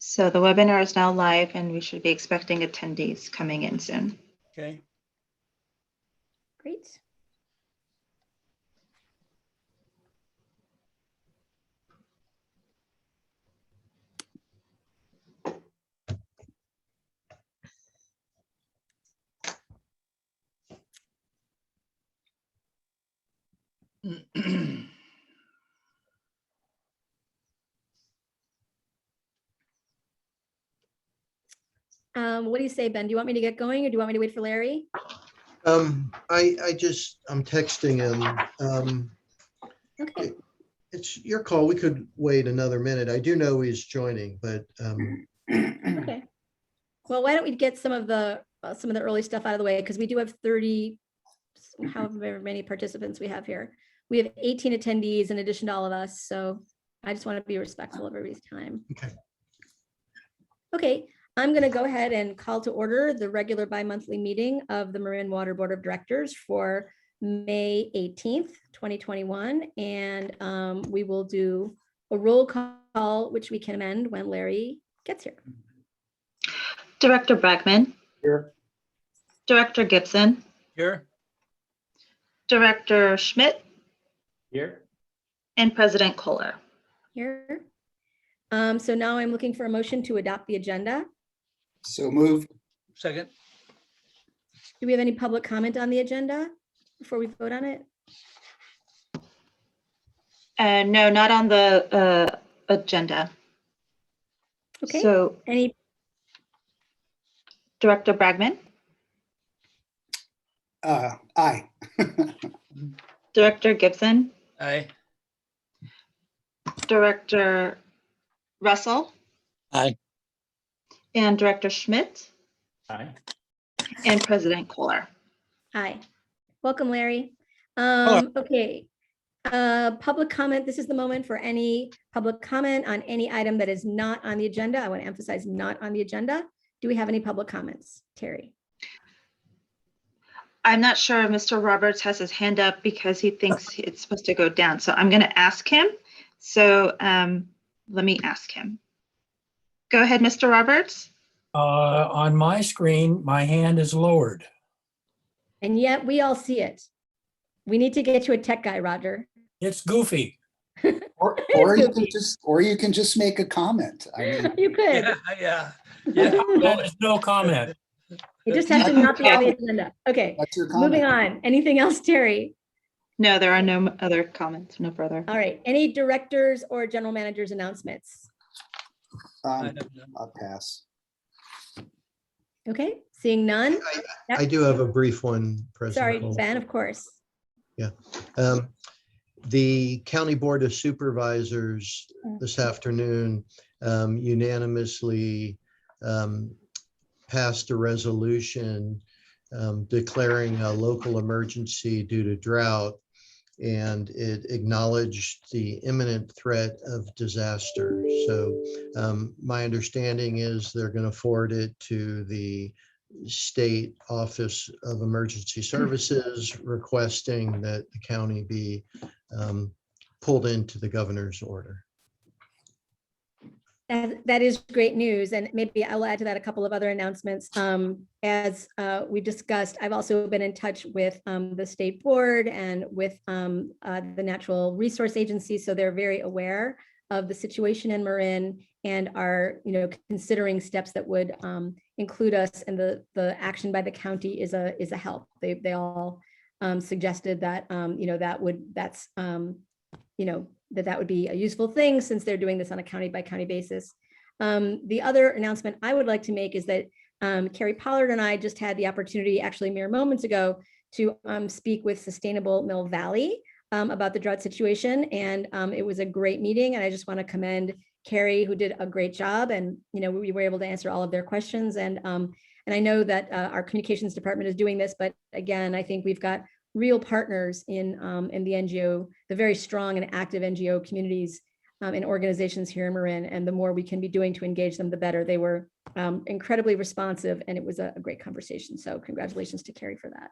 So the webinar is now live and we should be expecting attendees coming in soon. Okay. Great. What do you say, Ben? Do you want me to get going or do you want me to wait for Larry? I'm texting him. Okay. It's your call. We could wait another minute. I do know he's joining, but Okay. Well, why don't we get some of the early stuff out of the way, because we do have 30, however many participants we have here. We have 18 attendees in addition to all of us, so I just want to be respectful of everybody's time. Okay. Okay, I'm going to go ahead and call to order the regular bi-monthly meeting of the Marin Water Board of Directors for May 18th, 2021. And we will do a roll call, which we can amend when Larry gets here. Director Bragman. Here. Director Gibson. Here. Director Schmidt. Here. And President Kohler. Here. So now I'm looking for a motion to adopt the agenda. So moved. Second. Do we have any public comment on the agenda before we vote on it? No, not on the agenda. Okay. So Any, Director Bragman, Aye. Director Gibson, Aye. Director Russell. Aye. And Director Schmidt Aye. and President Kohler. aye. Welcome, Larry. Hello. Okay. Public comment. This is the moment for any public comment on any item that is not on the agenda. I want to emphasize not on the agenda. Do we have any public comments? Terry? I'm not sure if Mr. Roberts has his hand up because he thinks it's supposed to go down. So I'm going to ask him. So let me ask him. Go ahead, Mr. Roberts. On my screen, my hand is lowered. And yet we all see it. We need to get you a tech guy, Roger. It's goofy. Or you can just make a comment. I mean, You could. Yeah. Well, there's no comment. You just have to not be on the agenda. Okay, that's your comment. moving on. Anything else, Terry? No, there are no other comments, no further. All right, any directors or general managers announcements? I'll pass. Okay, seeing none. I do have a brief one, President. Sorry, Cole. Ben, of course. The County Board of Supervisors this afternoon unanimously passed a resolution declaring a local emergency due to drought, and it acknowledged the imminent threat of disaster. So my understanding is they're going to forward it to the State Office of Emergency Services, requesting that the county be pulled into the governor's order. That is great news. And maybe I'll add to that a couple of other announcements. As we discussed, I've also been in touch with the state board and with the Natural Resource Agency. So they're very aware of the situation in Marin and are, considering steps that would include us, and the action by the county is a help. They all suggested that, that would be a useful thing since they're doing this on a county by county basis. The other announcement I would like to make is that Carrie Pollard and I just had the opportunity, actually mere moments ago, to speak with Sustainable Mill Valley about the drought situation. And it was a great meeting. And I just want to commend Carrie, who did a great job. And, we were able to answer all of their questions. And I know that our communications department is doing this, but again, I think we've got real partners in the NGO, the very strong and active NGO communities and organizations here in Marin. And the more we can be doing to engage them, the better. They were incredibly responsive, and it was a great conversation. So congratulations to Carrie for that.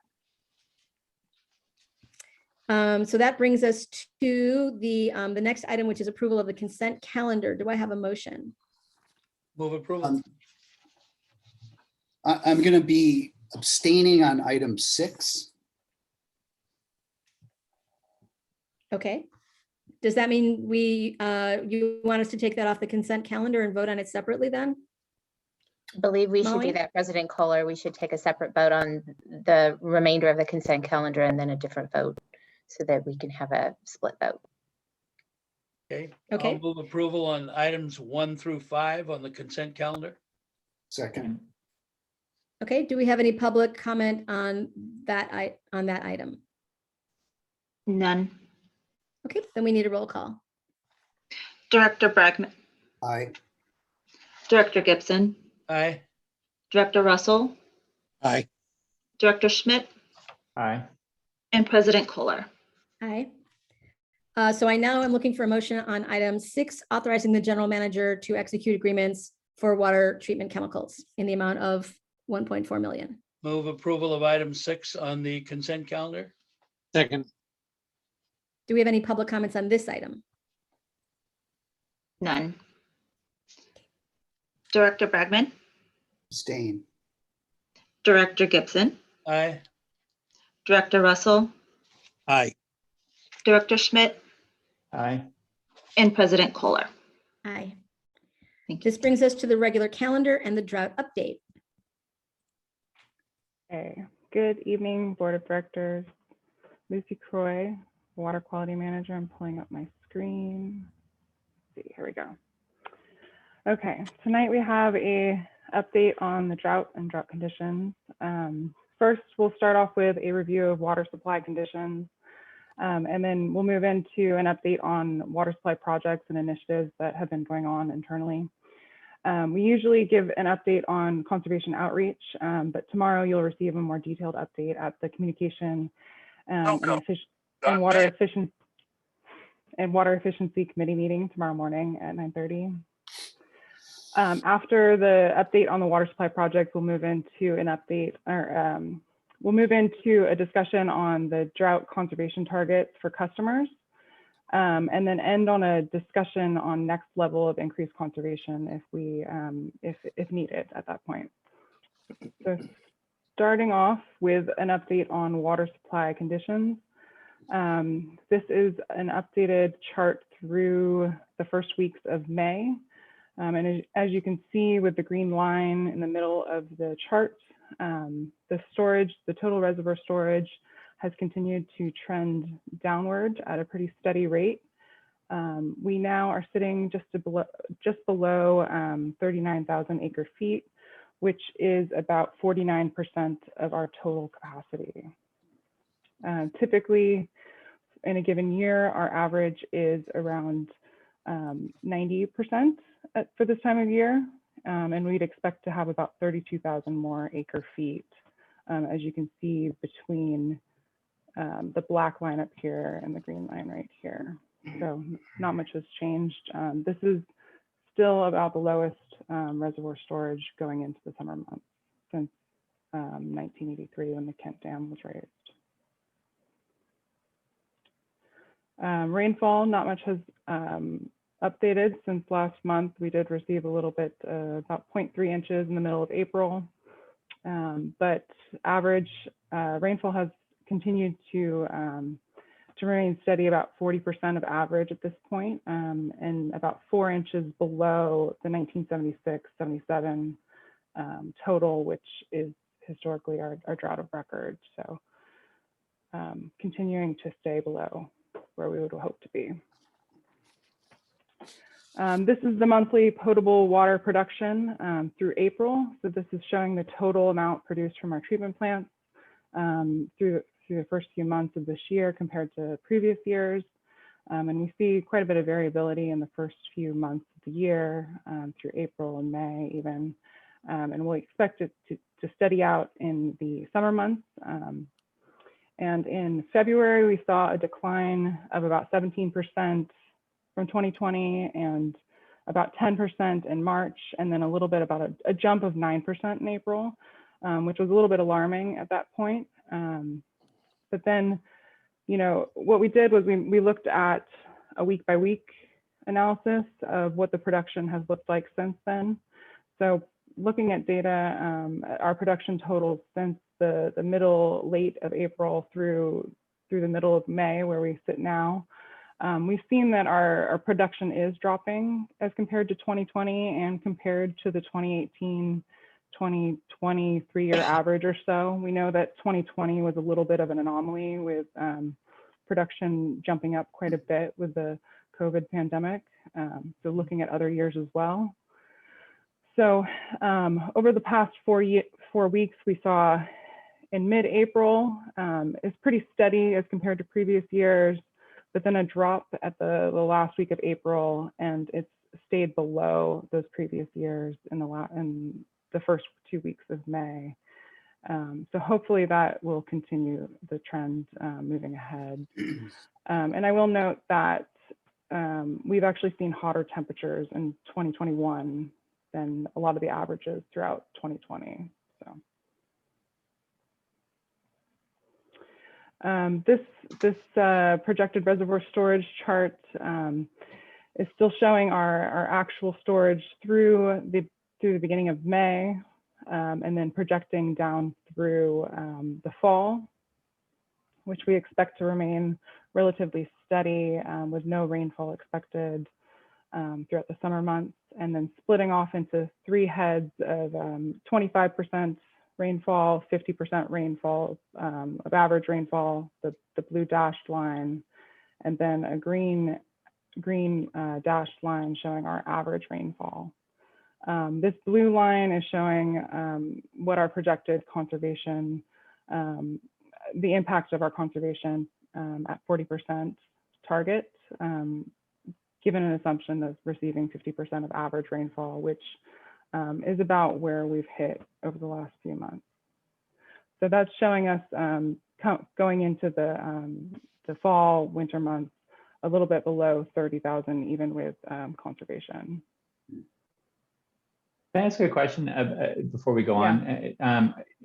So that brings us to the next item, which is approval of the consent calendar. Do I have a motion? Move approval. I'm going to be abstaining on item 6. Okay. Does that mean you want us to take that off the consent calendar and vote on it separately then? I believe we should Molly? do that, President Kohler. We should take a separate vote on the remainder of the consent calendar and then a different vote so that we can have a split vote. Okay. Okay. I'll move approval on items 1 through 5 on the consent calendar. Second. Okay, do we have any public comment on that item? None. Okay, then we need a roll call. Director Bragman, Aye. Director Gibson, Aye. Director Russell, Aye. Director Schmidt, Aye. and President Kohler. Aye. So I now am looking for a motion on item 6, authorizing the general manager to execute agreements for water treatment chemicals in the amount of 1.4 million. Move approval of item 6 on the consent calendar. Second. Do we have any public comments on this item? None. Director Bragman, Abstain. Director Gibson, Aye. Director Russell, Aye. Director Schmidt, Aye. and President Kohler. Aye. Thank you. This brings us to the regular calendar and the drought update. Okay, good evening, Board of Directors. Lucy Croy, Water Quality Manager. I'm pulling up my screen. Let's see, here we go. Okay, tonight we have a update on the drought and drought conditions. First, we'll start off with a review of water supply conditions, and then we'll move into an update on water supply projects and initiatives that have been going on internally. We usually give an update on conservation outreach, but tomorrow you'll receive a more detailed update at the communication and water efficiency committee meeting tomorrow morning at 9:30. After the update on the water supply project, we'll move into an update, or we'll move into a discussion on the drought conservation targets for customers. And then end on a discussion on next level of increased conservation if needed at that point. So starting off with an update on water supply conditions. This is an updated chart through the first weeks of May. And as you can see with the green line in the middle of the chart, the total reservoir storage has continued to trend downward at a pretty steady rate. We now are sitting just below 39,000 acre feet, which is about 49% of our total capacity. Typically, in a given year, our average is around 90% for this time of year, and we'd expect to have about 32,000 more acre feet, as you can see between the black line up here and the green line right here. So not much has changed. This is still about the lowest reservoir storage going into the summer months since 1983 when the Kent Dam was raised. Rainfall, not much has updated since last month. We did receive a little bit, about 0.3 inches in the middle of April, but average rainfall has continued to remain steady, about 40% of average at this point, and about 4 inches below the 1976-77 total, which is historically our drought of record. So continuing to stay below where we would hope to be. This is the monthly potable water production through April. So this is showing the total amount produced from our treatment plants through the first few months of this year compared to previous years. And we see quite a bit of variability in the first few months of the year through April and May even. And we'll expect it to steady out in the summer months. And in February, we saw a decline of about 17% from 2020 and about 10% in March, and then a little bit about a jump of 9% in April, which was a little bit alarming at that point. But then, you know, what we did was we looked at a week by week analysis of what the production has looked like since then. So looking at data, our production totals since the late of April through the middle of May, where we sit now, we've seen that our production is dropping as compared to 2020 and compared to the 2018-2020 3-year average or so. We know that 2020 was a little bit of an anomaly with production jumping up quite a bit with the COVID pandemic. So looking at other years as well. So over the past 4 weeks, we saw in mid-April is pretty steady as compared to previous years, but then a drop at the last week of April, and it's stayed below those previous years in the first 2 weeks of May. So hopefully that will continue the trend moving ahead. And I will note that we've actually seen hotter temperatures in 2021 than a lot of the averages throughout 2020. So this projected reservoir storage chart is still showing our actual storage through the beginning of May, and then projecting down through the fall, which we expect to remain relatively steady with no rainfall expected throughout the summer months, and then splitting off into 3 heads of 25% rainfall, 50% rainfall of average rainfall, the blue dashed line, and then a green dashed line showing our average rainfall. This blue line is showing what our projected conservation, the impact of our conservation at 40% target, given an assumption of receiving 50% of average rainfall, which is about where we've hit over the last few months. So that's showing us going into the fall, winter months, a little bit below 30,000, even with conservation. Can I ask a question before we go on?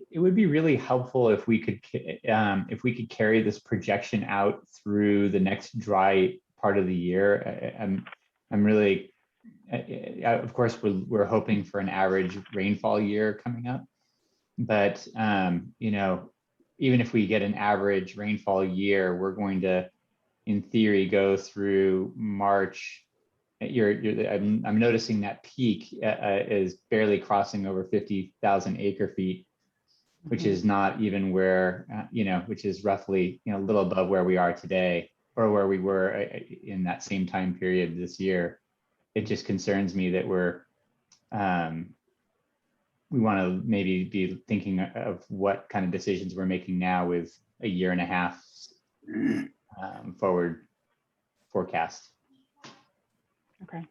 It would be really helpful if we could carry this projection out through the next dry part of the year. I'm really, of course, we're hoping for an average rainfall year coming up, but you know, even if we get an average rainfall year, we're going to, in theory, go through March. I'm noticing that peak is barely crossing over 50,000 acre feet, which is not even where, you know, which is roughly, you know, a little above where we are today or where we were in that same time period this year. It just concerns me that we want to maybe be thinking of what kind of decisions we're making now with a 1.5 year forward forecast. Okay.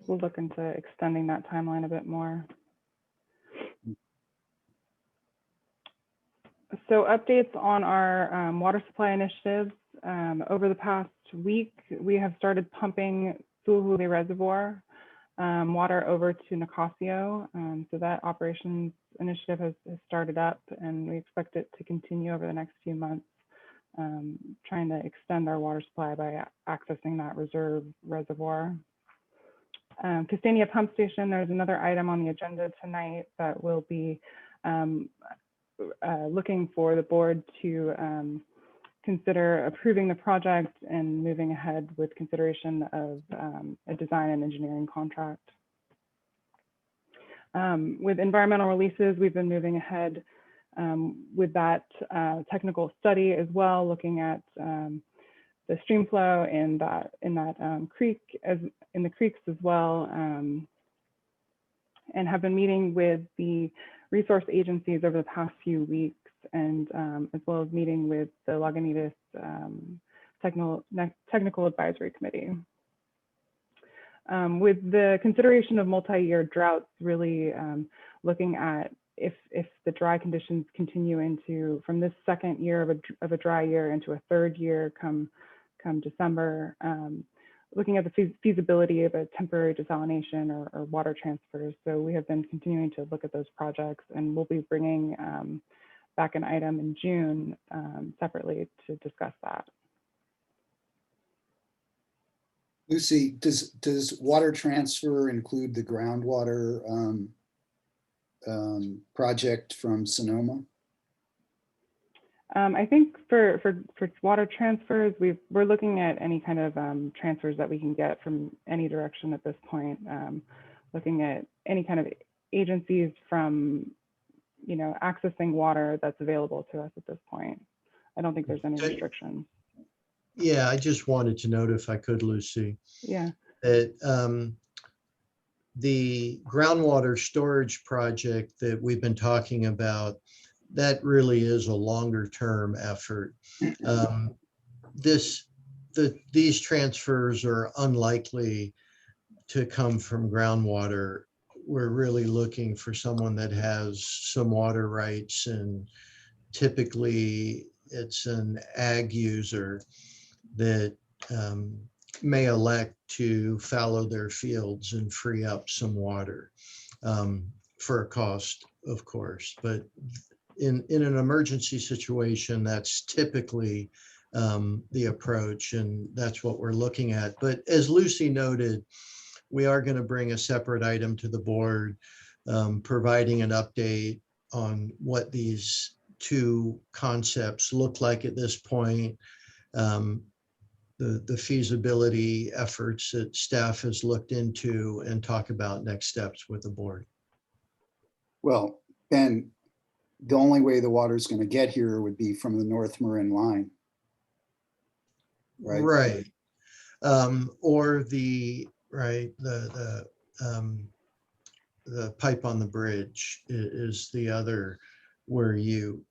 We'll look into extending that timeline a bit more. So updates on our water supply initiatives. Over the past week, we have started pumping Suhuli Reservoir water over to Nicasio. So that operations initiative has started up, and we expect it to continue over the next few months, trying to extend our water supply by accessing that reserve reservoir. Castania Pump Station, there's another item on the agenda tonight that will be looking for the board to consider approving the project and moving ahead with consideration of a design and engineering contract. With environmental releases, we've been moving ahead with that technical study as well, looking at the stream flow in that creek, in the creeks as well, and have been meeting with the resource agencies over the past few weeks, and as well as meeting with the Lagunitas Technical Advisory Committee. With the consideration of multi-year droughts, really looking at if the dry conditions continue from this second year of a dry year into a third year come December, looking at the feasibility of a temporary desalination or water transfers. So we have been continuing to look at those projects, and we'll be bringing back an item in June separately to discuss that. Lucy, does water transfer include the groundwater project from Sonoma? I think for water transfers, we're looking at any kind of transfers that we can get from any direction at this point. Looking at any kind of agencies from, accessing water that's available to us at this point. I don't think there's any restrictions. Yeah, I just wanted to note, if I could, Lucy, Yeah. that the groundwater storage project that we've been talking about, that really is a longer term effort. These transfers are unlikely to come from groundwater. We're really looking for someone that has some water rights, and typically it's an ag user that may elect to fallow their fields and free up some water for a cost, of course. But in an emergency situation, that's typically the approach, and that's what we're looking at. But as Lucy noted, we are going to bring a separate item to the board, providing an update on what these two concepts look like at this point, the feasibility efforts that staff has looked into, and talk about next steps with the board. Well, Ben, the only way the water is going to get here would be from the North Marin line. Right. Right. Or the pipe on the bridge is the other, where you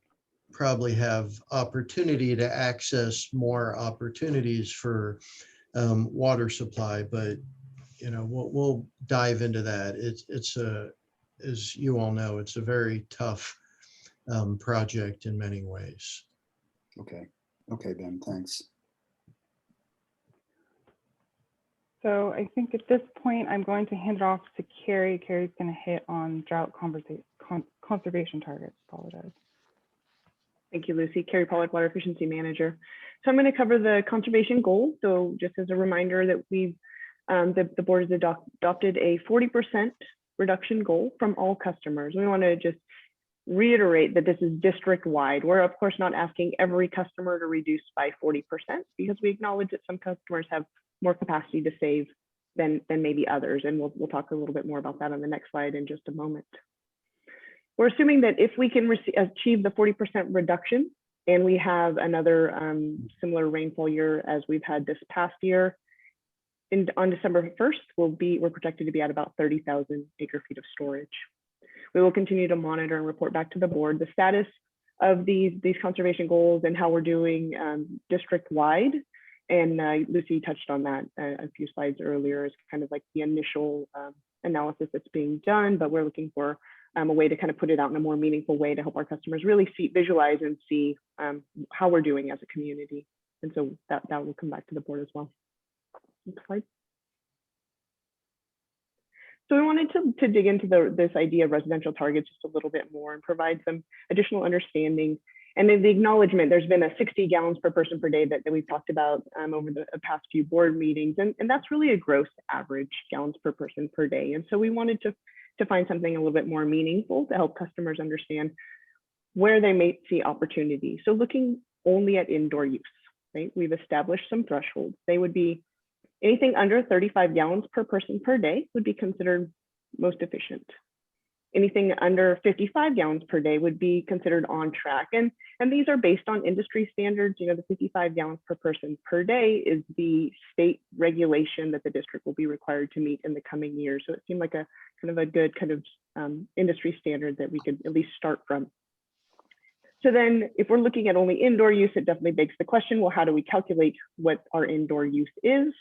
probably have opportunity to access more opportunities for water supply, but we'll dive into that. It's as you all know, it's a very tough project in many ways. Okay, Ben, thanks. So I think at this point, I'm going to hand it off to Carrie. Carrie's going to hit on drought conservation targets. Apologize. Thank you, Lucy. Carrie Pollard, Water Efficiency Manager. So I'm going to cover the conservation goal. So just as a reminder that the board has adopted a 40% reduction goal from all customers. We want to just reiterate that this is district-wide. We're of course not asking every customer to reduce by 40%, because we acknowledge that some customers have more capacity to save than maybe others. And we'll talk a little bit more about that on the next slide in just a moment. We're assuming that if we can achieve the 40% reduction, and we have another similar rainfall year as we've had this past year, on December 1st, we're projected to be at about 30,000 acre feet of storage. We will continue to monitor and report back to the board the status of these conservation goals and how we're doing district-wide. And Lucy touched on that a few slides earlier, as kind of like the initial analysis that's being done, but we're looking for a way to kind of put it out in a more meaningful way to help our customers really visualize and see how we're doing as a community. And so that will come back to the board as well. Next slide. So we wanted to dig into this idea of residential targets just a little bit more and provide some additional understanding. And then the acknowledgement, there's been a 60 gallons per person per day that we've talked about over the past few board meetings. And that's really a gross average gallons per person per day. And so we wanted to find something a little bit more meaningful to help customers understand where they may see opportunity. So looking only at indoor use, right? We've established some thresholds. They would be anything under 35 gallons per person per day would be considered most efficient. Anything under 55 gallons per day would be considered on track. And these are based on industry standards. The 55 gallons per person per day is the state regulation that the district will be required to meet in the coming years. So it seemed like a kind of a good kind of industry standard that we could at least start from. So then if we're looking at only indoor use, it definitely begs the question, well, how do we calculate what our indoor use is?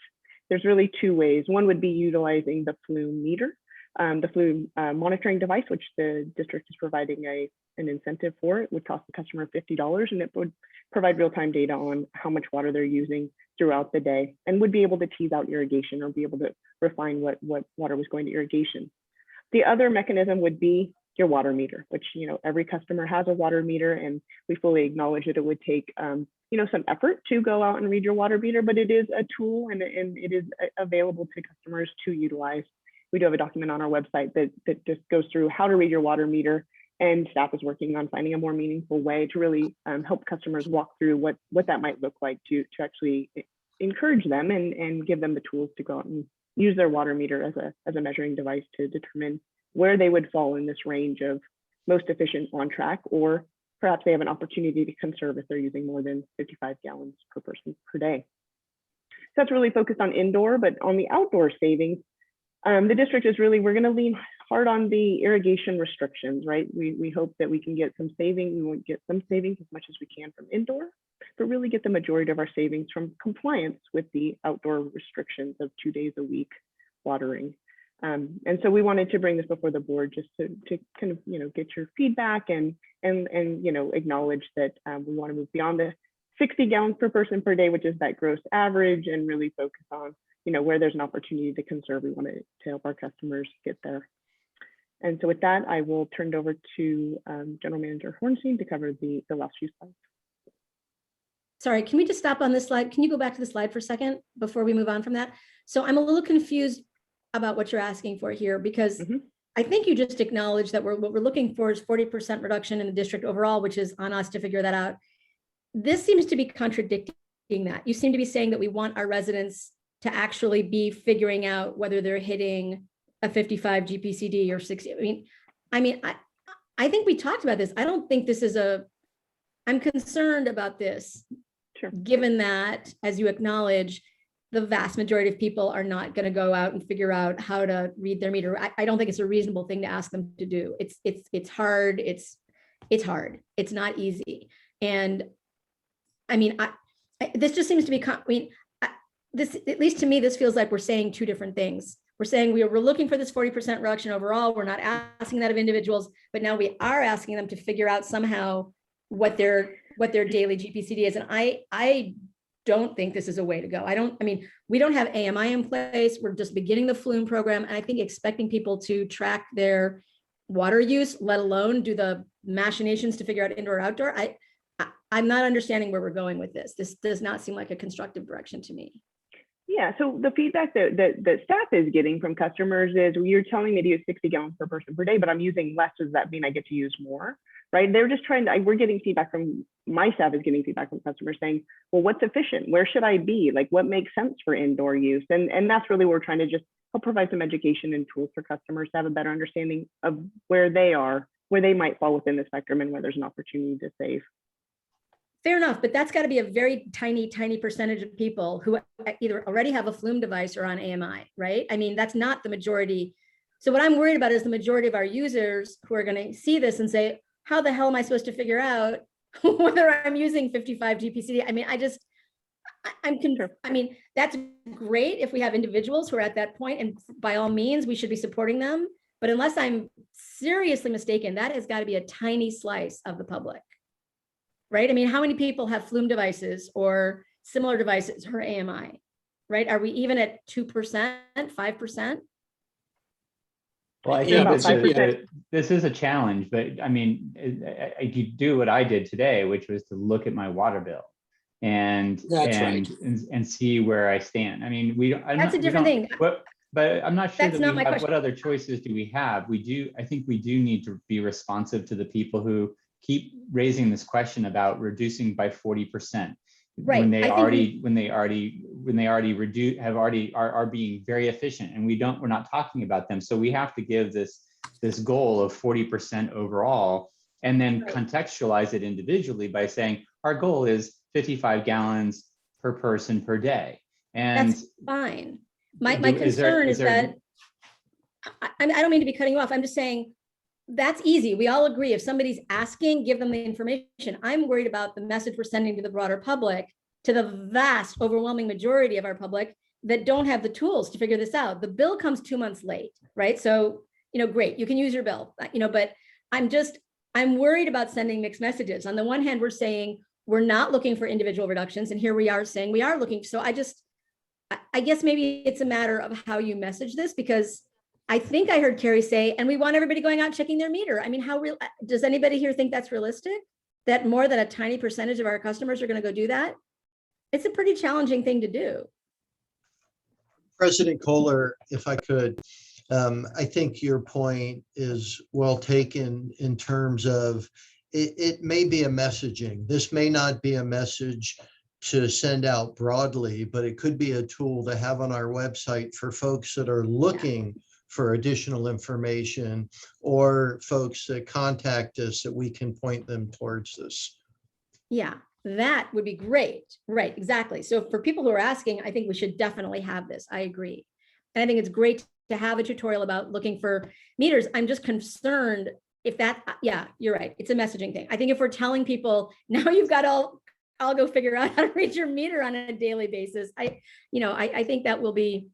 There's really two ways. One would be utilizing the flume meter. The flume monitoring device, which the district is providing an incentive for. It would cost the customer $50, and it would provide real-time data on how much water they're using throughout the day, and would be able to tease out irrigation or be able to refine what water was going to irrigation. The other mechanism would be your water meter, which, you know, every customer has a water meter, and we fully acknowledge that it would take, you know, some effort to go out and read your water meter, but it is a tool, and it is available to customers to utilize. We do have a document on our website that just goes through how to read your water meter, and staff is working on finding a more meaningful way to really help customers walk through what that might look like to actually encourage them and give them the tools to go out and use their water meter as a measuring device to determine where they would fall in this range of most efficient on track, or perhaps they have an opportunity to conserve if they're using more than 55 gallons per person per day. So that's really focused on indoor, but on the outdoor savings, the district is really, we're going to lean hard on the irrigation restrictions, right? We hope that we can get some savings. We won't get some savings as much as we can from indoor, but really get the majority of our savings from compliance with the outdoor restrictions of 2 days a week watering. And so we wanted to bring this before the board just to kind of, you know, get your feedback and you know, acknowledge that we want to move beyond the 60 gallons per person per day, which is that gross average, and really focus on, you know, where there's an opportunity to conserve. We want to help our customers get there. And so with that, I will turn it over to General Manager Hornstein to cover the last few slides. Sorry, can we just stop on this slide? Can you go back to the slide for a second before we move on from that? So I'm a little confused about what you're asking for here, because I think you just acknowledged that what we're looking for is 40% reduction in the district overall, which is on us to figure that out. This seems to be contradicting that. You seem to be saying that we want our residents to actually be figuring out whether they're hitting a 55 GPCD or 60. I mean, I think we talked about this. I don't think this is I'm concerned about this, given that, as you acknowledge, the vast majority of people are not going to go out and figure out how to read their meter. I don't think it's a reasonable thing to ask them to do. It's hard. It's hard. It's not easy. And I mean, this just seems to be, this, at least to me, this feels like we're saying two different things. We're saying we're looking for this 40% reduction overall. We're not asking that of individuals, but now we are asking them to figure out somehow what their daily GPCD is. And I don't think this is a way to go. I mean, we don't have AMI in place. We're just beginning the flume program. And I think expecting people to track their water use, let alone do the machinations to figure out indoor or outdoor, I'm not understanding where we're going with this. This does not seem like a constructive direction to me. Yeah, so the feedback that staff is getting from customers is, you're telling me to use 60 gallons per person per day, but I'm using less. Does that mean I get to use more? Right? They're just trying to, we're getting feedback from, my staff is getting feedback from customers saying, well, what's efficient? Where should I be? Like, what makes sense for indoor use? And that's really what we're trying to just help provide some education and tools for customers to have a better understanding of where they are, where they might fall within the spectrum, and where there's an opportunity to save. Fair enough, but that's got to be a very tiny percentage of people who either already have a flume device or on AMI, right? I mean, that's not the majority. So what I'm worried about is the majority of our users who are going to see this and say, how the hell am I supposed to figure out whether I'm using 55 GPCD? I mean, I mean, that's great if we have individuals who are at that point, and by all means, we should be supporting them. But unless I'm seriously mistaken, that has got to be a tiny slice of the public. Right? I mean, how many people have flume devices or similar devices or AMI, right? Are we even at 2%, 5%? Well, I think this is a challenge, but I mean, I could do what I did today, which was to look at my water bill and see where I stand. I mean, that's a different thing. But I'm not sure what other choices do we have? I think we do need to be responsive to the people who keep raising this question about reducing by 40%, right? When they are being very efficient, and we're not talking about them. So we have to give this goal of 40% overall, and then contextualize it individually by saying our goal is 55 gallons per person per day. And that's fine. My concern is that I don't mean to be cutting you off. I'm just saying, that's easy. We all agree. If somebody's asking, give them the information. I'm worried about the message we're sending to the broader public, to the vast overwhelming majority of our public that don't have the tools to figure this out. The bill comes 2 months late, right? So, great, you can use your bill, but I'm worried about sending mixed messages. On the one hand, we're saying we're not looking for individual reductions, and here we are saying we are looking. So I guess maybe it's a matter of how you message this, because I think I heard Carrie say, and we want everybody going out checking their meter. I mean, how real, does anybody here think that's realistic? That more than a tiny percentage of our customers are going to go do that? It's a pretty challenging thing to do. President Kohler, if I could, I think your point is well taken in terms of it may be a messaging. This may not be a message to send out broadly, but it could be a tool to have on our website for folks that are looking for additional information, or folks that contact us that we can point them towards this. Yeah, that would be great. Right, exactly. So for people who are asking, I think we should definitely have this. I agree. And I think it's great to have a tutorial about looking for meters. I'm just concerned if that, yeah, you're right. It's a messaging thing. I think if we're telling people, now you've got I'll go figure out how to read your meter on a daily basis. I think that will be,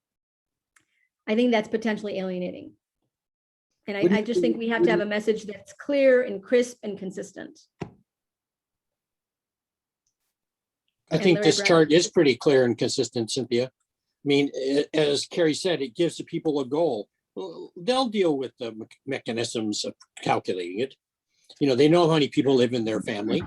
I think that's potentially alienating. And I just think we have to have a message that's clear and crisp and consistent. I think this chart is pretty clear and consistent, Cynthia. I mean, as Carrie said, it gives the people a goal. Well, they'll deal with the mechanisms of calculating it. You know, they know how many people live in their family.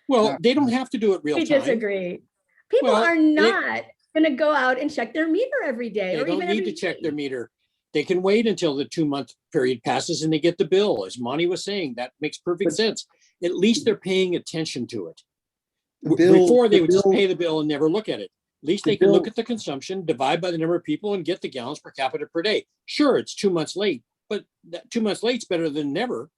Well, they don't have to do it real time. We disagree. People are not going to go out and check their meter every day. They don't need to check their meter. They can wait until the 2-month period passes and they get the bill. As Monty was saying, that makes perfect sense. At least they're paying attention to it. Before they would just pay the bill and never look at it. At least they can look at the consumption, divide by the number of people, and get the gallons per capita per day. Sure, it's 2 months late, but that 2 months late is better than never.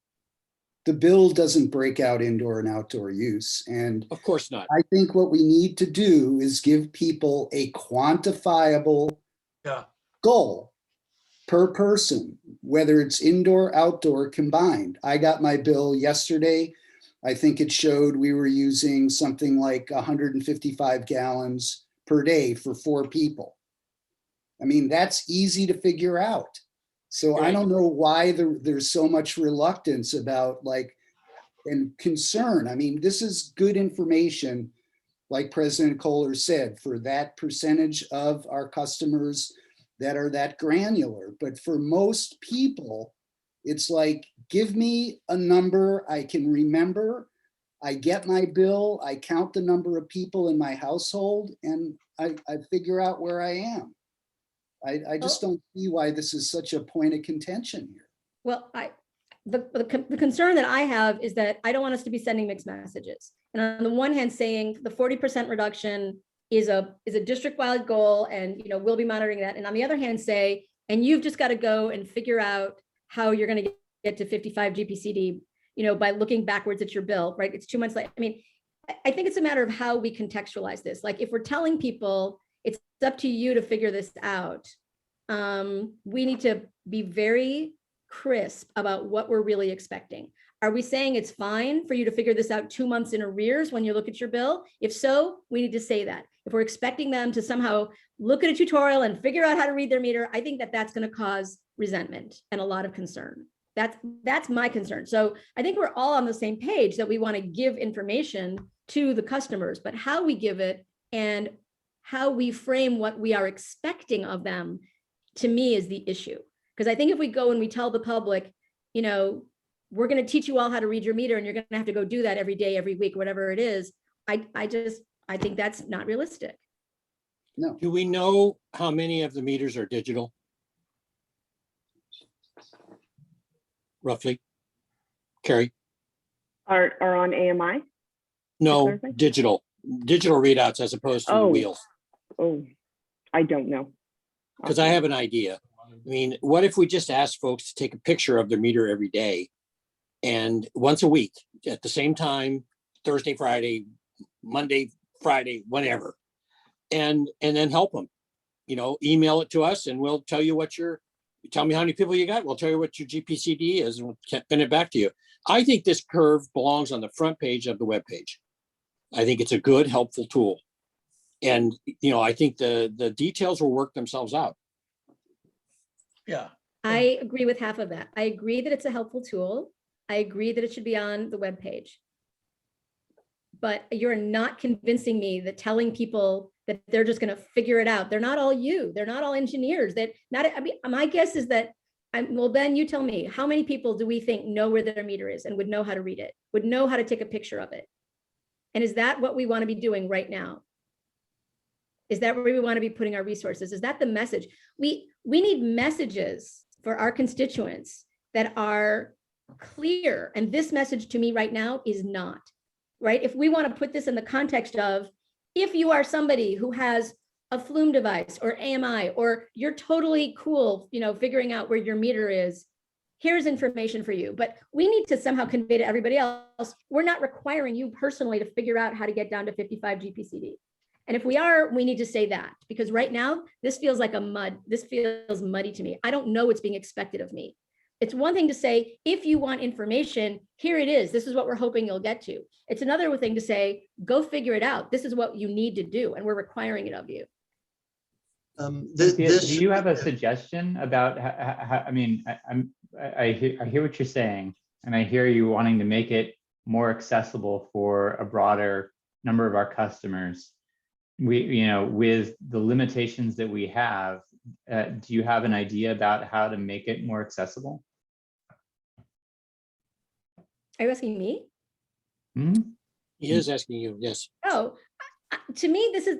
The bill doesn't break out indoor and outdoor use. And of course not. I think what we need to do is give people a quantifiable goal per person, whether it's indoor, outdoor, combined. I got my bill yesterday. I think it showed we were using something like 155 gallons per day for 4 people. I mean, that's easy to figure out. So I don't know why there's so much reluctance about and concern. I mean, this is good information, like President Kohler said, for that percentage of our customers that are that granular. But for most people, it's like, give me a number I can remember. I get my bill, I count the number of people in my household, and I figure out where I am. I just don't see why this is such a point of contention here. Well, the concern that I have is that I don't want us to be sending mixed messages. And on the one hand, saying the 40% reduction is a district-wide goal, and we'll be monitoring that. And on the other hand, say, and you've just got to go and figure out how you're going to get to 55 GPCD, by looking backwards at your bill, right? It's 2 months late. I mean, I think it's a matter of how we contextualize this. Like, if we're telling people it's up to you to figure this out, we need to be very crisp about what we're really expecting. Are we saying it's fine for you to figure this out 2 months in arrears when you look at your bill? If so, we need to say that. If we're expecting them to somehow look at a tutorial and figure out how to read their meter, I think that that's going to cause resentment and a lot of concern. That's my concern. So I think we're all on the same page that we want to give information to the customers, but how we give it and how we frame what we are expecting of them, to me, is the issue. Because I think if we go and we tell the public, we're going to teach you all how to read your meter and you're going to have to go do that every day, every week, whatever it is, I think that's not realistic. No. Do we know how many of the meters are digital? Roughly, Carrie? Are on AMI? No, digital readouts as opposed to the wheels. Oh, I don't know. Because I have an idea. I mean, what if we just ask folks to take a picture of their meter every day and once a week at the same time, Thursday, Friday, Monday, Friday, whenever, and then help them, email it to us and we'll tell you tell me how many people you got. We'll tell you what your GPCD is and we'll send it back to you. I think this curve belongs on the front page of the webpage. I think it's a good, helpful tool. And, I think the details will work themselves out. Yeah. I agree with half of that. I agree that it's a helpful tool. I agree that it should be on the webpage. But you're not convincing me that telling people that they're just going to figure it out. They're not all you. They're not all engineers. I mean, my guess is that, well, Ben, you tell me, how many people do we think know where their meter is and would know how to read it, would know how to take a picture of it? And is that what we want to be doing right now? Is that where we want to be putting our resources? Is that the message? We need messages for our constituents that are clear. And this message to me right now is not, right? If we want to put this in the context of, if you are somebody who has a flume device or AMI, or you're totally cool, figuring out where your meter is, here's information for you. But we need to somehow convey to everybody else, we're not requiring you personally to figure out how to get down to 55 GPCD. And if we are, we need to say that, because right now, this feels like this feels muddy to me. I don't know what's being expected of me. It's one thing to say, if you want information, here it is. This is what we're hoping you'll get to. It's another thing to say, go figure it out. This is what you need to do, and we're requiring it of you. Do you have a suggestion about how, I mean, I hear what you're saying, and I hear you wanting to make it more accessible for a broader number of our customers. With the limitations that we have, do you have an idea about how to make it more accessible? Are you asking me? Mm-hmm. He is asking you, yes. Oh, to me, this is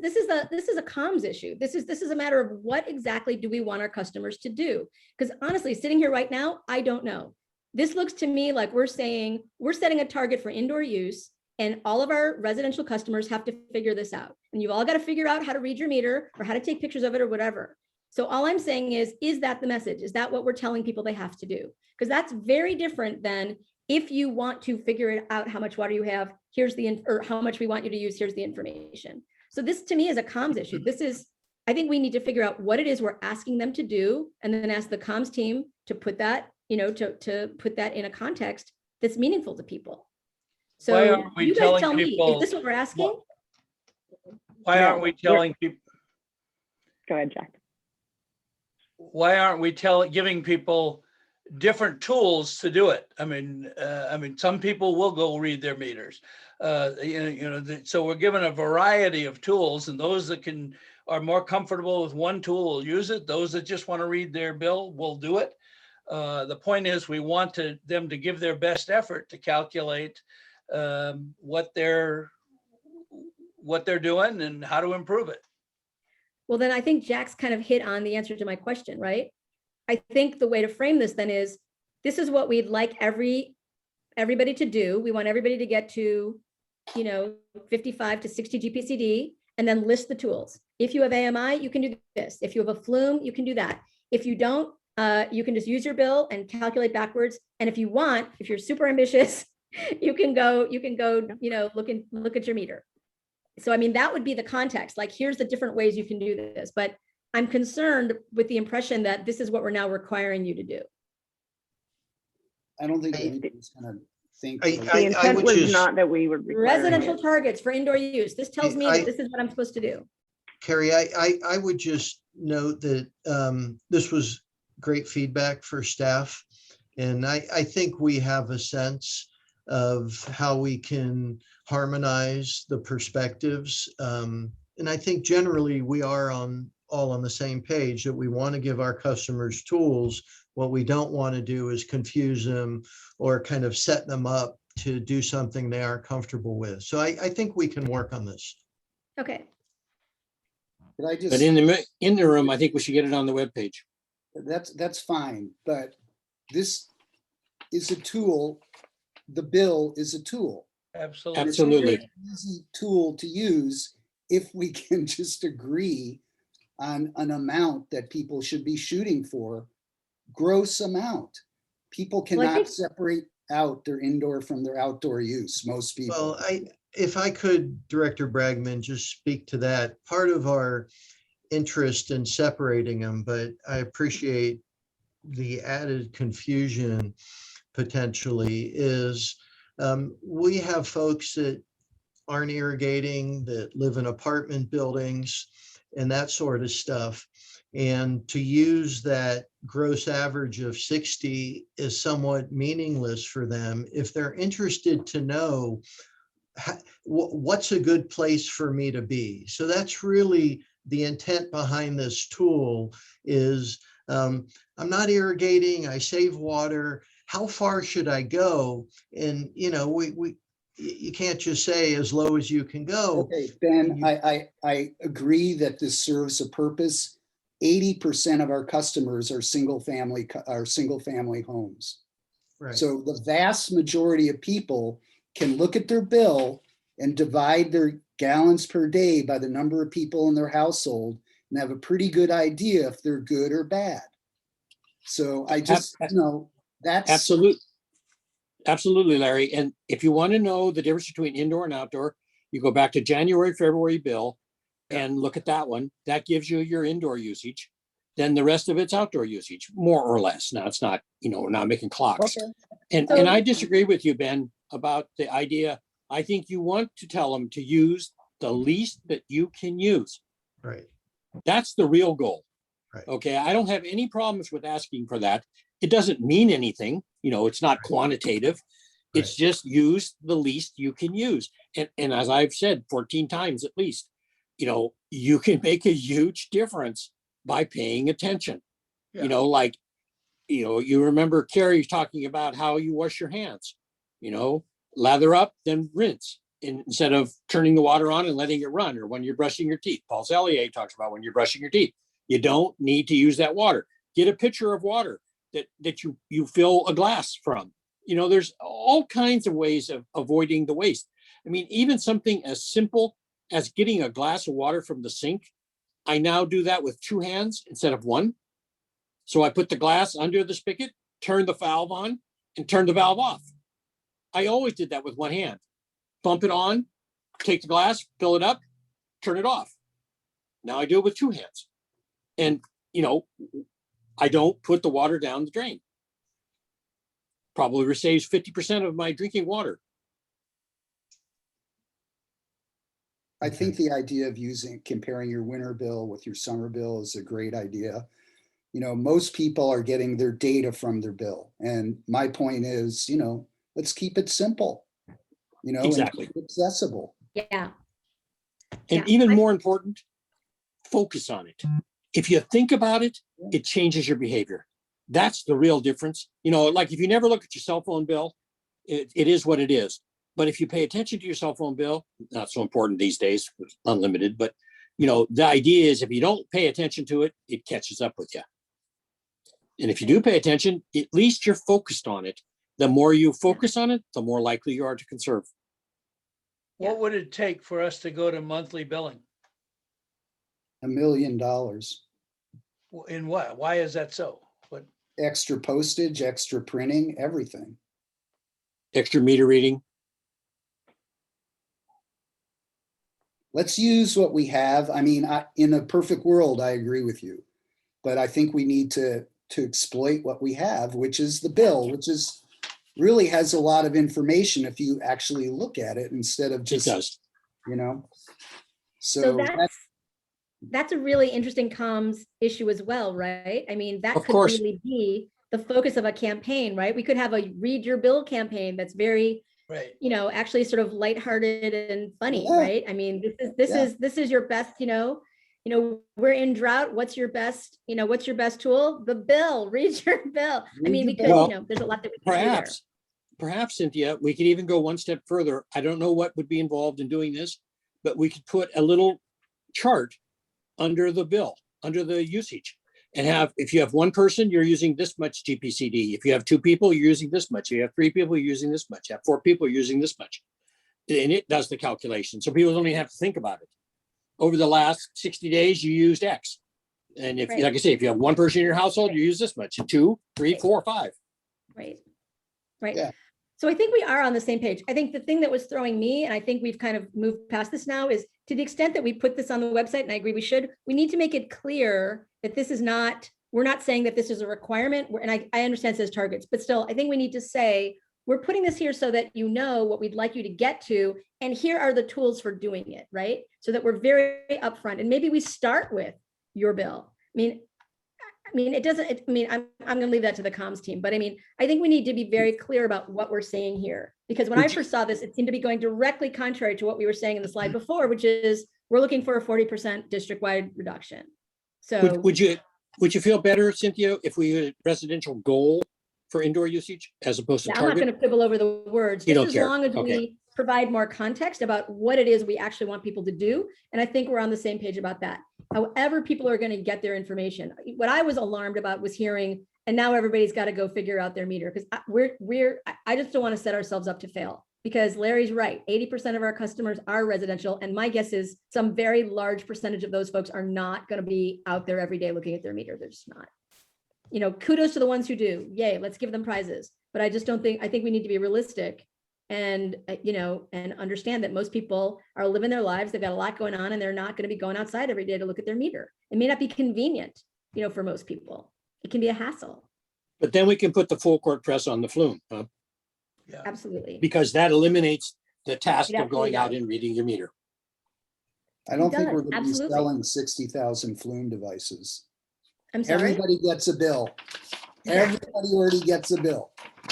a comms issue. This is a matter of what exactly do we want our customers to do? Because honestly, sitting here right now, I don't know. This looks to me like we're saying we're setting a target for indoor use, and all of our residential customers have to figure this out. And you've all got to figure out how to read your meter or how to take pictures of it or whatever. So all I'm saying is that the message? Is that what we're telling people they have to do? Because that's very different than, if you want to figure it out how much water you have, here's or how much we want you to use, here's the information. So this to me is a comms issue. I think we need to figure out what it is we're asking them to do, and then ask the comms team to put that, to put that in a context that's meaningful to people. So Why aren't we you guys telling tell me, people- is this what we're asking? Why aren't we telling people? Go ahead, Jack. Why aren't we giving people different tools to do it? I mean, some people will go read their meters. So we're given a variety of tools, and those that are more comfortable with one tool will use it. Those that just want to read their bill will do it. The point is, we want them to give their best effort to calculate what they're doing and how to improve it. Well, then I think Jack's kind of hit on the answer to my question, right? I think the way to frame this then is, this is what we'd like everybody to do. We want everybody to get to, 55 to 60 GPCD, and then list the tools. If you have AMI, you can do this. If you have a flume, you can do that. If you don't, you can just use your bill and calculate backwards. And if you're super ambitious, you can go, look at your meter. So, I mean, that would be the context. Like, here's the different ways you can do this. But I'm concerned with the impression that this is what we're now requiring you to do. I don't think anybody's gonna think. The intent was not that we would require Residential targets for indoor use. This tells me that this is what I'm supposed to do. Carrie, I would just note that this was great feedback for staff. And I think we have a sense of how we can harmonize the perspectives. And I think generally we are all on the same page, that we want to give our customers tools. What we don't want to do is confuse them or kind of set them up to do something they aren't comfortable with. So I think we can work on this. Okay. But in the interim, I think we should get it on the webpage. That's fine, but this is a tool. The bill is a tool. Absolutely. Absolutely. It's an easy tool to use if we can just agree on an amount that people should be shooting for, gross amount. People cannot separate out their indoor from their outdoor use, most people. Well, if I could, Director Bragman, just speak to that. Part of our interest in separating them, but I appreciate the added confusion potentially, is we have folks that aren't irrigating, that live in apartment buildings and that sort of stuff. And to use that gross average of 60 is somewhat meaningless for them. If they're interested to know what's a good place for me to be? So that's really the intent behind this tool is, I'm not irrigating, I save water. How far should I go? And, you know, you can't just say as low as you can go. Okay, Ben, I agree that this serves a purpose. 80% of our customers are single family homes. Right. So the vast majority of people can look at their bill and divide their gallons per day by the number of people in their household and have a pretty good idea if they're good or bad. So I just, you know, that's Absolutely, Larry. And if you want to know the difference between indoor and outdoor, you go back to January, February bill and look at that one. That gives you your indoor usage. Then the rest of it's outdoor usage, more or less. Now it's not, you know, we're not making clocks. Okay. And I disagree with you, Ben, about the idea. I think you want to tell them to use the least that you can use. Right. That's the real goal. Right. Okay. I don't have any problems with asking for that. It doesn't mean anything. You know, it's not quantitative. It's just use the least you can use. And as I've said 14 times at least, you know, you can make a huge difference by paying attention. You know, like, you know, you remember Carrie talking about how you wash your hands, you know, lather up, then rinse instead of turning the water on and letting it run, or when you're brushing your teeth. Paul Sellier talks about when you're brushing your teeth, you don't need to use that water. Get a pitcher of water that you fill a glass from. You know, there's all kinds of ways of avoiding the waste. I mean, even something as simple as getting a glass of water from the sink. I now do that with 2 hands instead of 1. So I put the glass under the spigot, turn the valve on, and turn the valve off. I always did that with 1 hand. Bump it on, take the glass, fill it up, turn it off. Now I do it with 2 hands. And, you know, I don't put the water down the drain. Probably saves 50% of my drinking water. I think the idea of comparing your winter bill with your summer bill is a great idea. You know, most people are getting their data from their bill. And my point is, you know, let's keep it simple, you know, Exactly. and accessible. Yeah. And even more important, focus on it. If you think about it, it changes your behavior. That's the real difference. You know, like if you never look at your cell phone bill, it is what it is. But if you pay attention to your cell phone bill, not so important these days, it's unlimited, but you know, the idea is if you don't pay attention to it, it catches up with you. And if you do pay attention, at least you're focused on it. The more you focus on it, the more likely you are to conserve. What would it take for us to go to monthly billing? $1 million. In what? Why is that so? What? Extra postage, extra printing, everything. Extra meter reading. Let's use what we have. I mean, in a perfect world, I agree with you, but I think we need to exploit what we have, which is the bill, which is really has a lot of information if you actually look at it instead of just, you know. So that's a really interesting comms issue as well, right? I mean, that could really be the focus of a campaign, right? We could have a read your bill campaign that's very, you know, actually sort of lighthearted and funny, right? I mean, this is your best, you know, we're in drought. What's your best, you know, what's your best tool? The bill. Read your bill. I mean, we could, you know, there's a lot that we can do there. Perhaps, Cynthia, we could even go one step further. I don't know what would be involved in doing this, but we could put a little chart under the bill, under the usage, and have, if you have 1 person, you're using this much GPCD. If you have 2 people, you're using this much. If you have 3 people, you're using this much. You have 4 people, you're using this much. And it does the calculation. So people don't even have to think about it. Over the last 60 days, you used X. And if, like I say, if you have 1 person in your household, you use this much, 2, 3, 4, 5. Right. Yeah. So I think we are on the same page. I think the thing that was throwing me, and I think we've kind of moved past this now, is to the extent that we put this on the website, and I agree we need to make it clear that this is not, we're not saying that this is a requirement. And I understand it says targets, but still, I think we need to say, we're putting this here so that you know what we'd like you to get to, and here are the tools for doing it, right? So that we're very upfront. And maybe we start with your bill. I mean, mean, it doesn't, I mean, I'm gonna leave that to the comms team, but I mean, I think we need to be very clear about what we're saying here. Because when I first saw this, it seemed to be going directly contrary to what we were saying in the slide before, which is we're looking for a 40% district-wide reduction. So Would you feel better, Cynthia, if we had a residential goal for indoor usage as opposed to I'm not target? gonna quibble over the words, You just don't as care. long as Okay. we provide more context about what it is we actually want people to do. And I think we're on the same page about that. However, people are going to get their information. What I was alarmed about was hearing, and now everybody's got to go figure out their meter, because I just don't want to set ourselves up to fail, because Larry's right. 80% of our customers are residential. And my guess is some very large percentage of those folks are not going to be out there every day looking at their meter. They're just not. You know, kudos to the ones who do. Yay, let's give them prizes. But I just don't think, I think we need to be realistic and, you know, and understand that most people are living their lives. They've got a lot going on and they're not going to be going outside every day to look at their meter. It may not be convenient, you know, for most people. It can be a hassle. But then we can put the full court press on the flume, huh? Yeah. Absolutely. Because that eliminates the task It of going out absolutely and reading your meter. I don't think does, we're going to be absolutely. selling 60,000 flume devices. I'm sorry. Everybody gets a bill. Everybody already gets a bill.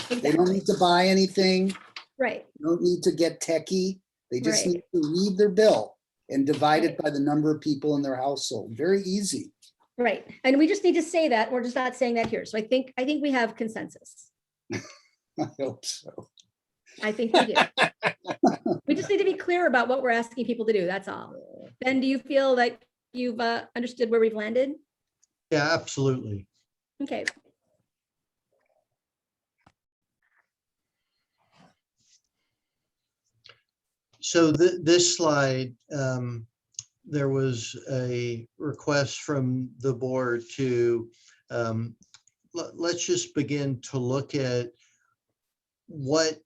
They don't need to buy anything. Right. They don't need to get techie. They just Right. need to read their bill and divide Right. it by the number of people in their household. Very easy. Right. And we just need to say that. We're just not saying that here. So I think we have consensus. I hope so. I think we do. We just need to be clear about what we're asking people to do. That's all. Ben, do you feel like you've understood where we've landed? Yeah, absolutely. Okay. So this slide, there was a request from the board to, let's just begin to look at what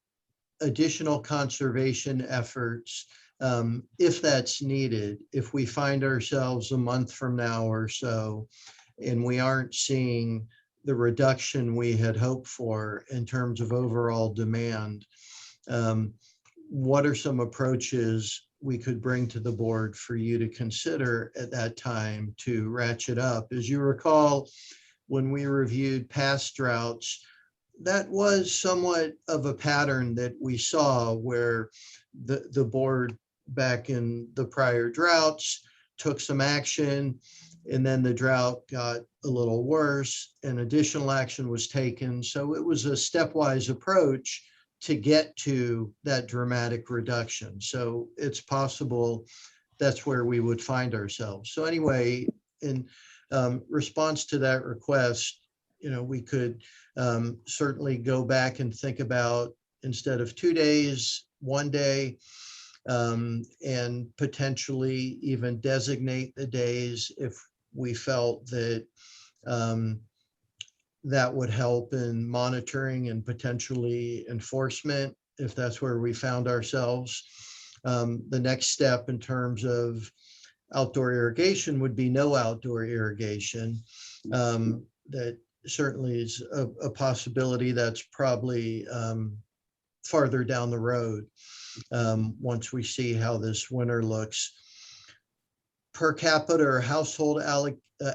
additional conservation efforts, if that's needed, if we find ourselves a month from now or so, and we aren't seeing the reduction we had hoped for in terms of overall demand, what are some approaches we could bring to the board for you to consider at that time to ratchet up? As you recall, when we reviewed past droughts, that was somewhat of a pattern that we saw where the board back in the prior droughts took some action, and then the drought got a little worse and additional action was taken. So it was a stepwise approach to get to that dramatic reduction. So it's possible that's where we would find ourselves. So anyway, in response to that request, you know, we could certainly go back and think about, instead of 2 days, 1 day, and potentially even designate the days if we felt that that would help in monitoring and potentially enforcement, if that's where we found ourselves. The next step in terms of outdoor irrigation would be no outdoor irrigation. That certainly is a possibility. That's probably farther down the road once we see how this winter looks. Per capita or household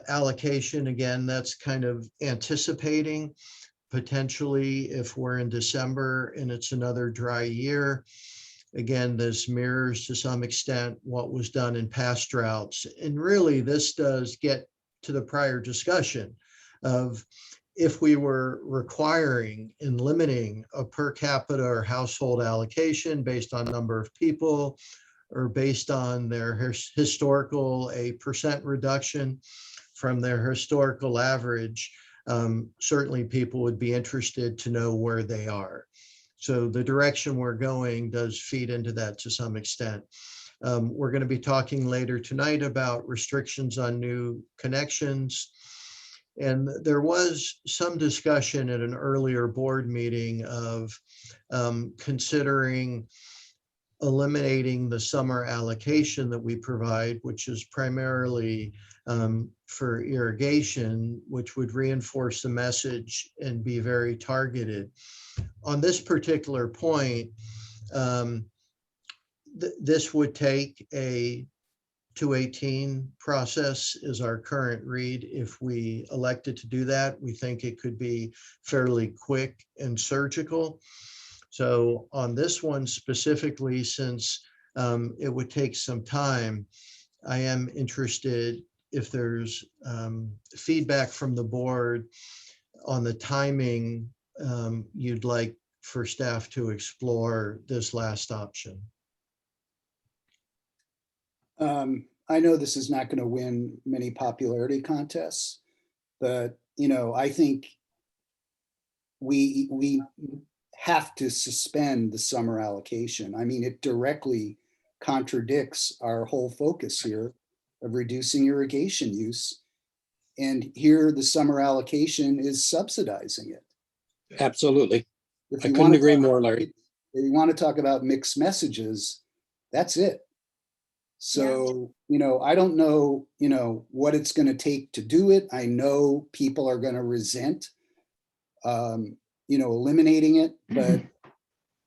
allocation, again, that's kind of anticipating potentially if we're in December and it's another dry year. Again, this mirrors to some extent what was done in past droughts. And really, this does get to the prior discussion of if we were requiring and limiting a per capita or household allocation based on number of people, or based on their historical, a percent reduction from their historical average, certainly people would be interested to know where they are. So the direction we're going does feed into that to some extent. We're going to be talking later tonight about restrictions on new connections. And there was some discussion at an earlier board meeting of considering eliminating the summer allocation that we provide, which is primarily for irrigation, which would reinforce the message and be very targeted. On this particular point, this would take a 218 process is our current read. If we elected to do that, we think it could be fairly quick and surgical. So on this one specifically, since it would take some time, I am interested if there's feedback from the board on the timing you'd like for staff to explore this last option. I know this is not going to win many popularity contests, but I think we have to suspend the summer allocation. I mean, it directly contradicts our whole focus here of reducing irrigation use. And here the summer allocation is subsidizing it. Absolutely. If I you couldn't wanna agree talk- more, Larry. If you want to talk about mixed messages, that's it. So, I don't know, what it's going to take to do it. I know people are going to resent, eliminating it, but,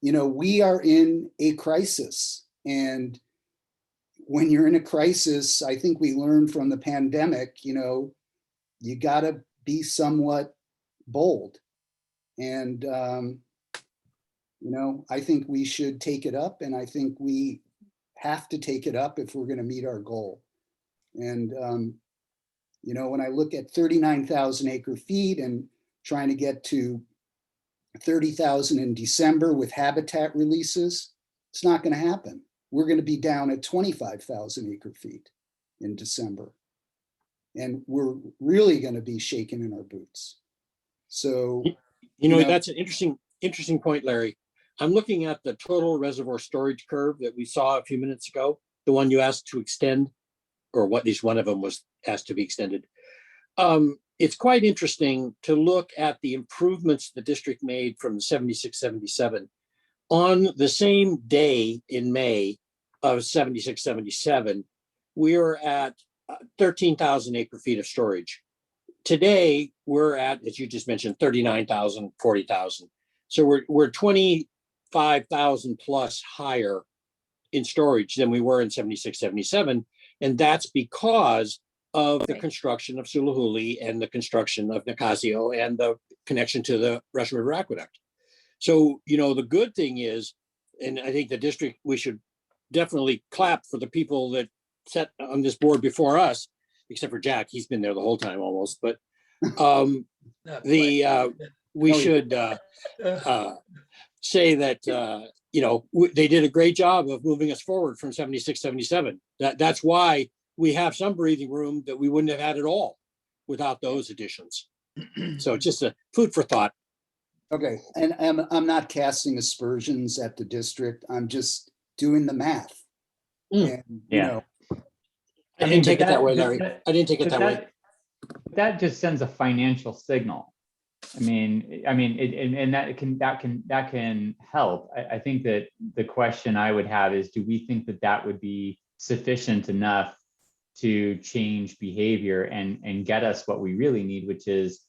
we are in a crisis. And when you're in a crisis, I think we learned from the pandemic, you got to be somewhat bold. And, I think we should take it up, and I think we have to take it up if we're going to meet our goal. And, when I look at 39,000 acre feet and trying to get to 30,000 in December with habitat releases, it's not going to happen. We're going to be down at 25,000 acre feet in December. And we're really going to be shaking in our boots. So, that's an interesting point, Larry. I'm looking at the total reservoir storage curve that we saw a few minutes ago, the one you asked to extend, or at least one of them was asked to be extended. It's quite interesting to look at the improvements the district made from 76, 77. On the same day in May of 76, 77, we were at 13,000 acre feet of storage. Today, we're at, as you just mentioned, 39,000, 40,000. So we're 25,000 plus higher in storage than we were in 76, 77. And that's because of the construction of Sulahuli and the construction of Nicasio and the connection to the Russian River Aqueduct. So, the good thing is, and I think the district, we should definitely clap for the people that sat on this board before us, except for Jack, he's been there the whole time almost, but we should say that, they did a great job of moving us forward from 76, 77. That's why we have some breathing room that we wouldn't have had at all without those additions. So just a food for thought. okay. And I'm not casting aspersions at the district. I'm just doing the math. And, I didn't take it that way, Larry. I didn't take it that way. That just sends a financial signal. And that can help. I think that the question I would have is, do we think that would be sufficient enough to change behavior and get us what we really need, which is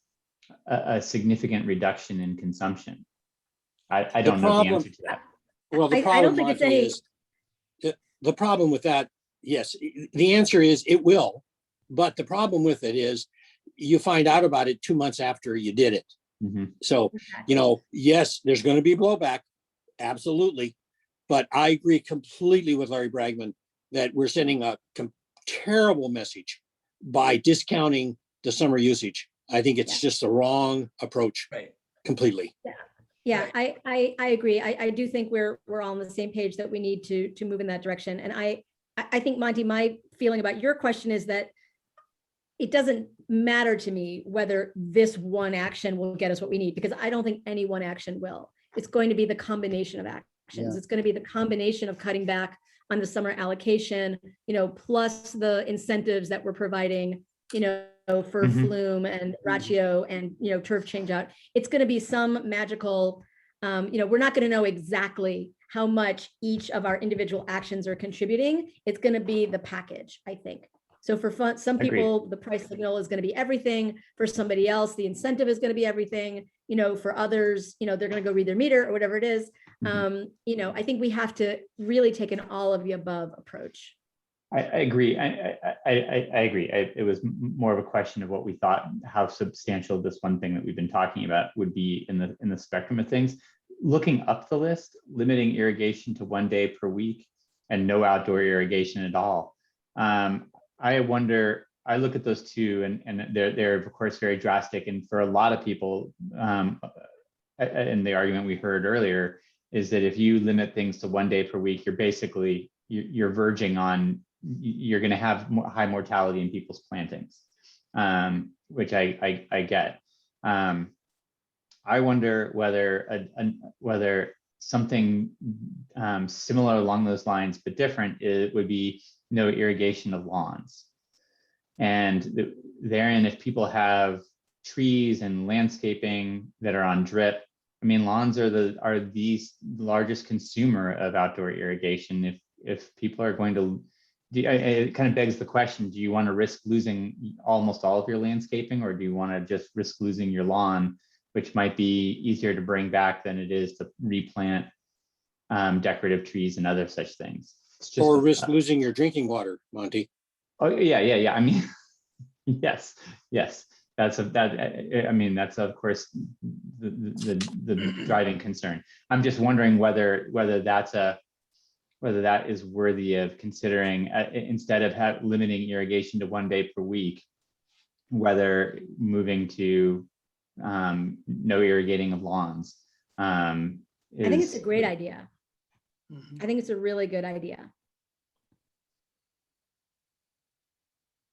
a significant reduction in consumption? I don't know the answer to that. Well, the problem, I don't think it's any. The problem with that, yes, the answer is it will. But the problem with it is you find out about it 2 months after you did it. Mm-hmm. So, yes, there's going to be blowback. Absolutely. But I agree completely with Larry Bragman that we're sending a terrible message by discounting the summer usage. I think it's just the wrong approach. Right. Completely. Yeah, I agree. I do think we're all on the same page that we need to move in that direction. And I think, Monty, my feeling about your question is that it doesn't matter to me whether this one action will get us what we need, because I don't think any one action will. It's going to be the combination of actions. Yeah. It's going to be the combination of cutting back on the summer allocation, plus the incentives that we're providing, for flume and ratio and, turf change out. It's going to be some magical, we're not going to know exactly how much each of our individual actions are contributing. It's going to be the package, I think. So for some people, the price signal is going to be everything. For somebody else, the incentive is going to be everything. For others, they're going to go read their meter or whatever it is. I think we have to really take an all of the above approach. I agree. I agree. It was more of a question of what we thought, how substantial this one thing that we've been talking about would be in the spectrum of things. Looking up the list, limiting irrigation to 1 day per week and no outdoor irrigation at all. I wonder, I look at those two and they're of course very drastic. And for a lot of people, and the argument we heard earlier is that if you limit things to 1 day per week, you're basically, you're verging on, you're going to have high mortality in people's plantings, which I get. I wonder whether something similar along those lines, but different, it would be no irrigation of lawns. And therein, if people have trees and landscaping that are on drip, I mean, lawns are the largest consumer of outdoor irrigation. If people are going to, it kind of begs the question, do you want to risk losing almost all of your landscaping, or do you want to just risk losing your lawn, which might be easier to bring back than it is to replant decorative trees and other such things? Or risk losing your drinking water, Monty. Oh yeah. I mean, yes. That's of course the driving concern. I'm just wondering whether that is worthy of considering, instead of limiting irrigation to 1 day per week, whether moving to no irrigating of lawns. I think it's a great idea. I think it's a really good idea.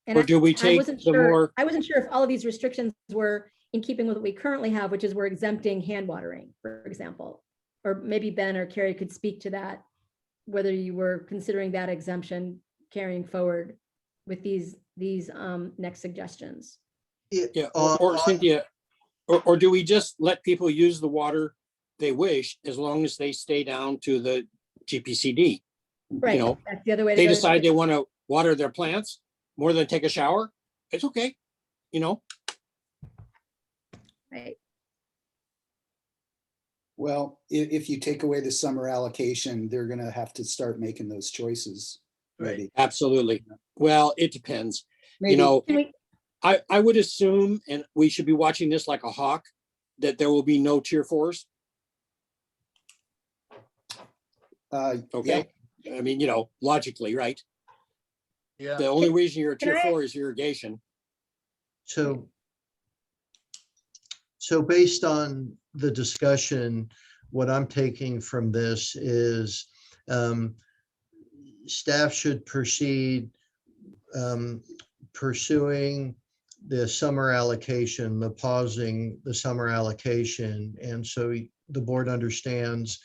And Or do we take I wasn't sure if all of these restrictions were in keeping with what we currently have, which is we're exempting hand watering, for example. Or maybe Ben or Carrie could speak to that, whether you were considering that exemption carrying forward with these next suggestions. Yeah, or Cynthia, or do we just let people use the water they wish as long as they stay down to the GPCD? Right. You know, that's the other way. They decide they want to water their plants more than take a shower. It's okay, you know. Right. Well, if you take away the summer allocation, they're going to have to start making those choices. Right. Absolutely. Well, it depends. Maybe. You know, I would assume, and we should be watching this like a hawk, that there will be no tier 4s. Okay. Yeah. I mean, you know, logically, right? Yeah. The only reason you're a tier 4 is irrigation. So based on the discussion, what I'm taking from this is staff should proceed pursuing the summer allocation, pausing the summer allocation. And so the board understands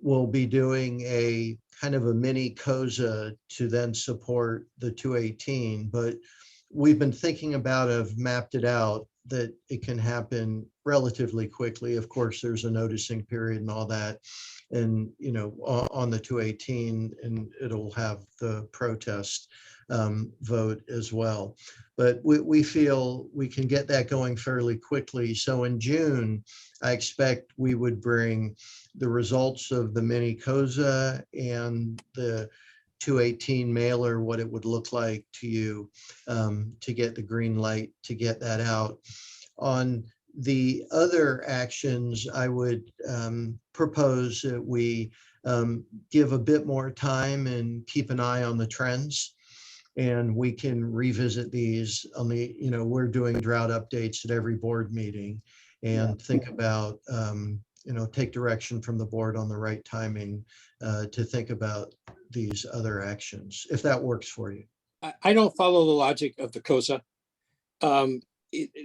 we'll be doing a kind of a mini COSA to then support the 218, but we've been thinking about, have mapped it out, that it can happen relatively quickly. Of course, there's a noticing period and all that. And, you know, on the 218, and it'll have the protest vote as well. But we feel we can get that going fairly quickly. So in June, I expect we would bring the results of the mini COSA and the 218 mailer, what it would look like to you, to get the green light to get that out. On the other actions, I would propose that we give a bit more time and keep an eye on the trends. And we can revisit these on the, you know, we're doing drought updates at every board meeting, and think about, you know, take direction from the board on the right timing to think about these other actions, if that works for you. I don't follow the logic of the COSA.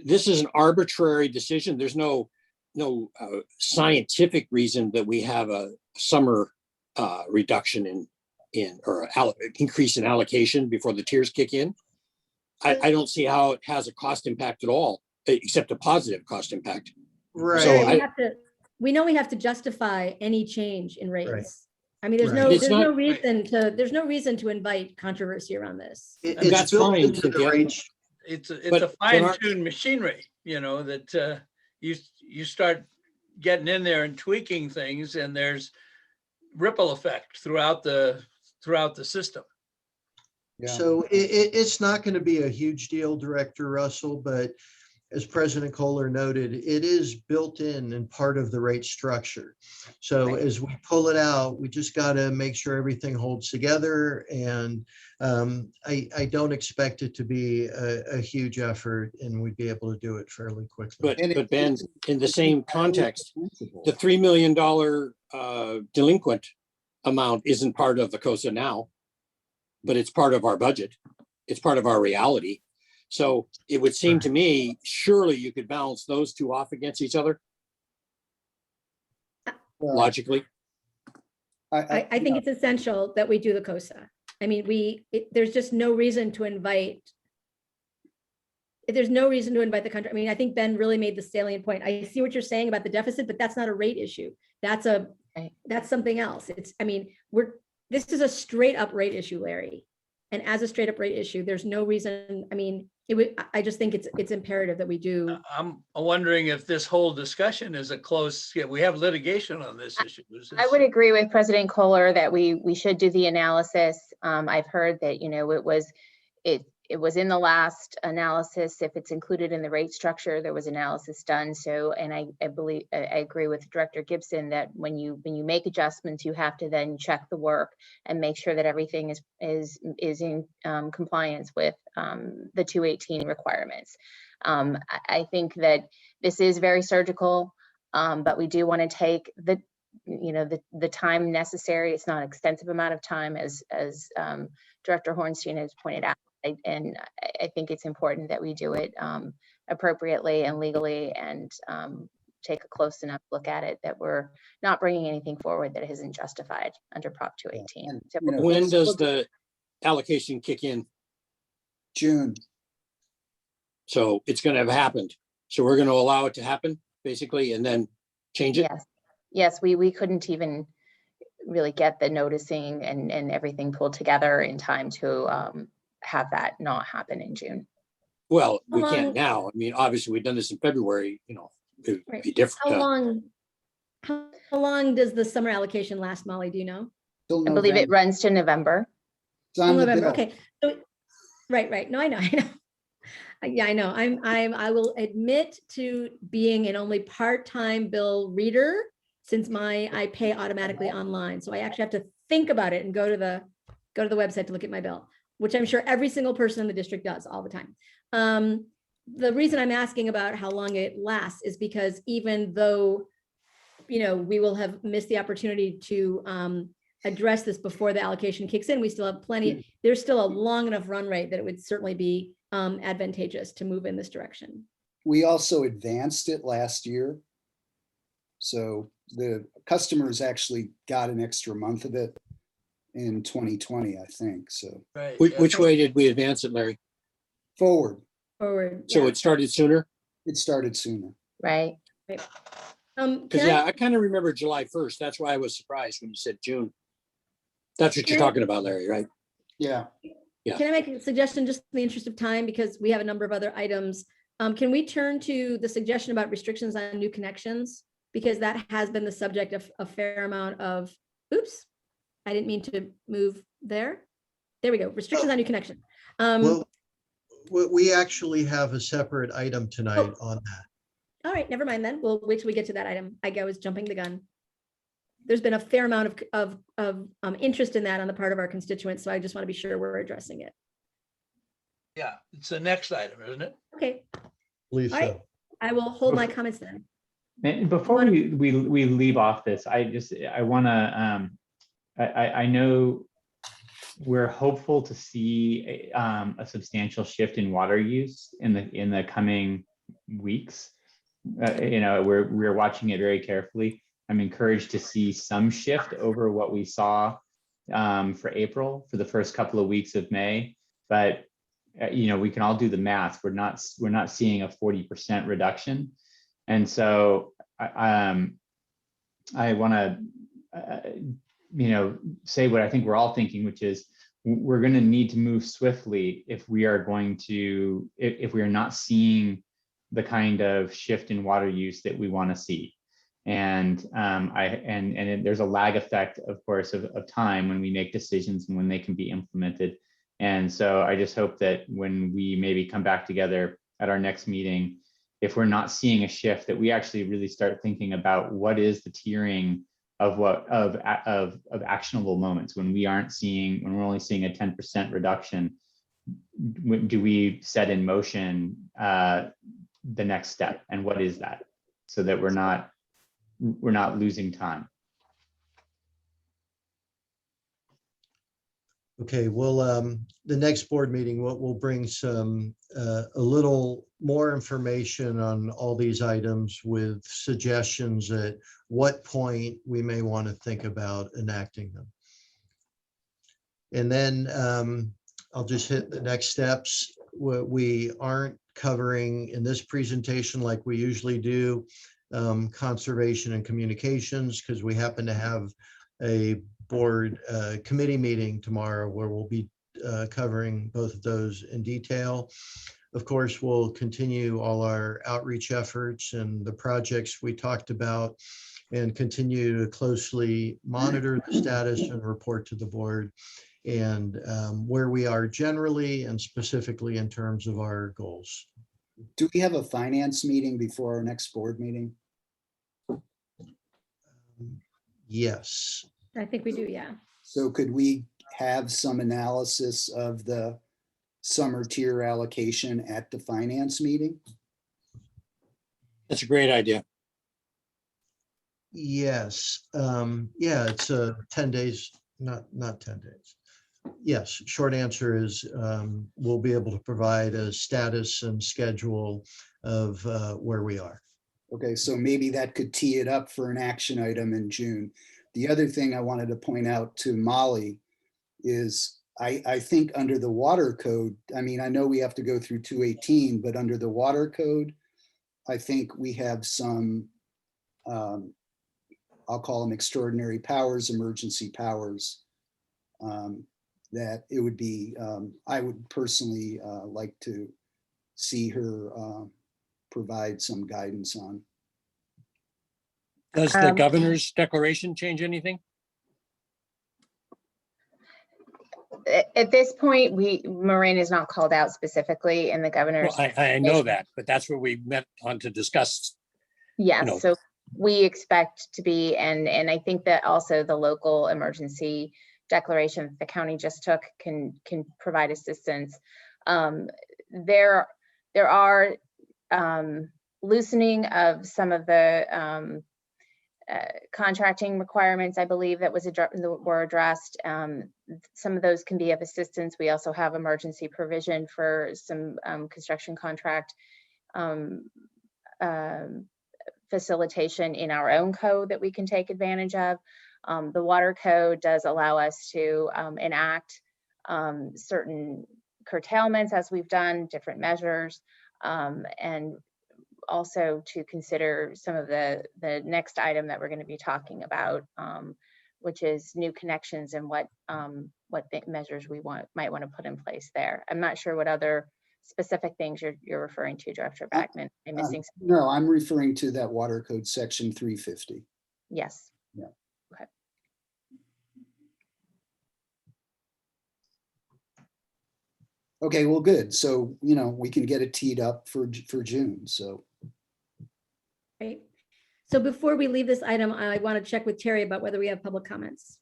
This is an arbitrary decision. There's no scientific reason that we have a summer reduction or increase in allocation before the tiers kick in. I don't see how it has a cost impact at all, except a positive cost impact. Right. So we know we have to justify any change in rates. Right. I mean, there's Right. no reason to invite controversy around this. That's built fine, into the Cynthia. rate. It's But a fine-tuned machinery, you know, that you start getting in there and tweaking things, and there's ripple effect throughout the system. Yeah. So it's not going to be a huge deal, Director Russell, but as President Kohler noted, it is built in and part of the rate structure. So as we pull it out, we just got to make sure everything holds together. And I don't expect it to be a huge effort, and we'd be able to do it fairly quickly. But Ben, in the same context, the $3 million delinquent amount isn't part of the COSA now, but it's part of our budget. It's part of our reality. So it would seem to me, surely you could balance those two off against each other logically. I think it's essential that we do the COSA. I mean, there's just no reason to invite. There's no reason to invite the country. I mean, I think Ben really made the salient point. I see what you're saying about the deficit, but that's not a rate issue. That's something else. This is a straight up rate issue, Larry. And as a straight up rate issue, there's no reason. I mean, I just think it's imperative that we do. I'm wondering if this whole discussion is we have litigation on this issue. I would agree with President Kohler that we should do the analysis. I've heard that, it was in the last analysis. If it's included in the rate structure, there was analysis done. So, and I agree with Director Gibson that when you make adjustments, you have to then check the work and make sure that everything is in compliance with the 218 requirements. I think that this is very surgical, but we do want to take the time necessary. It's not an extensive amount of time, as Director Hornstein has pointed out. And I think it's important that we do it appropriately and legally, and take a close enough look at it that we're not bringing anything forward that isn't justified under Prop 218. So when does the allocation kick in? June. So it's going to have happened. So we're going to allow it to happen basically, and then change it? Yes, we couldn't even really get the noticing and everything pulled together in time to have that not happen in June. Well, we can't now. I mean, obviously we've done this in February, it would be different. How long does the summer allocation last, Molly? Do you know? I believe it runs to November. November. Okay. So, right. No, I know. Yeah, I know. I will admit to being an only part-time bill reader since I pay automatically online. So I actually have to think about it and go to the website to look at my bill, which I'm sure every single person in the district does all the time. The reason I'm asking about how long it lasts is because even though, we will have missed the opportunity to address this before the allocation kicks in, we still have plenty. There's still a long enough run rate that it would certainly be advantageous to move in this direction. We also advanced it last year. So the customers actually got an extra month of it in 2020, I think. So which way did we advance it, Larry? Forward. So it started sooner? It started sooner. Right. Because I kind of remember July 1st. That's why I was surprised when you said June. That's what you're talking about, Larry, right? Yeah. Can I make a suggestion just in the interest of time, because we have a number of other items? Can we turn to the suggestion about restrictions on new connections? Because that has been the subject of a fair amount of, oops, I didn't mean to move there. There we go. Restrictions on new connection. Well, we actually have a separate item tonight on that. All right, never mind then. We'll wait till we get to that item. I was jumping the gun. There's been a fair amount of interest in that on the part of our constituents, so I just want to be sure we're addressing it. Yeah, it's the next item, isn't it? Okay. Please. All right. I will hold my comments then. And before we leave off this, I want to I know we're hopeful to see a substantial shift in water use in the coming weeks. We're watching it very carefully. I'm encouraged to see some shift over what we saw for April, for the first couple of weeks of May. But we can all do the math. We're not seeing a 40% reduction, and so I want to say what I think we're all thinking, which is we're going to need to move swiftly if we are not seeing the kind of shift in water use that we want to see. And there's a lag effect, of course, of time when we make decisions and when they can be implemented. And so I just hope that when we maybe come back together at our next meeting, if we're not seeing a shift, that we actually really start thinking about what is the tiering of actionable moments when we're only seeing a 10% reduction. Do we set in motion the next step, and what is that, so that we're not losing time? Okay, well, the next board meeting, we'll bring some, a little more information on all these items with suggestions at what point we may want to think about enacting them. And then I'll just hit the next steps. What we aren't covering in this presentation like we usually do, conservation and communications, because we happen to have a board committee meeting tomorrow where we'll be covering both of those in detail. Of course, we'll continue all our outreach efforts and the projects we talked about, and continue to closely monitor the status and report to the board and where we are generally and specifically in terms of our goals. Do we have a finance meeting before our next board meeting? Yes. I think we do, yeah. So could we have some analysis of the summer tier allocation at the finance meeting? That's a great idea. Yes. Yeah, it's 10 days, not 10 days. Yes, short answer is we'll be able to provide a status and schedule of where we are. Okay, so maybe that could tee it up for an action item in June. The other thing I wanted to point out to Molly is I think under the water code, I mean, I know we have to go through 218, but under the water code, I think we have some, I'll call them extraordinary powers, emergency powers, that it would be, I would personally like to see her provide some guidance on. Does the governor's declaration change anything? At this point, Moraine is not called out specifically in the governor's. Well, I know that, but that's what we met on to discuss. Yes, you know. so we expect to be, and I think that also the local emergency declaration the county just took can provide assistance. There are loosening of some of the contracting requirements, I believe, that were addressed. Some of those can be of assistance. We also have emergency provision for some construction contract facilitation in our own code that we can take advantage of. The water code does allow us to enact certain curtailments, as we've done, different measures, and also to consider some of the next item that we're going to be talking about, which is new connections and what measures we might want to put in place there. I'm not sure what other specific things you're referring to, Director Backman. I'm missing something. No, I'm referring to that water code section 350. Yes. Yeah. Okay. Okay, well, good. So, we can get it teed up for June, so. Great. So before we leave this item, I want to check with Terry about whether we have public comments.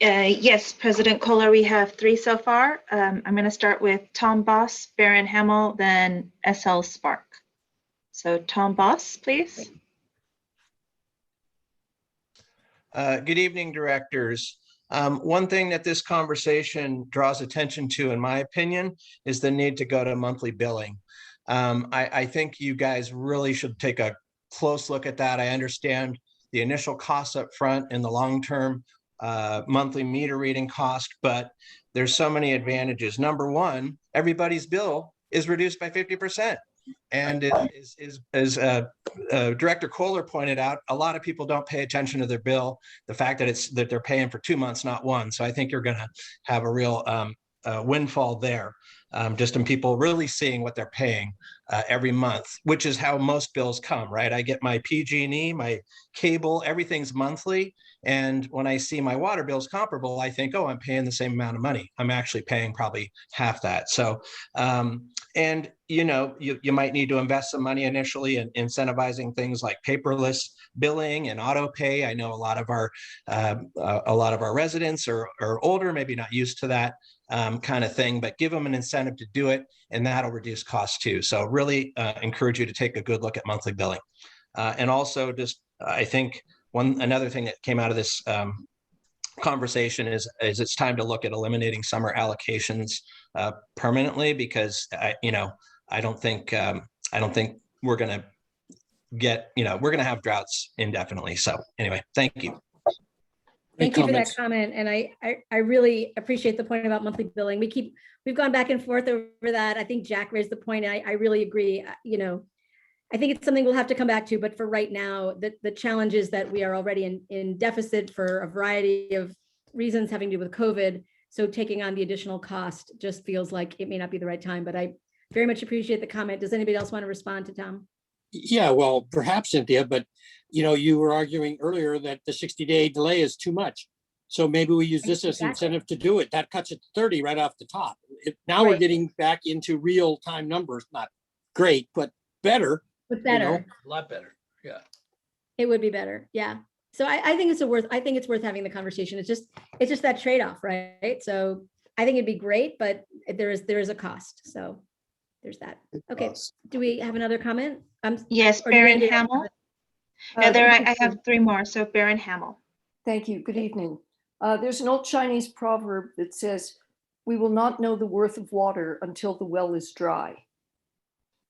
Yes, President Kohler, we have 3 so far. I'm going to start with Tom Boss, Baron Hamill, then SL Spark. So Tom Boss, please. Good evening, directors. One thing that this conversation draws attention to, in my opinion, is the need to go to monthly billing. I think you guys really should take a close look at that. I understand the initial costs up front and the long-term monthly meter reading cost, but there's so many advantages. Number one, everybody's bill is reduced by 50%. And as Director Kohler pointed out, a lot of people don't pay attention to their bill, the fact that they're paying for 2 months, not one. So I think you're going to have a real windfall there, just in people really seeing what they're paying every month, which is how most bills come, right? I get my PG&E, my cable, everything's monthly. And when I see my water bills comparable, I think, oh, I'm paying the same amount of money. I'm actually paying probably half that. So, and you might need to invest some money initially in incentivizing things like paperless billing and auto pay. I know a lot of our residents are older, maybe not used to that kind of thing, but give them an incentive to do it, and that'll reduce costs too. So really encourage you to take a good look at monthly billing. And also just, I think another thing that came out of this conversation is it's time to look at eliminating summer allocations permanently, because I don't think we're going to we're going to have droughts indefinitely. So anyway, thank you. Thank you for that comment. And I really appreciate the point about monthly billing. We've gone back and forth over that. I think Jack raised the point. I really agree. I think it's something we'll have to come back to, but for right now, the challenge is that we are already in deficit for a variety of reasons having to do with COVID. So taking on the additional cost just feels like it may not be the right time, but I very much appreciate the comment. Does anybody else want to respond to Tom? Yeah, well, perhaps, Cynthia, but you were arguing earlier that the 60-day delay is too much. So maybe we use this as incentive to do it. That cuts it to 30 right off the top. Now we're getting back into real time numbers. Not great, but better. But better. A lot better. Yeah. It would be better. Yeah. So I think it's worth having the conversation. It's just that trade-off, right? So I think it'd be great, but there is a cost. So there's that. Okay. Do we have another comment? Yes, Baron Hamill. No, I have three more. So Baron Hamill. Thank you. Good evening. There's an old Chinese proverb that says, "We will not know the worth of water until the well is dry."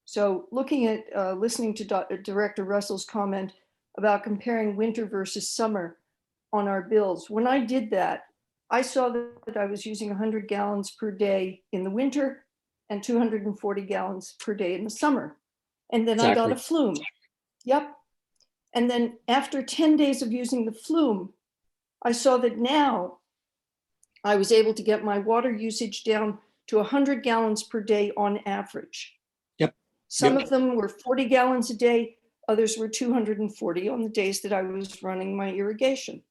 So looking at, listening to Director Russell's comment about comparing winter versus summer on our bills, when I did that, I saw that I was using 100 gallons per day in the winter and 240 gallons per day in the summer. And then I got a flume. Yep. And then after 10 days of using the flume, I saw that now I was able to get my water usage down to 100 gallons per day on average. Yep. Some of them were 40 gallons a day. Others were 240 on the days that I was running my irrigation.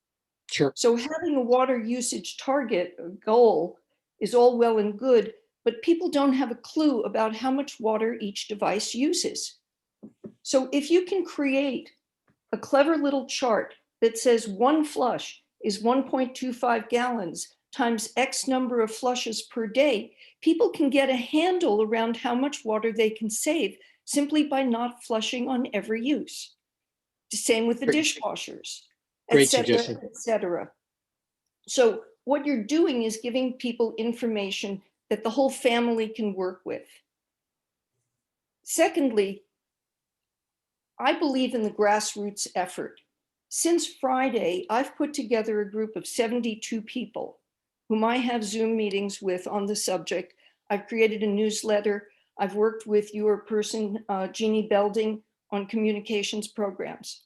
Sure. So having a water usage target or goal is all well and good, but people don't have a clue about how much water each device uses. So if you can create a clever little chart that says one flush is 1.25 gallons times X number of flushes per day, people can get a handle around how much water they can save simply by not flushing on every use. The same with the dishwashers, et cetera, et cetera. So what you're doing is giving people information that the whole family can work with. Secondly, I believe in the grassroots effort. Since Friday, I've put together a group of 72 people whom I have Zoom meetings with on the subject. I've created a newsletter. I've worked with your person, Jeannie Belding, on communications programs.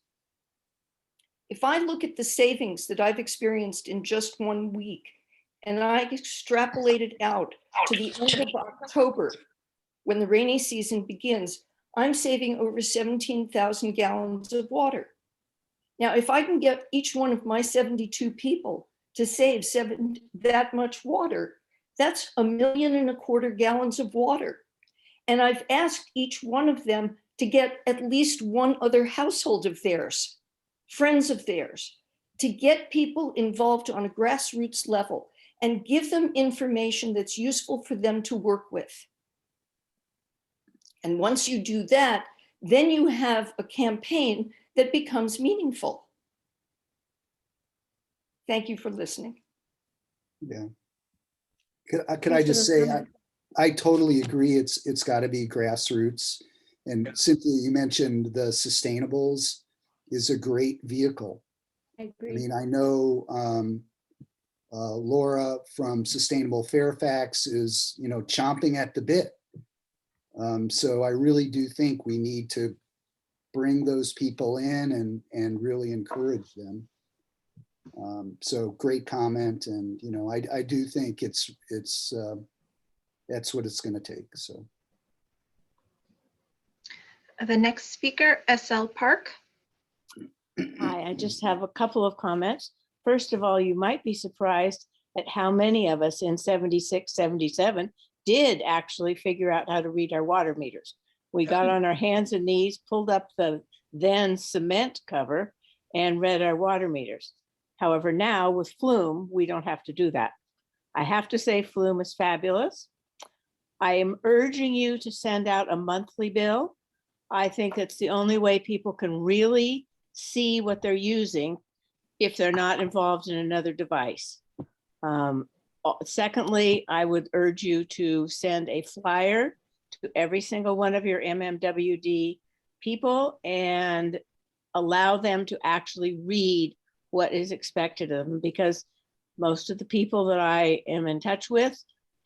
If I look at the savings that I've experienced in just 1 week, and I extrapolate it out to the end of October, when the rainy season begins, I'm saving over 17,000 gallons of water. Now, if I can get each one of my 72 people to save that much water, that's 1.25 million gallons of water. And I've asked each one of them to get at least one other household of theirs, friends of theirs, to get people involved on a grassroots level and give them information that's useful for them to work with. And once you do that, then you have a campaign that becomes meaningful. Thank you for listening. Yeah. Could I just say, I totally agree. It's got to be grassroots. And Cynthia, you mentioned the sustainables is a great vehicle. I agree. I mean, I know Laura from Sustainable Fairfax is, chomping at the bit. So I really do think we need to bring those people in and really encourage them. So great comment. And, you know, I do think that's what it's going to take. So. The next speaker, SL Park. Hi, I just have a couple of comments. First of all, you might be surprised at how many of us in 76, 77 did actually figure out how to read our water meters. We got on our hands and knees, pulled up the then cement cover and read our water meters. However, now with Flume, we don't have to do that. I have to say Flume is fabulous. I am urging you to send out a monthly bill. I think that's the only way people can really see what they're using if they're not involved in another device. Secondly, I would urge you to send a flyer to every single one of your MMWD people and allow them to actually read what is expected of them, because most of the people that I am in touch with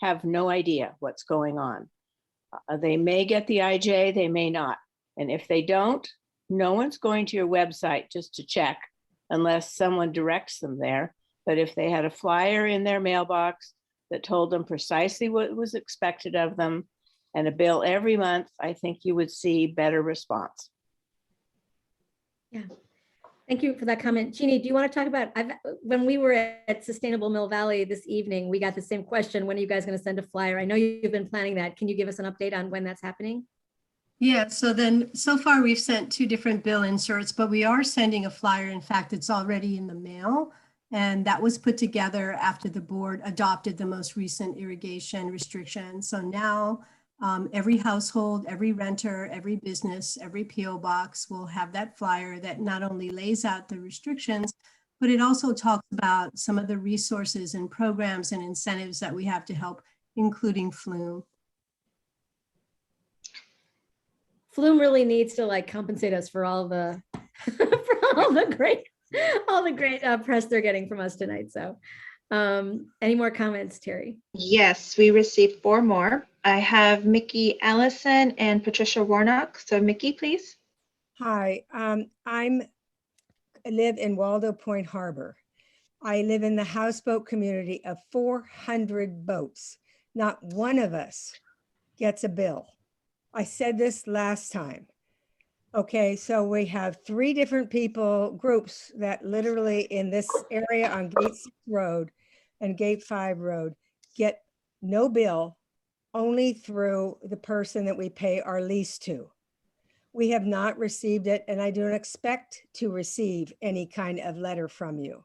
have no idea what's going on. They may get the IJ, they may not. And if they don't, no one's going to your website just to check unless someone directs them there. But if they had a flyer in their mailbox that told them precisely what was expected of them and a bill every month, I think you would see better response. Yeah, thank you for that comment. Jeannie, do you want to talk about, when we were at Sustainable Mill Valley this evening, we got the same question. When are you guys going to send a flyer? I know you've been planning that. Can you give us an update on when that's happening? Yeah, so far we've sent 2 different bill inserts, but we are sending a flyer. In fact, it's already in the mail. And that was put together after the board adopted the most recent irrigation restriction. So now every household, every renter, every business, every PO box will have that flyer that not only lays out the restrictions, but it also talks about some of the resources and programs and incentives that we have to help, including Flume. Flume really needs to like compensate us for all the for all the great press they're getting from us tonight. So any more comments, Terry? Yes, we received 4 more. I have Mickey Allison and Patricia Warnock. So Mickey, please. Hi, I live in Waldo Point Harbor. I live in the houseboat community of 400 boats. Not one of us gets a bill. I said this last time. Okay, so we have 3 different groups that literally in this area on Gate 6 Road and Gate 5 Road get no bill, only through the person that we pay our lease to. We have not received it, and I don't expect to receive any kind of letter from you.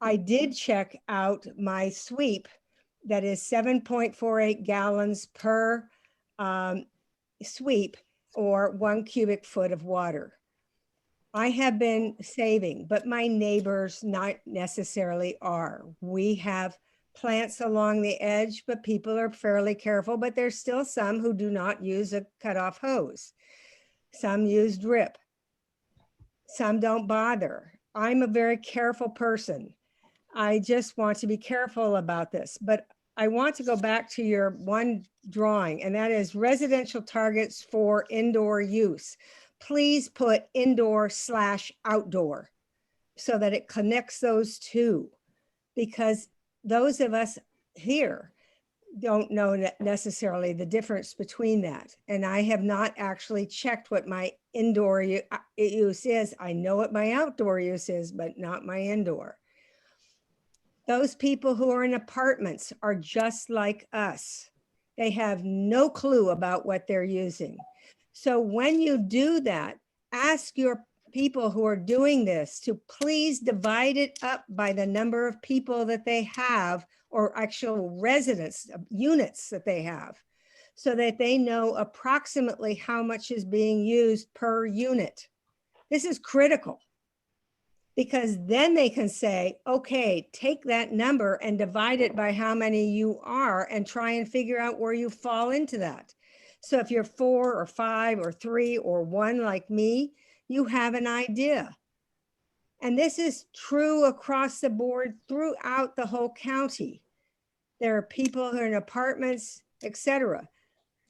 I did check out my sweep that is 7.48 gallons per sweep, or 1 cubic foot of water. I have been saving, but my neighbors not necessarily are. We have plants along the edge, but people are fairly careful, but there's still some who do not use a cutoff hose. Some use drip. Some don't bother. I'm a very careful person. I just want to be careful about this, but I want to go back to your one drawing, and that is residential targets for indoor use. Please put indoor/outdoor so that it connects those 2, because those of us here don't know necessarily the difference between that. And I have not actually checked what my indoor use is. I know what my outdoor use is, but not my indoor. Those people who are in apartments are just like us. They have no clue about what they're using. So when you do that, ask your people who are doing this to please divide it up by the number of people that they have, or actual residents, units that they have, so that they know approximately how much is being used per unit. This is critical, because then they can say, okay, take that number and divide it by how many you are and try and figure out where you fall into that. So if you're 4 or 5 or 3 or 1 like me, you have an idea. And this is true across the board throughout the whole county. There are people who are in apartments, etc.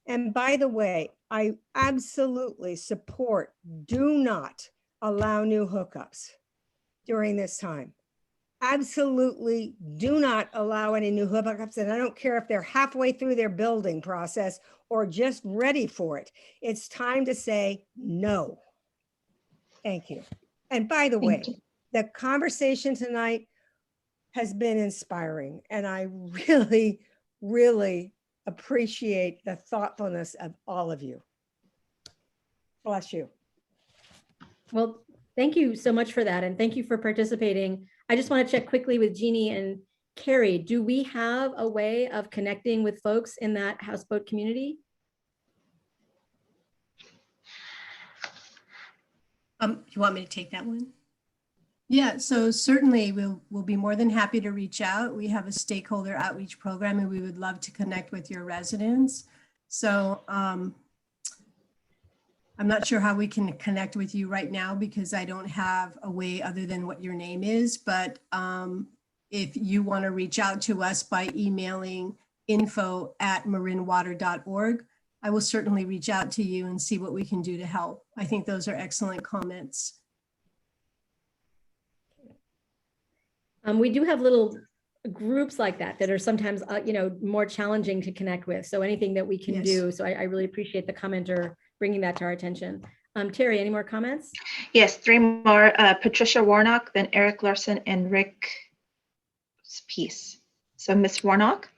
And by the way, I absolutely support, do not allow new hookups during this time. absolutely do not allow any new hookups. And I don't care if they're halfway through their building process or just ready for it. It's time to say no. Thank you. And by the way, the conversation tonight has been inspiring, and I really, really appreciate the thoughtfulness of all of you. Bless you. Well, thank you so much for that. And thank you for participating. I just want to check quickly with Jeannie and Carrie. Do we have a way of connecting with folks in that houseboat community? You want me to take that one? Yeah, so certainly we'll be more than happy to reach out. We have a stakeholder outreach program and we would love to connect with your residents. So I'm not sure how we can connect with you right now because I don't have a way other than what your name is, but if you want to reach out to us by emailing info@marinwater.org, I will certainly reach out to you and see what we can do to help. I think those are excellent comments. We do have little groups like that are sometimes, more challenging to connect with. So anything that we can do. So I really appreciate the commenter bringing that to our attention. Terry, any more comments? Yes, 3 more. Patricia Warnock, then Eric Larson and Rick Peace. So Ms. Warnock.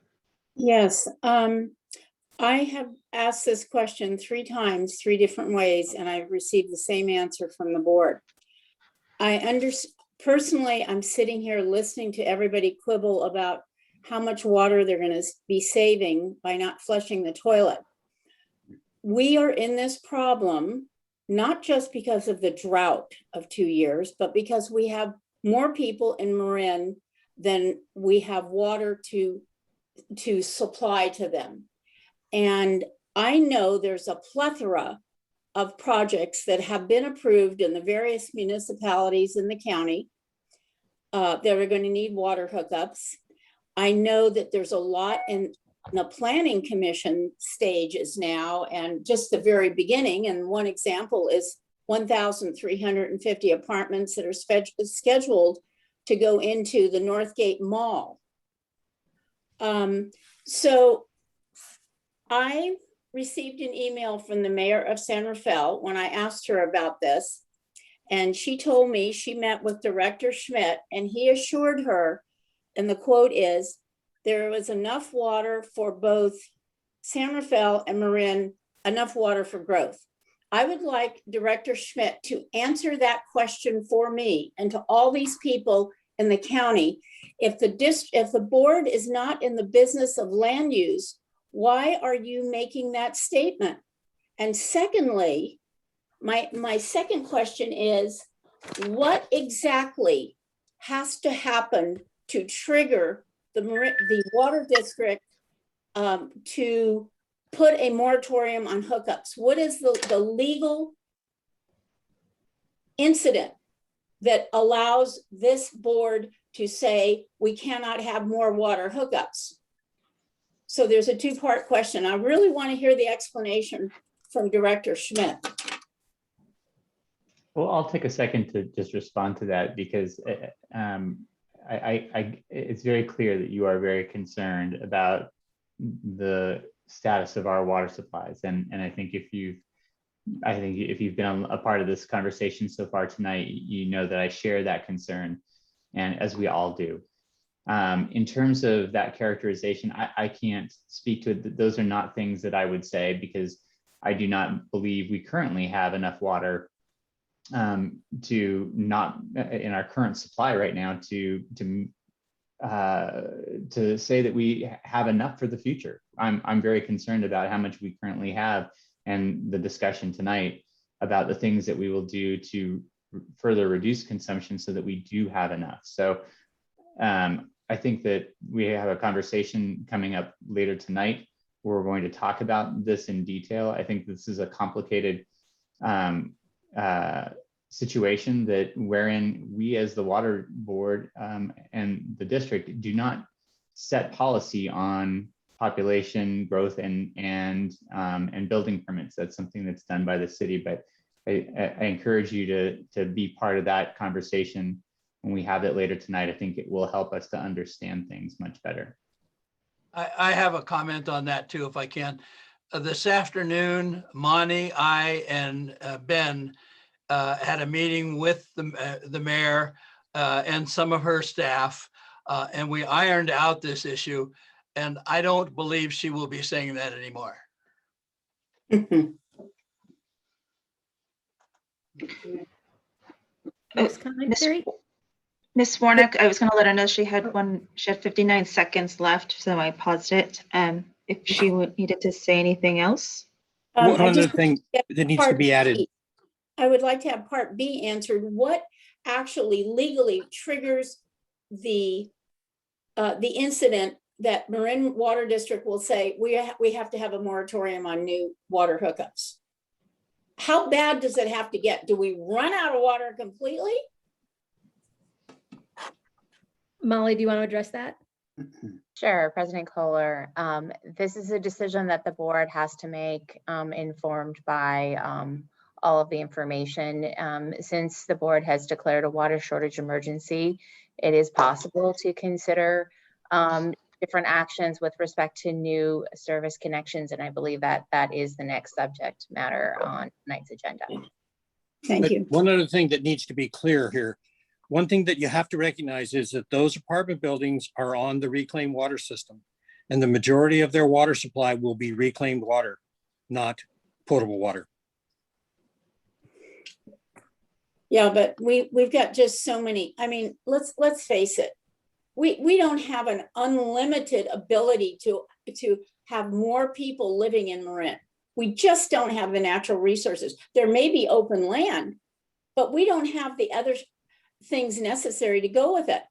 Yes, I have asked this question 3 times, 3 different ways, and I've received the same answer from the board. Personally, I'm sitting here listening to everybody quibble about how much water they're going to be saving by not flushing the toilet. We are in this problem, not just because of the drought of 2 years, but because we have more people in Marin than we have water to supply to them. And I know there's a plethora of projects that have been approved in the various municipalities in the county that are going to need water hookups. I know that there's a lot in the planning commission stages now and just the very beginning. And one example is 1,350 apartments that are scheduled to go into the Northgate Mall. So I received an email from the mayor of San Rafael when I asked her about this. And she told me she met with Director Schmidt and he assured her, and the quote is, there was enough water for both San Rafael and Marin, enough water for growth. I would like Director Schmidt to answer that question for me and to all these people in the county. If the board is not in the business of land use, why are you making that statement? And secondly, my second question is, what exactly has to happen to trigger the water district to put a moratorium on hookups? What is the legal incident that allows this board to say we cannot have more water hookups? So there's a 2-part question. I really want to hear the explanation from Director Schmidt. Well, I'll take a second to just respond to that because it's very clear that you are very concerned about the status of our water supplies. And I think if you've been a part of this conversation so far tonight, you know that I share that concern, and as we all do. In terms of that characterization, I can't speak to it. Those are not things that I would say because I do not believe we currently have enough water to not in our current supply right now to say that we have enough for the future. I'm very concerned about how much we currently have and the discussion tonight about the things that we will do to further reduce consumption so that we do have enough. So I think that we have a conversation coming up later tonight where we're going to talk about this in detail. I think this is a complicated situation wherein we as the water board and the district do not set policy on population growth and building permits. That's something that's done by the city, but I encourage you to be part of that conversation when we have it later tonight, I think it will help us to understand things much better. I have a comment on that too, if I can. This afternoon, Monty, I, and Ben had a meeting with the mayor and some of her staff, and we ironed out this issue. And I don't believe she will be saying that anymore. Next comment, Carrie? Miss Warnock, I was going to let her know she had 59 seconds left, so I paused it. If she needed to say anything else. One other thing that needs to be added. I would like to have part B answered. What actually legally triggers the incident that Marin Water District will say, we have to have a moratorium on new water hookups? How bad does it have to get? Do we run out of water completely? Molly, do you want to address that? Sure, President Kohler. This is a decision that the board has to make, informed by all of the information. Since the board has declared a water shortage emergency, it is possible to consider different actions with respect to new service connections. And I believe that that is the next subject matter on tonight's agenda. Thank you. One other thing that needs to be clear here. One thing that you have to recognize is that those apartment buildings are on the reclaimed water system, and the majority of their water supply will be reclaimed water, not potable water. Yeah, but we've got just so many. I mean, let's face it. We don't have an unlimited ability to have more people living in Marin. We just don't have the natural resources. There may be open land, but we don't have the other things necessary to go with it.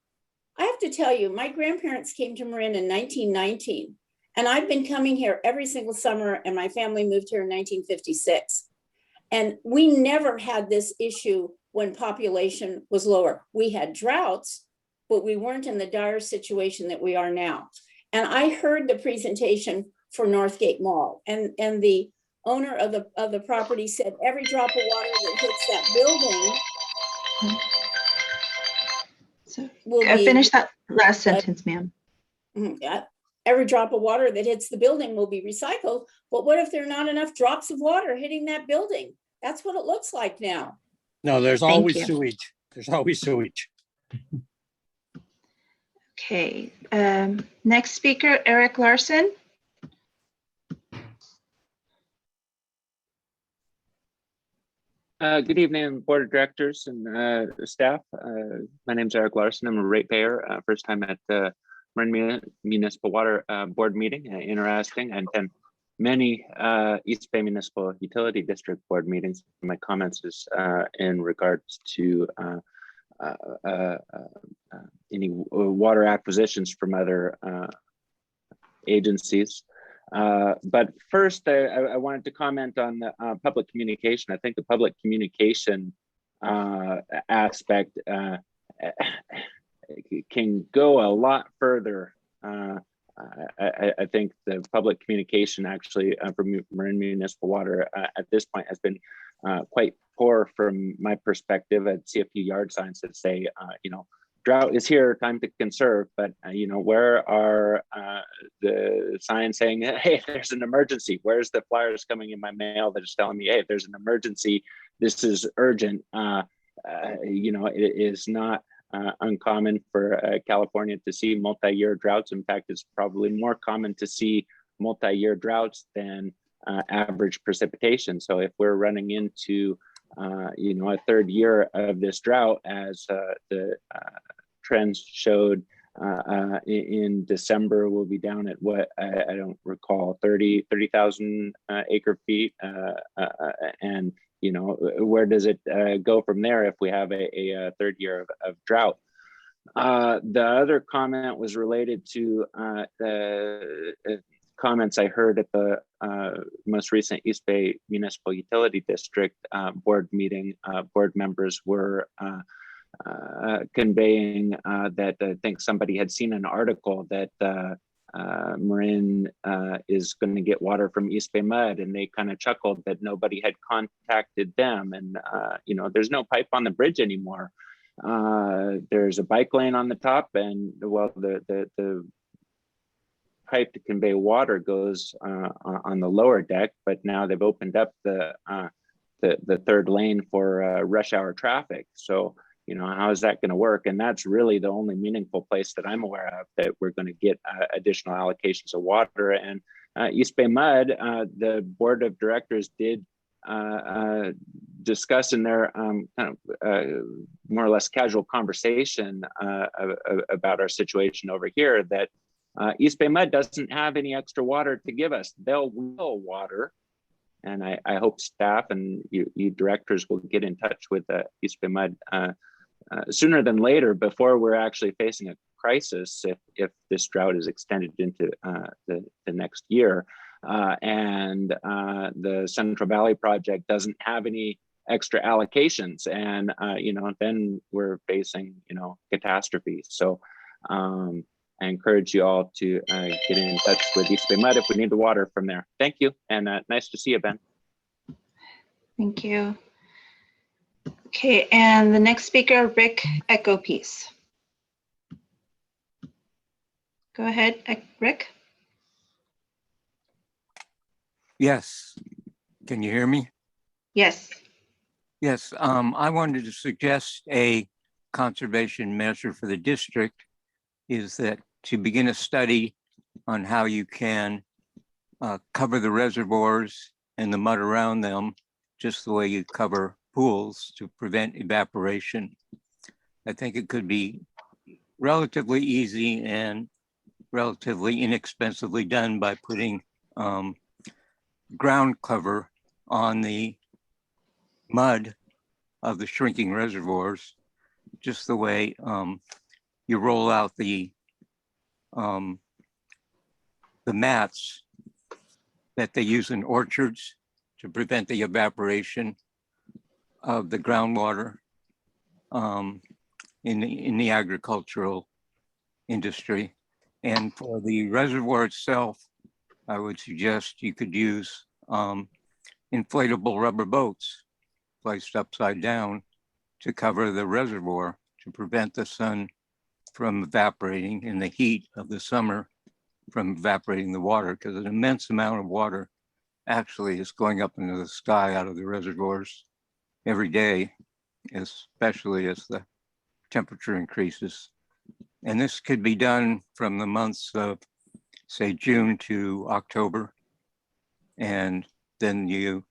I have to tell you, my grandparents came to Marin in 1919, and I've been coming here every single summer, and my family moved here in 1956. And we never had this issue when population was lower. We had droughts, but we weren't in the dire situation that we are now. And I heard the presentation for Northgate Mall, and the owner of the property said every drop of water that hits that building will be, Finish that last sentence, ma'am. Yeah, every drop of water that hits the building will be recycled. But what if there are not enough drops of water hitting that building? That's what it looks like now. No, there's always sewage. There's always sewage. Okay, next speaker, Eric Larson. Good evening, Board of Directors and staff. My name is Eric Larson. I'm a ratepayer. First time at the Marin Municipal Water Board meeting. Interesting. And then many East Bay Municipal Utility District Board meetings. My comments is in regards to any water acquisitions from other agencies. But first, I wanted to comment on the public communication. I think the public communication aspect can go a lot further. I think the public communication actually from Marin Municipal Water at this point has been quite poor from my perspective. I'd see a few yard signs that say, drought is here, time to conserve. But, where are the signs saying, hey, there's an emergency? Where's the flyers coming in my mail that is telling me, hey, there's an emergency, this is urgent? It is not uncommon for California to see multi-year droughts. In fact, it's probably more common to see multi-year droughts than average precipitation. So if we're running into a third year of this drought, as the trends showed in December, we'll be down at what I don't recall, 30,000 acre feet. And where does it go from there if we have a third year of drought? The other comment was related to the comments I heard at the most recent East Bay Municipal Utility District board meeting. Board members were conveying that I think somebody had seen an article that Marin is going to get water from East Bay Mud, and they kind of chuckled that nobody had contacted them. And there's no pipe on the bridge anymore. there's a bike lane on the top, and well, the pipe to convey water goes on the lower deck, but now they've opened up the third lane for rush hour traffic. So, you know, how is that going to work? And that's really the only meaningful place that I'm aware of that we're going to get additional allocations of water. And East Bay Mud, the board of directors did discuss in their kind of more or less casual conversation about our situation over here that East Bay Mud doesn't have any extra water to give us. They'll will water. And I hope staff and you directors will get in touch with East Bay Mud sooner than later, before we're actually facing a crisis if this drought is extended into the next year. And the Central Valley project doesn't have any extra allocations, and you know, then we're facing, you know, catastrophe. So I encourage you all to get in touch with East Bay Mud if we need the water from there. Thank you, and nice to see you, Ben. Thank you. Okay, and the next speaker, Rick Echopiece. Go ahead, Rick. Yes. Can you hear me? Yes. Yes. I wanted to suggest a conservation measure for the district is that to begin a study on how you can cover the reservoirs and the mud around them, just the way you cover pools to prevent evaporation. I think it could be relatively easy and relatively inexpensively done by putting ground cover on the mud of the shrinking reservoirs, just the way you roll out the mats that they use in orchards to prevent the evaporation of the groundwater in the agricultural industry. And for the reservoir itself, I would suggest you could use inflatable rubber boats placed upside down to cover the reservoir to prevent the sun from evaporating in the heat of the summer from evaporating the water, because an immense amount of water actually is going up into the sky out of the reservoirs every day, especially as the temperature increases. And this could be done from the months of, say, June to October. And then you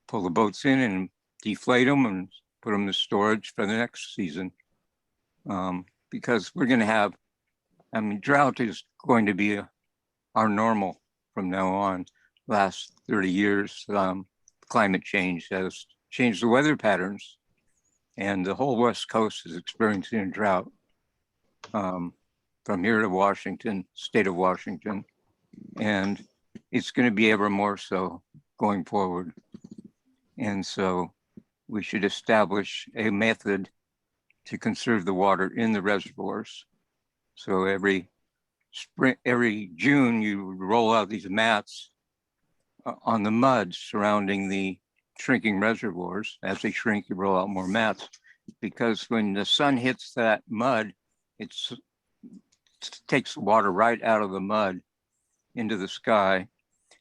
pull the boats in and deflate them and put them in storage for the next season. Because we're going to have, I mean, drought is going to be our normal from now on. Last 30 years, climate change has changed the weather patterns, and the whole West Coast is experiencing a drought. From here to Washington, state of Washington, and it's going to be ever more so going forward. And so we should establish a method to conserve the water in the reservoirs. So every spring, every June, you roll out these mats on the mud surrounding the shrinking reservoirs. As they shrink, you roll out more mats, because when the sun hits that mud, it takes water right out of the mud into the sky,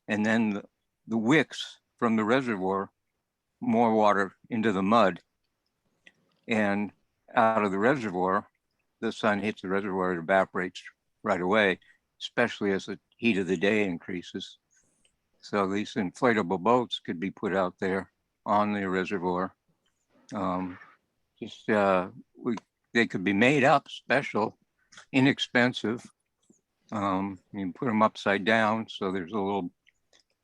and then the wicks from the reservoir, more water into the mud, and out of the reservoir, the sun hits the reservoir, it evaporates right away, especially as the heat of the day increases. So these inflatable boats could be put out there on the reservoir. They could be made up special, inexpensive. You put them upside down so there's a little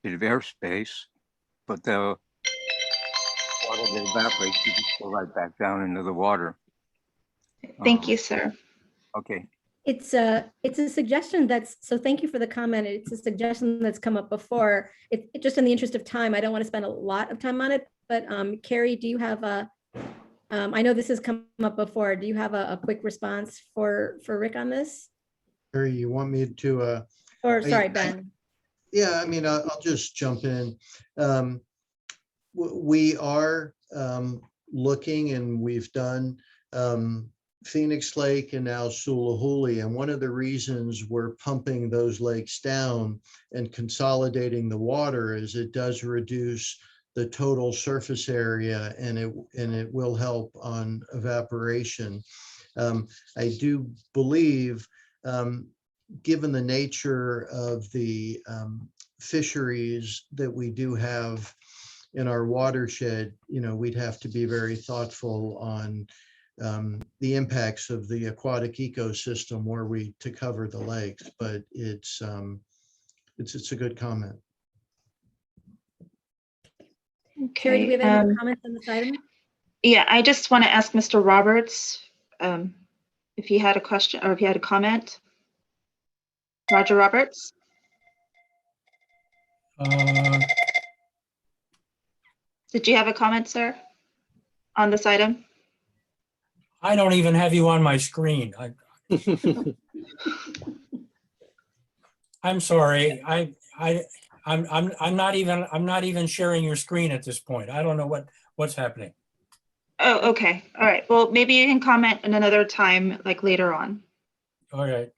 bit of airspace, but the water that evaporates, you just go right back down into the water. Thank you, sir. Okay. It's a suggestion that's, so thank you for the comment. It's a suggestion that's come up before. It just in the interest of time, I don't want to spend a lot of time on it, but Carrie, do you have a, I know this has come up before. Do you have a quick response for Rick on this? Carrie, you want me to? Or sorry, Ben. Yeah, I mean, I'll just jump in. We are looking, and we've done Phoenix Lake and now Sulahuli. And one of the reasons we're pumping those lakes down and consolidating the water is it does reduce the total surface area, and it will help on evaporation. I do believe, given the nature of the fisheries that we do have in our watershed, we'd have to be very thoughtful on the impacts of the aquatic ecosystem were we to cover the lakes. But it's a good comment. Carrie, do we Okay. have any more comments on this item? Yeah, I just want to ask Mr. Roberts if he had a question or if he had a comment. Roger Roberts. Did you have a comment, sir, on this item? I don't even have you on my screen. I'm sorry. I'm not even sharing your screen at this point. I don't know what's happening. Oh, okay. All right. Well, maybe you can comment in another time, like later on. All right.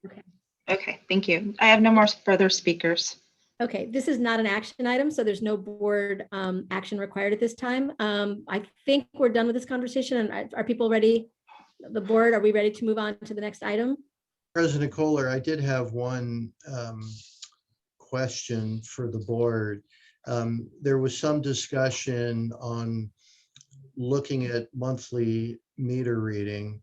Okay. Thank you. I have no more further speakers. Okay, this is not an action item, so there's no board action required at this time. I think we're done with this conversation. And are people ready? The board, are we ready to move on to the next item? President Kohler, I did have one question for the board. There was some discussion on looking at monthly meter reading,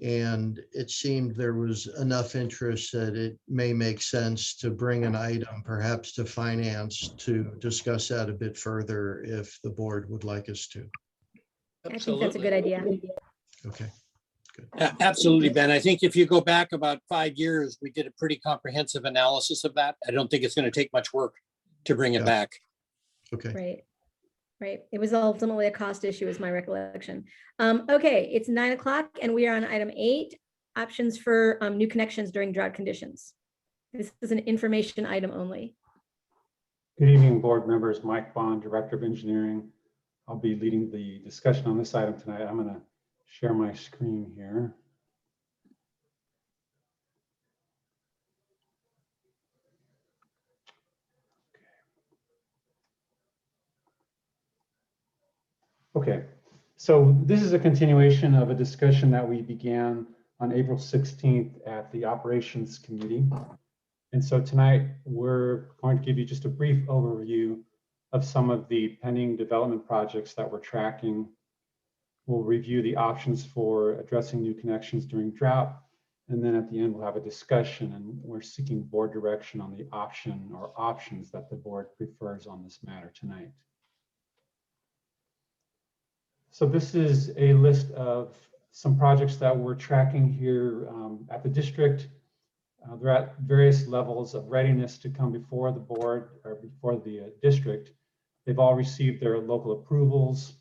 and it seemed there was enough interest that it may make sense to bring an item perhaps to finance to discuss that a bit further if the board would like us to. I think that's a good idea. Okay. Absolutely, Ben. I think if you go back about 5 years, we did a pretty comprehensive analysis of that. I don't think it's going to take much work to bring it back. Okay. Right. It was ultimately a cost issue is my recollection. Okay, it's 9 o'clock and we are on item 8, options for new connections during drought conditions. This is an information item only. Good evening, board members. Mike Bond, Director of Engineering. I'll be leading the discussion on this item tonight. I'm going to share my screen here. Okay, so this is a continuation of a discussion that we began on April 16th at the Operations Committee. And so tonight we're going to give you just a brief overview of some of the pending development projects that we're tracking. We'll review the options for addressing new connections during drought. And then at the end, we'll have a discussion, and we're seeking board direction on the option or options that the board prefers on this matter tonight. So this is a list of some projects that we're tracking here at the district. They're at various levels of readiness to come before the board or before the district. They've all received their local approvals.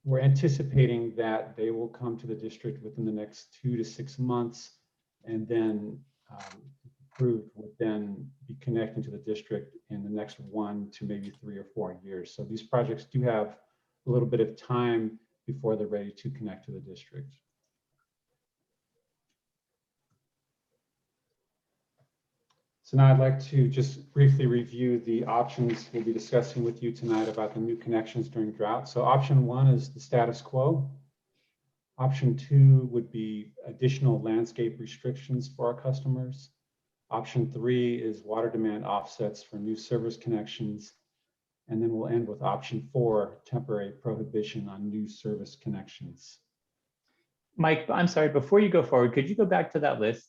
We're anticipating that they will come to the district within the next 2 to 6 months, and then approved would then be connecting to the district in the next 1 to maybe 3 or 4 years. So these projects do have a little bit of time before they're ready to connect to the district. So now I'd like to just briefly review the options we'll be discussing with you tonight about the new connections during drought. So option 1 is the status quo. Option 2 would be additional landscape restrictions for our customers. Option 3 is water demand offsets for new service connections. And then we'll end with option 4, temporary prohibition on new service connections. Mike, I'm sorry, before you go forward, could you go back to that list?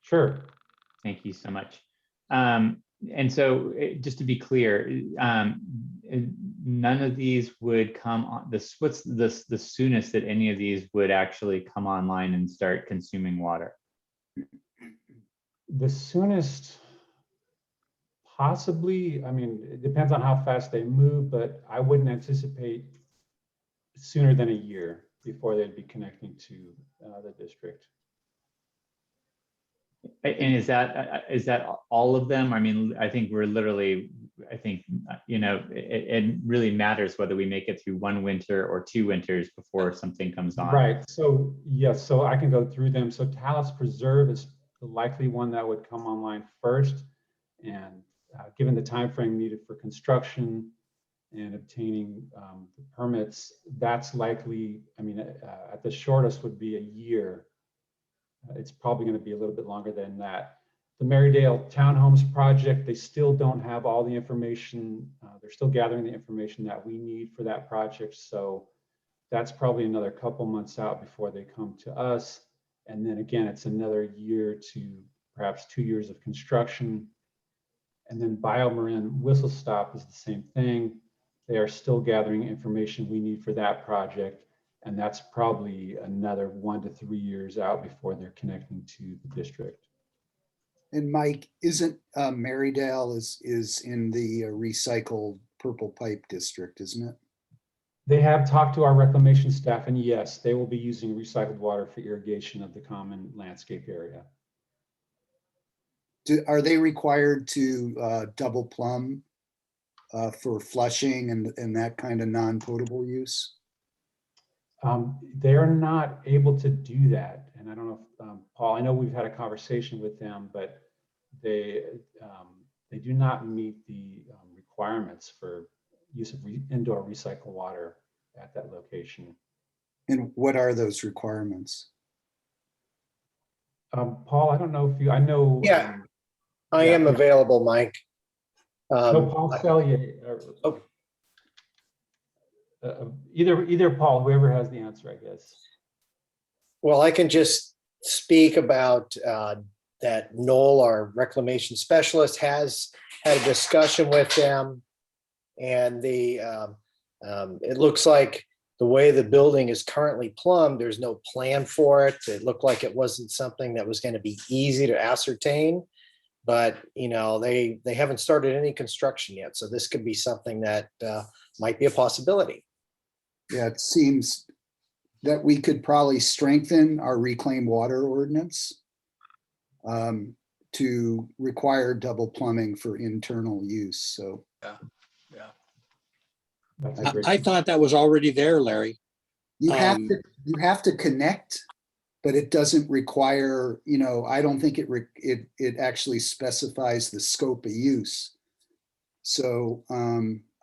Sure. Thank you so much. And so just to be clear, none of these would come on this. What's the soonest that any of these would actually come online and start consuming water? The soonest, possibly, I mean, it depends on how fast they move, but I wouldn't anticipate sooner than a year before they'd be connecting to the district. And is that all of them? I mean, I think we're literally, I think, you know, it really matters whether we make it through one winter or 2 winters before something comes on. Right. So yes, so I can go through them. So Talus Preserve is the likely one that would come online first, and given the time frame needed for construction and obtaining the permits, that's likely. I mean, at the shortest would be a year. It's probably going to be a little bit longer than that. The Marydale Townhomes project, they still don't have all the information. They're still gathering the information that we need for that project. So that's probably another couple months out before they come to us. And then again, it's another year to perhaps 2 years of construction. And then BioMarin Whistle Stop is the same thing. They are still gathering information we need for that project. And that's probably another 1 to 3 years out before they're connecting to the district. And Mike, isn't Marydale is in the recycled purple pipe district, isn't it? They have talked to our reclamation staff, and yes, they will be using recycled water for irrigation of the common landscape area. Are they required to double plumb for flushing and that kind of non-potable use? They're not able to do that. And I don't know if, Paul, I know we've had a conversation with them, but they do not meet the requirements for use of indoor recycled water at that location. And what are those requirements? Paul, I don't know if you, I know. Yeah, I am available, Mike. No, Paul Sellier. Either Paul, whoever has the answer, I guess. Well, I can just speak about that Noel, our reclamation specialist, has had a discussion with them. And it looks like the way the building is currently plumbed, there's no plan for it. It looked like it wasn't something that was going to be easy to ascertain. But, you know, they haven't started any construction yet. So this could be something that might be a possibility. Yeah, it seems that we could probably strengthen our reclaimed water ordinance to require double plumbing for internal use. So I thought that was already there, Larry. you have to connect, but it doesn't require, you know, I don't think it actually specifies the scope of use. So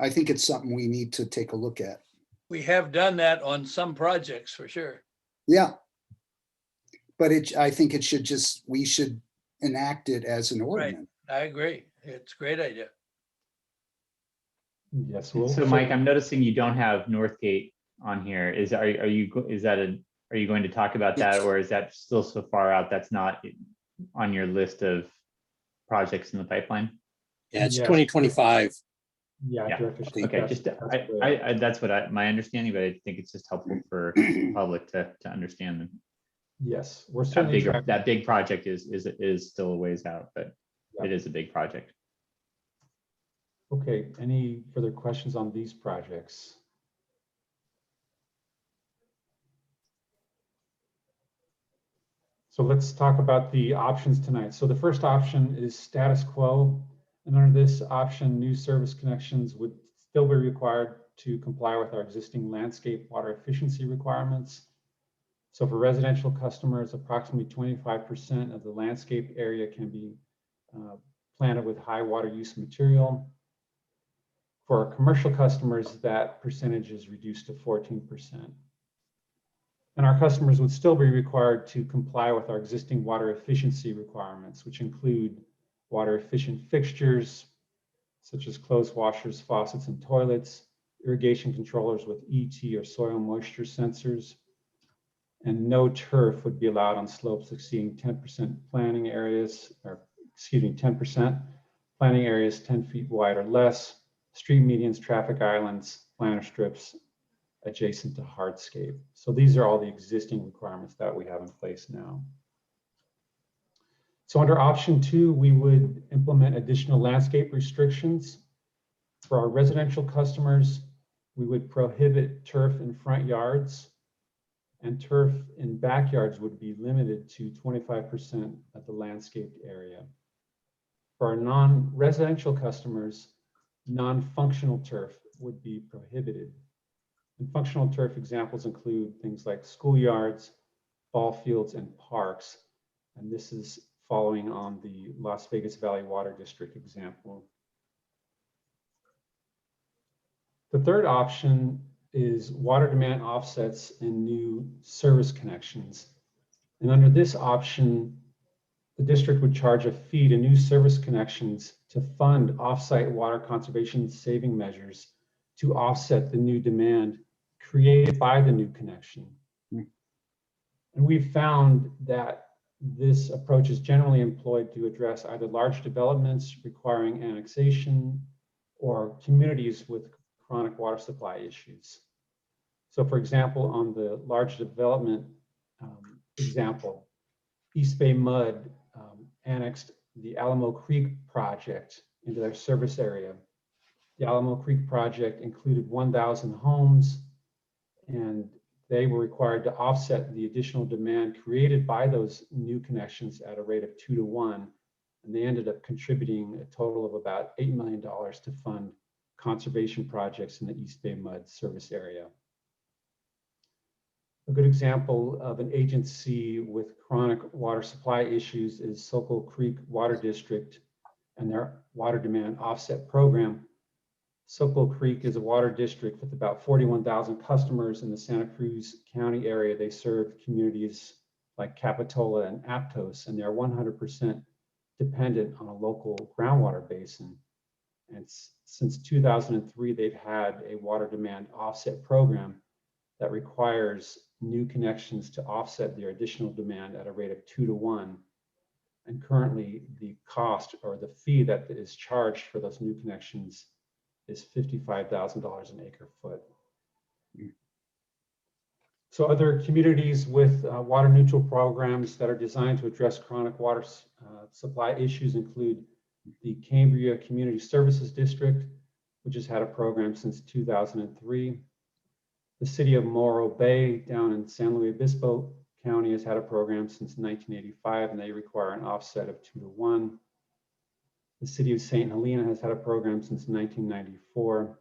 I think it's something we need to take a look at. We have done that on some projects for sure. Yeah. But I think it should we should enact it as an ordinance. Right. I agree. It's a great idea. Yes. So Mike, I'm noticing you don't have Northgate on here. Are you going to talk about that, or is that still so far out that's not on your list of projects in the pipeline? Yeah, it's 2025. Yeah. Okay. Just that's what my understanding, but I think it's just helpful for the public to understand them. Yes, we're certainly that big project is still a ways out, but it is a big project. Okay. Any further questions on these projects? So let's talk about the options tonight. So the first option is status quo. And under this option, new service connections would still be required to comply with our existing landscape water efficiency requirements. So for residential customers, approximately 25% of the landscape area can be planted with high water use material. For our commercial customers, that percentage is reduced to 14%. And our customers would still be required to comply with our existing water efficiency requirements, which include water efficient fixtures, such as clothes washers, faucets, and toilets, irrigation controllers with ET or soil moisture sensors, and no turf would be allowed on slopes exceeding 10% planting areas, or excuse me, 10% planting areas 10 feet wide or less, street medians, traffic islands, planter strips adjacent to hardscape. So these are all the existing requirements that we have in place now. So under option 2, we would implement additional landscape restrictions. For our residential customers, we would prohibit turf in front yards. and turf in backyards would be limited to 25% of the landscaped area. For our non-residential customers, non-functional turf would be prohibited. And functional turf examples include things like schoolyards, ball fields, and parks. And this is following on the Las Vegas Valley Water District example. The third option is water demand offsets in new service connections. And under this option, the district would charge a fee to new service connections to fund offsite water conservation saving measures to offset the new demand created by the new connection. And we've found that this approach is generally employed to address either large developments requiring annexation or communities with chronic water supply issues. So for example, on the large development example, East Bay Mud annexed the Alamo Creek project into their service area. The Alamo Creek project included 1,000 homes, and they were required to offset the additional demand created by those new connections at a rate of 2 to 1. And they ended up contributing a total of about $8 million to fund conservation projects in the East Bay Mud service area. A good example of an agency with chronic water supply issues is Sokol Creek Water District and their water demand offset program. Sokol Creek is a water district with about 41,000 customers in the Santa Cruz County area. They serve communities like Capitola and Aptos, and they're 100% dependent on a local groundwater basin. And since 2003, they've had a water demand offset program that requires new connections to offset their additional demand at a rate of 2 to 1. And currently, the cost or the fee that is charged for those new connections is $55,000 an acre foot. So other communities with water neutral programs that are designed to address chronic water supply issues include the Cambria Community Services District, which has had a program since 2003. The city of Morro Bay down in San Luis Obispo County has had a program since 1985, and they require an offset of 2 to 1. The city of St. Helena has had a program since 1994.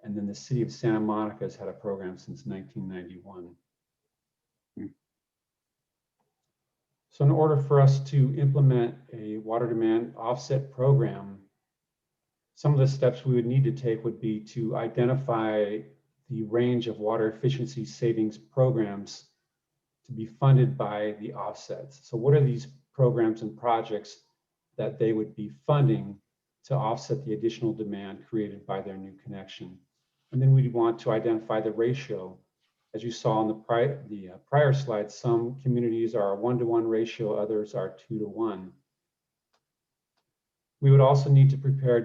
And then the city of Santa Monica has had a program since 1991. So in order for us to implement a water demand offset program, some of the steps we would need to take would be to identify the range of water efficiency savings programs to be funded by the offsets. So what are these programs and projects that they would be funding to offset the additional demand created by their new connection? And then we'd want to identify the ratio. As you saw on the prior slide, some communities are a 1-to-1 ratio, others are 2 to 1. We would also need to prepare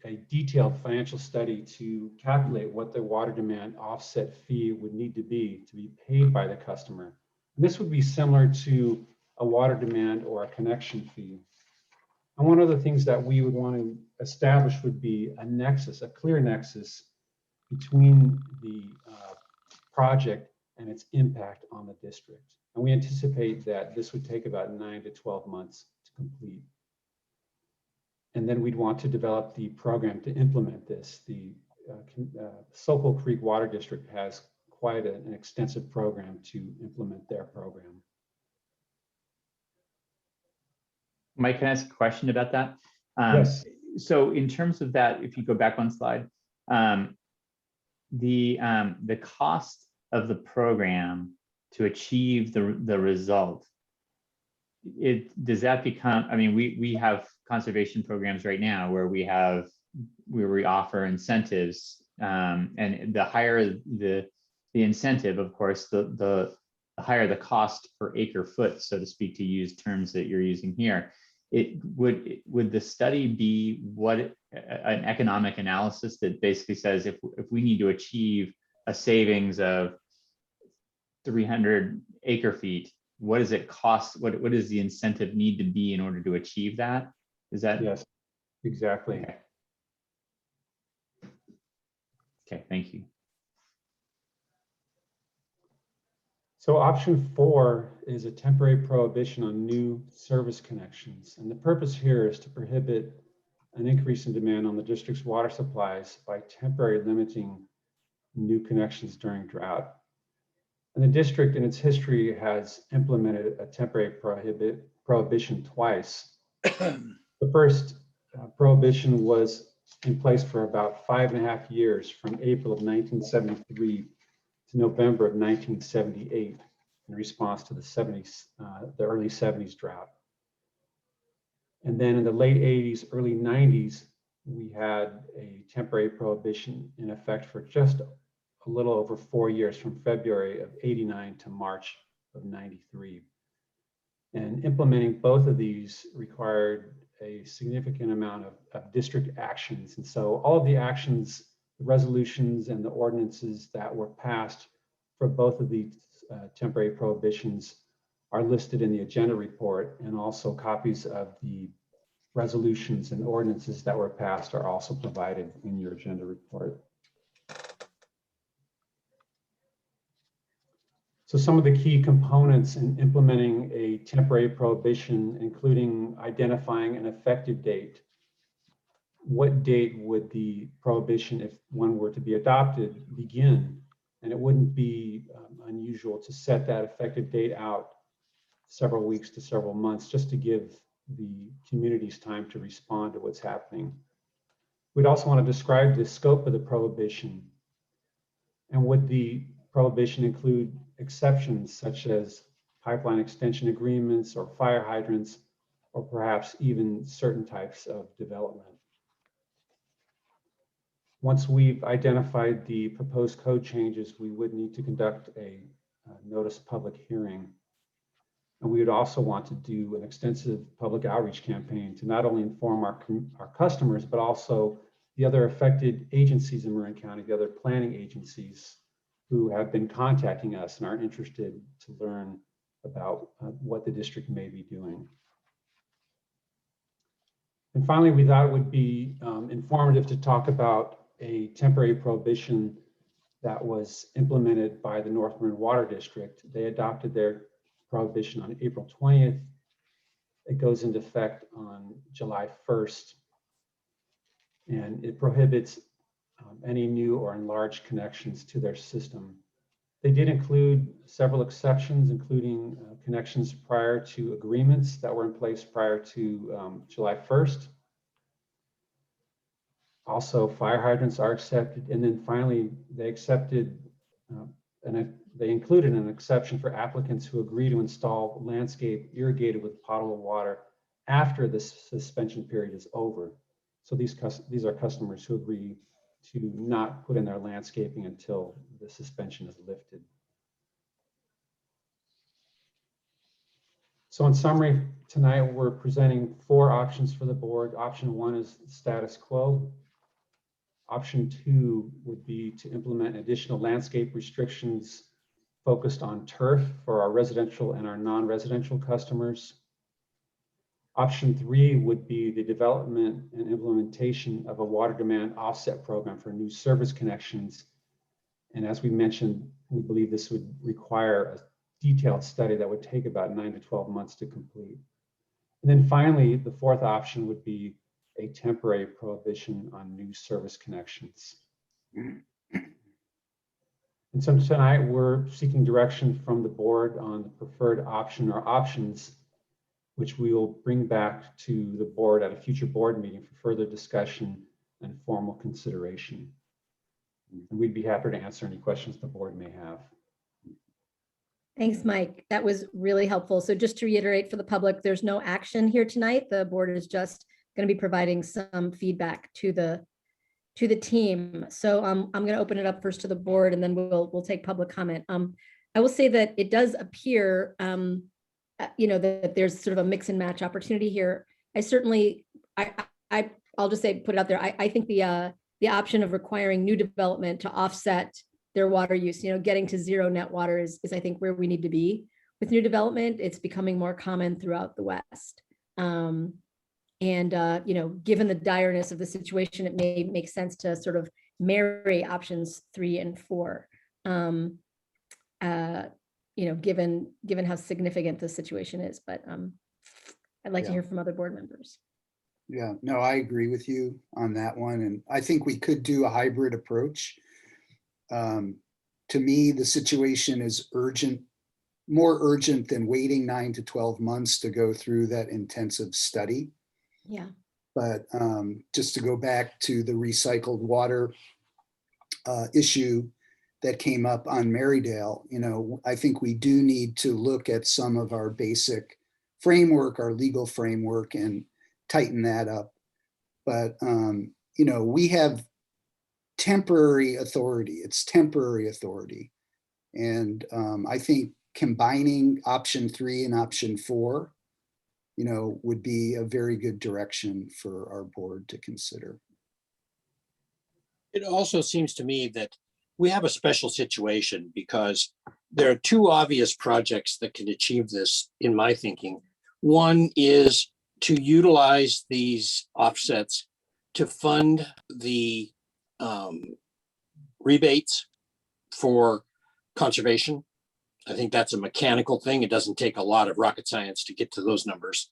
a detailed financial study to calculate what the water demand offset fee would need to be paid by the customer. And this would be similar to a water demand or a connection fee. And one of the things that we would want to establish would be a nexus, a clear nexus between the project and its impact on the district. And we anticipate that this would take about 9 to 12 months to complete. And then we'd want to develop the program to implement this. The Sokol Creek Water District has quite an extensive program to implement their program. Mike, can I ask a question about that? Yes. So in terms of that, if you go back one slide, the cost of the program to achieve the result, does that become, I mean, we have conservation programs right now where we offer incentives, and the higher the incentive, of course, the higher the cost per acre foot, so to speak, to use terms that you're using here. Would the study be an economic analysis that basically says if we need to achieve a savings of 300 acre feet, what does it cost? What does the incentive need to be in order to achieve that? Is that? Yes, exactly. Okay, thank you. So option 4 is a temporary prohibition on new service connections. And the purpose here is to prohibit an increase in demand on the district's water supplies by temporarily limiting new connections during drought. And the district in its history has implemented a temporary prohibition twice. The first prohibition was in place for about 5.5 years, from April of 1973 to November of 1978, in response to the early 70s drought. And then in the late 80s, early 90s, we had a temporary prohibition in effect for just a little over 4 years, from February of 89 to March of 93. And implementing both of these required a significant amount of district actions. And so all of the actions, the resolutions and the ordinances that were passed for both of these temporary prohibitions are listed in the agenda report, and also copies of the resolutions and ordinances that were passed are also provided in your agenda report. So some of the key components in implementing a temporary prohibition, including identifying an effective date. What date would the prohibition, if one were to be adopted, begin? And it wouldn't be unusual to set that effective date out several weeks to several months, just to give the communities time to respond to what's happening. We'd also want to describe the scope of the prohibition. And would the prohibition include exceptions such as pipeline extension agreements or fire hydrants, or perhaps even certain types of development? Once we've identified the proposed code changes, we would need to conduct a notice public hearing. And we would also want to do an extensive public outreach campaign to not only inform our customers, but also the other affected agencies in Marin County, the other planning agencies who have been contacting us and are interested to learn about what the district may be doing. And finally, we thought it would be informative to talk about a temporary prohibition that was implemented by the North Marin Water District. They adopted their prohibition on April 20th. It goes into effect on July 1st, and it prohibits any new or enlarged connections to their system. They did include several exceptions, including connections prior to agreements that were in place prior to July 1st. Also, fire hydrants are accepted. And then finally, they accepted and they included an exception for applicants who agree to install landscape irrigated with potable water after the suspension period is over. So these are customers who agree to not put in their landscaping until the suspension is lifted. So in summary, tonight we're presenting 4 options for the board. Option 1 is status quo. Option 2 would be to implement additional landscape restrictions focused on turf for our residential and our non-residential customers. Option 3 would be the development and implementation of a water demand offset program for new service connections. And as we mentioned, we believe this would require a detailed study that would take about 9 to 12 months to complete. And then finally, the 4th option would be a temporary prohibition on new service connections. And so tonight we're seeking direction from the board on the preferred option or options, which we will bring back to the board at a future board meeting for further discussion and formal consideration. And we'd be happy to answer any questions the board may have. Thanks, Mike. That was really helpful. So just to reiterate for the public, there's no action here tonight. The board is just going to be providing some feedback to the team. So I'm going to open it up first to the board, and then we'll take public comment. I will say that it does appear, that there's sort of a mix and match opportunity here. I certainly, I'll just say, put it out there. I think the option of requiring new development to offset their water use, getting to zero net water is I think where we need to be with new development. It's becoming more common throughout the West. And given the direness of the situation, it may make sense to sort of marry options 3 and 4. given how significant the situation is, but I'd like to Yeah. hear from other board members. Yeah, no, I agree with you on that one. And I think we could do a hybrid approach. To me, the situation is urgent, more urgent than waiting 9 to 12 months to go through that intensive study. Yeah. But just to go back to the recycled water issue that came up on Marydale, I think we do need to look at some of our basic framework, our legal framework, and tighten that up. But, we have temporary authority. It's temporary authority. And I think combining option 3 and option 4, would be a very good direction for our board to consider. It also seems to me that we have a special situation because there are two obvious projects that can achieve this, in my thinking. One is to utilize these offsets to fund the rebates for conservation. I think that's a mechanical thing. It doesn't take a lot of rocket science to get to those numbers.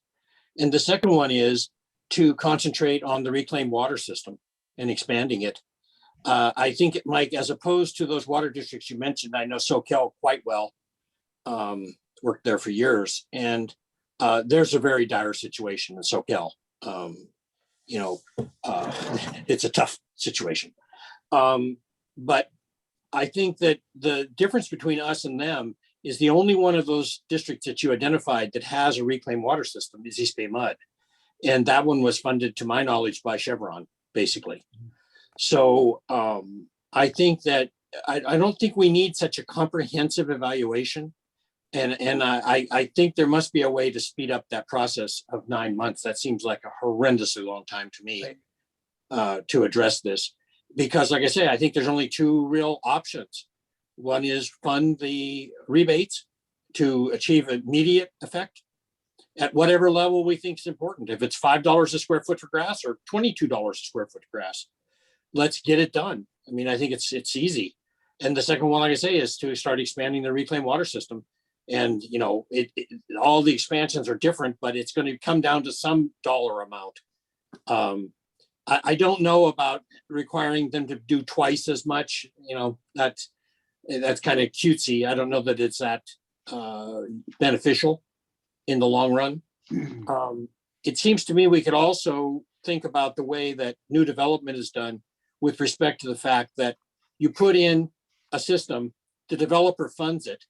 And the second one is to concentrate on the reclaimed water system and expanding it. I think, Mike, as opposed to those water districts you mentioned, I know SoCal quite well, worked there for years, and there's a very dire situation in SoCal. It's a tough situation. But I think that the difference between us and them is the only one of those districts that you identified that has a reclaimed water system is East Bay Mud. And that one was funded, to my knowledge, by Chevron, basically. So I think that I don't think we need such a comprehensive evaluation. And I think there must be a way to speed up that process of 9 months. That seems like a horrendously long time to me to address this. Because like I say, I think there's only two real options. One is fund the rebates to achieve immediate effect at whatever level we think is important. If it's $5 a square foot for grass or $22 a square foot for grass, let's get it done. I mean, I think it's easy. And the second one, like I say, is to start expanding the reclaimed water system. And, all the expansions are different, but it's going to come down to some dollar amount. I don't know about requiring them to do twice as much, that's kind of cutesy. I don't know that it's that beneficial in the long run. It seems to me we could also think about the way that new development is done with respect to the fact that you put in a system, the developer funds it,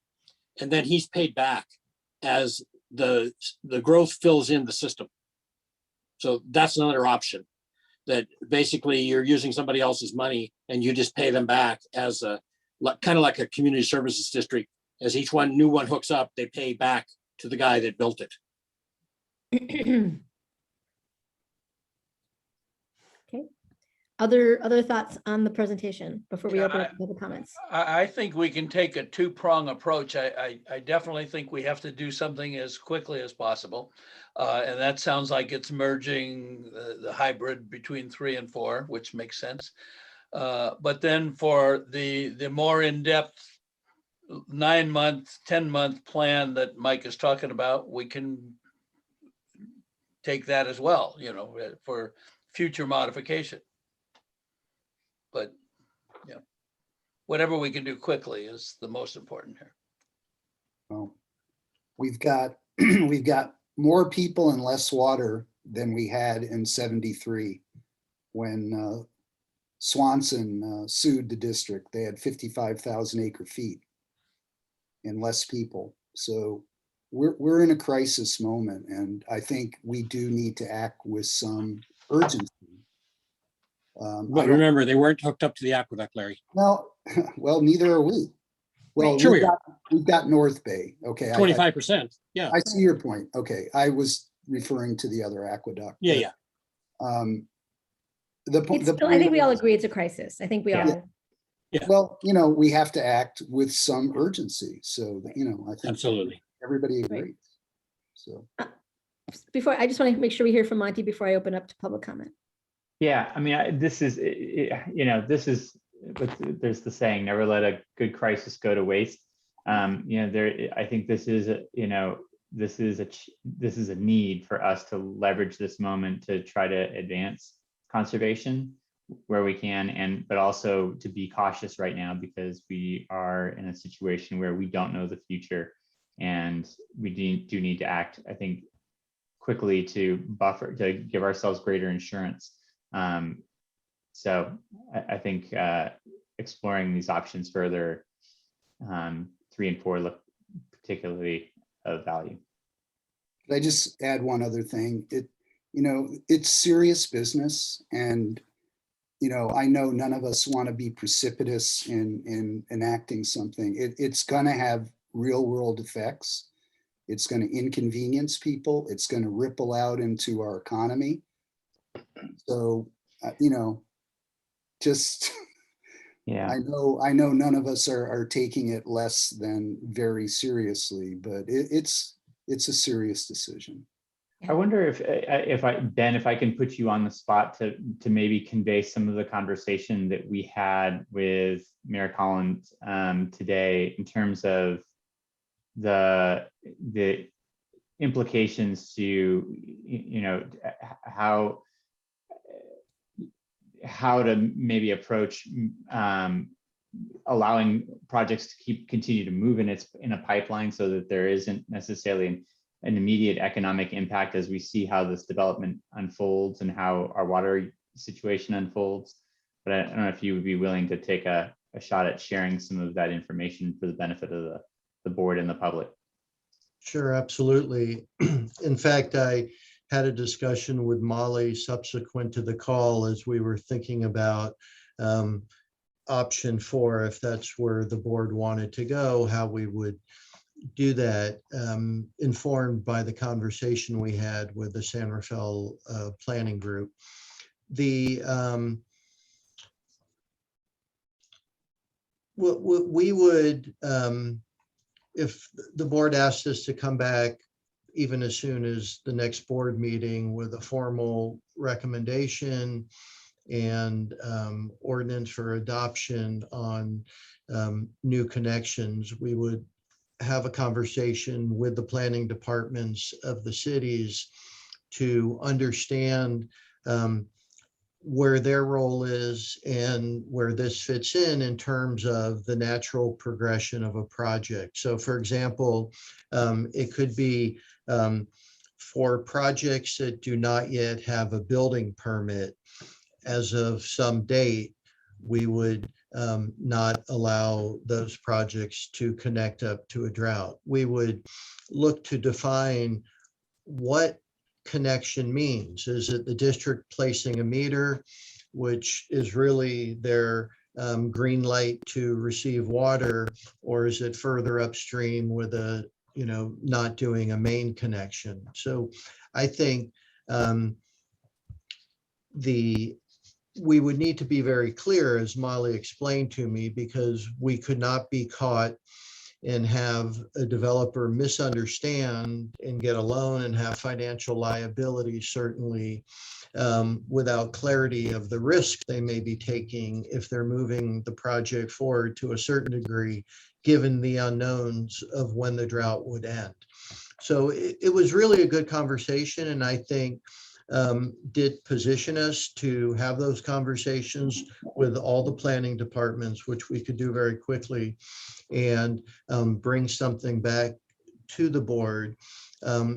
and then he's paid back as the growth fills in the system. So that's another option, that basically you're using somebody else's money and you just pay them back as kind of like a community services district. As each new one hooks up, they pay back to the guy that built it. Okay. Other thoughts on the presentation before we open up to the comments? I think we can take a two-prong approach. I definitely think we have to do something as quickly as possible. And that sounds like it's merging the hybrid between 3 and 4, which makes sense. But then for the more in-depth 9-month, 10-month plan that Mike is talking about, we can take that as well, for future modification. But whatever we can do quickly is the most important here. Well, we've got more people and less water than we had in '73 when Swanson sued the district. They had 55,000 acre feet and less people. So we're in a crisis moment, and I think we do need to act with some urgency. But remember, they weren't hooked up to the aqueduct, Larry. Well, neither are we. Well, Sure we've got North Bay. Okay. 25%. Yeah. I see your point. Okay. I was referring to the other aqueduct. Yeah. I think we all agree it's a crisis. I think we all. Yeah. Well, we have to act with some urgency. So, I think absolutely everybody agrees. Right. So before, I just want to make sure we hear from Monty before I open up to public comment. Yeah, I mean, this is there's the saying, never let a good crisis go to waste. I think this is a need for us to leverage this moment to try to advance conservation where we can, but also to be cautious right now because we are in a situation where we don't know the future, and we do need to act, I think, quickly to give ourselves greater insurance. So I think exploring these options further, 3 and 4 look particularly of value. Could I just add one other thing? It's serious business, and I know none of us want to be precipitous in enacting something. It's going to have real world effects. It's going to inconvenience people. It's going to ripple out into our economy. So, just, yeah, I know none of us are taking it less than very seriously, but it's a serious decision. I wonder if I can put you on the spot to maybe convey some of the conversation that we had with Mayor Collins today in terms of the implications to how to maybe approach allowing projects to continue to move in a pipeline so that there isn't necessarily an immediate economic impact as we see how this development unfolds and how our water situation unfolds. But I don't know if you would be willing to take a shot at sharing some of that information for the benefit of the board and the public. Sure, absolutely. In fact, I had a discussion with Molly subsequent to the call as we were thinking about option 4, if that's where the board wanted to go, how we would do that, informed by the conversation we had with the San Rafael planning group. We would, if the board asked us to come back even as soon as the next board meeting with a formal recommendation and ordinance for adoption on new connections, we would have a conversation with the planning departments of the cities to understand where their role is and where this fits in terms of the natural progression of a project. So for example, it could be for projects that do not yet have a building permit, as of some date, we would not allow those projects to connect up to a drought. We would look to define what connection means. Is it the district placing a meter, which is really their green light to receive water, or is it further upstream with a, not doing a main connection? So I think we would need to be very clear, as Molly explained to me, because we could not be caught and have a developer misunderstand and get a loan and have financial liability, certainly without clarity of the risk they may be taking if they're moving the project forward to a certain degree, given the unknowns of when the drought would end. So it was really a good conversation, and I think did position us to have those conversations with all the planning departments, which we could do very quickly, and bring something back to the board.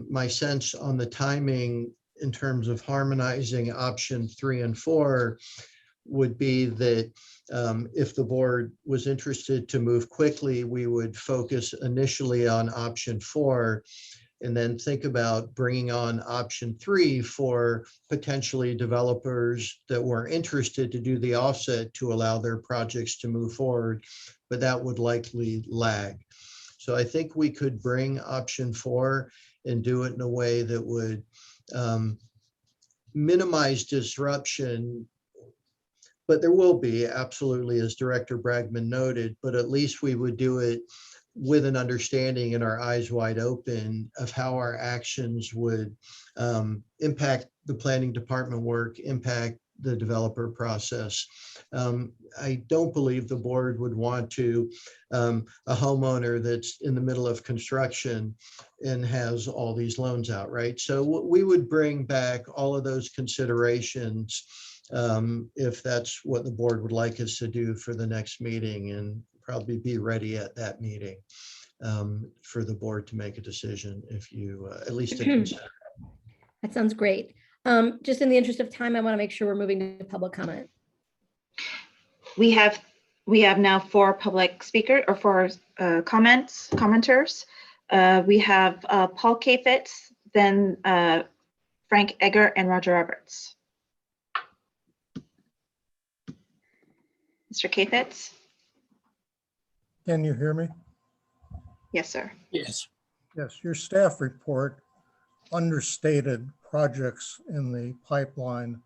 My sense on the timing in terms of harmonizing option 3 and 4 would be that if the board was interested to move quickly, we would focus initially on option 4 and then think about bringing on option 3 for potentially developers that were interested to do the offset to allow their projects to move forward, but that would likely lag. So I think we could bring option 4 and do it in a way that would minimize disruption, but there will be, absolutely, as Director Bragman noted, but at least we would do it with an understanding and our eyes wide open of how our actions would impact the planning department work, impact the developer process. I don't believe the board would want to, a homeowner that's in the middle of construction and has all these loans out, right? So we would bring back all of those considerations if that's what the board would like us to do for the next meeting, and probably be ready at that meeting for the board to make a decision, if you at least to consider. That sounds great. Just in the interest of time, I want to make sure we're moving to public comment. We have now 4 public speakers, or 4 commenters. We have Paul Kafitz, then Frank Egger, and Roger Roberts. Mr. Kafitz? Can you hear me? Yes, sir. Yes. Yes, your staff report understated projects in the pipeline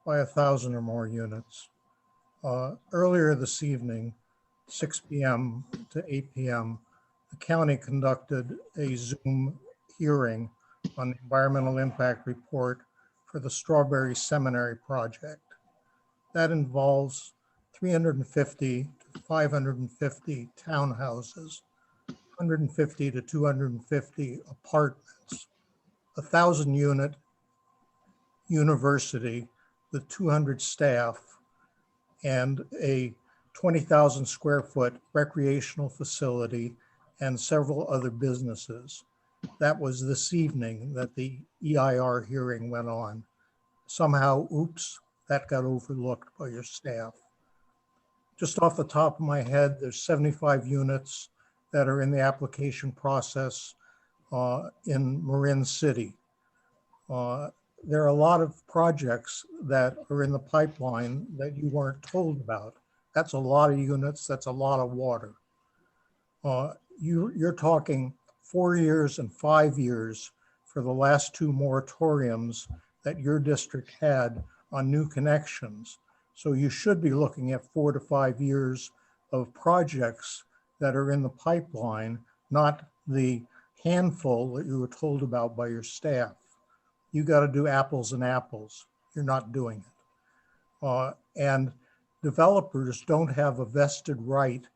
by 1,000 or more units. Earlier this evening, 6 p.m. to 8 p.m., the county conducted a Zoom hearing on the environmental impact report for the Strawberry Seminary project. That involves 350 to 550 townhouses, 150 to 250 apartments, 1,000-unit university with 200 staff, and a 20,000 square foot recreational facility and several other businesses. That was this evening that the EIR hearing went on. Somehow, oops, that got overlooked by your staff. Just off the top of my head, there's 75 units that are in the application process in Marin City. There are a lot of projects that are in the pipeline that you weren't told about. That's a lot of units, that's a lot of water. You're talking 4 years and 5 years for the last 2 moratoriums that your district had on new connections. So you should be looking at 4 to 5 years of projects that are in the pipeline, not the handful that you were told about by your staff. You got to do apples and apples. You're not doing it. And developers don't have a vested right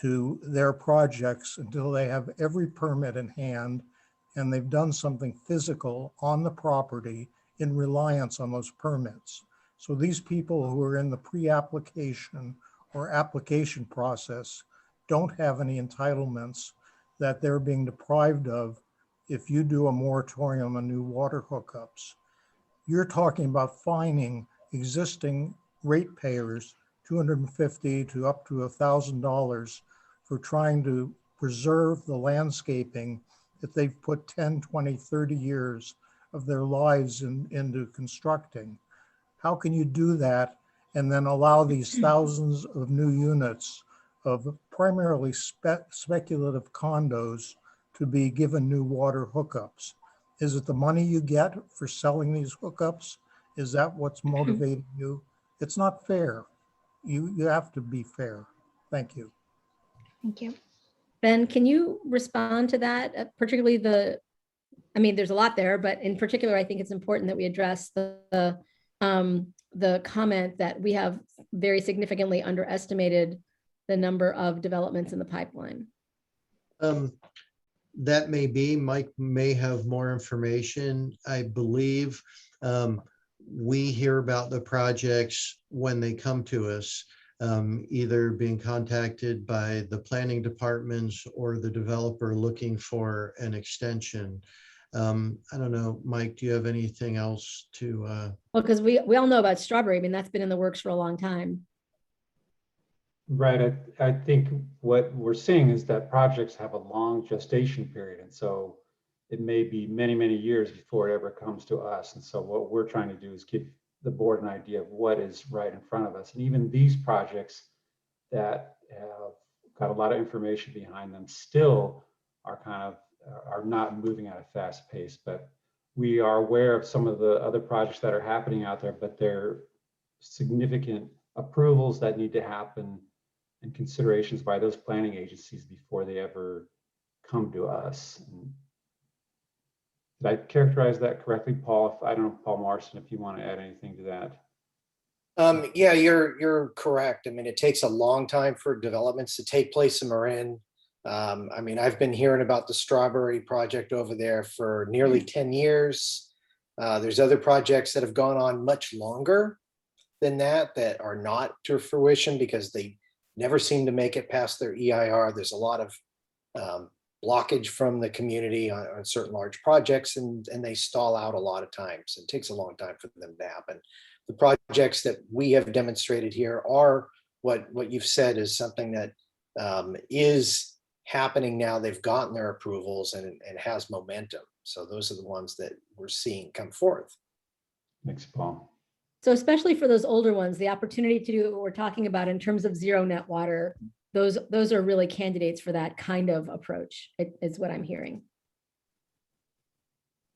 to their projects until they have every permit in hand and they've done something physical on the property in reliance on those permits. So these people who are in the pre-application or application process don't have any entitlements that they're being deprived of if you do a moratorium on new water hookups. You're talking about fining existing ratepayers $250 to up to $1,000 for trying to preserve the landscaping that they've put 10, 20, 30 years of their lives into constructing. How can you do that and then allow these thousands of new units of primarily speculative condos to be given new water hookups? Is it the money you get for selling these hookups? Is that what's motivating you? It's not fair. You have to be fair. Thank you. Thank you. Ben, can you respond to that? Particularly there's a lot there, but in particular, I think it's important that we address the comment that we have very significantly underestimated the number of developments in the pipeline. That may be. Mike may have more information. I believe we hear about the projects when they come to us, either being contacted by the planning departments or the developer looking for an extension. I don't know, Mike, do you have anything else to? Well, because we all know about Strawberry. I mean, that's been in the works for a long time. Right. I think what we're seeing is that projects have a long gestation period. And so it may be many, many years before it ever comes to us. And so what we're trying to do is give the board an idea of what is right in front of us. And even these projects that have got a lot of information behind them still are are not moving at a fast pace. But we are aware of some of the other projects that are happening out there, but they're significant approvals that need to happen and considerations by those planning agencies before they ever come to us. And did I characterize that correctly, Paul? I don't know, Paul Marston, if you want to add anything to that. Yeah, you're correct. I mean, it takes a long time for developments to take place in Marin. I mean, I've been hearing about the strawberry project over there for nearly 10 years. There's other projects that have gone on much longer than that are not to fruition because they never seem to make it past their EIR. There's a lot of blockage from the community on certain large projects, and they stall out a lot of times. It takes a long time for them to happen. The projects that we have demonstrated here are what you've said is something that is happening now. They've gotten their approvals and has momentum. So those are the ones that we're seeing come forth. Thanks, Paul. So especially for those older ones, the opportunity to do what we're talking about in terms of zero net water, those are really candidates for that kind of approach, is what I'm hearing.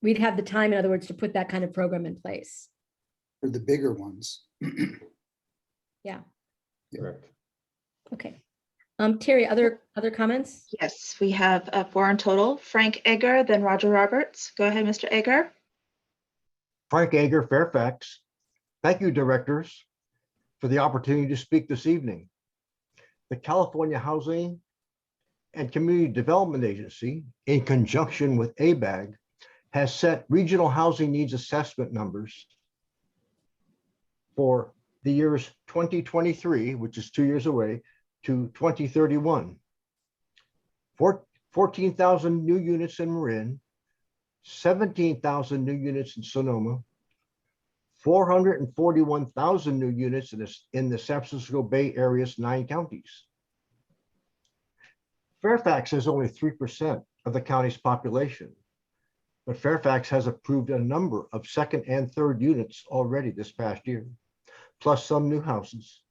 We'd have the time, in other words, to put that kind of program in place. For the bigger ones. Yeah. Correct. Okay. Terry, other comments? Yes, we have 4 in total. Frank Egger, then Roger Roberts. Go ahead, Mr. Egger. Frank Egger, Fairfax. Thank you, directors, for the opportunity to speak this evening. The California Housing and Community Development Agency, in conjunction with ABAG, has set regional housing needs assessment numbers for the years 2023, which is 2 years away, to 2031. 14,000 new units in Marin, 17,000 new units in Sonoma, 441,000 new units in the San Francisco Bay Area's 9 counties. Fairfax has only 3% of the county's population, but Fairfax has approved a number of second and third units already this past year, plus some new houses.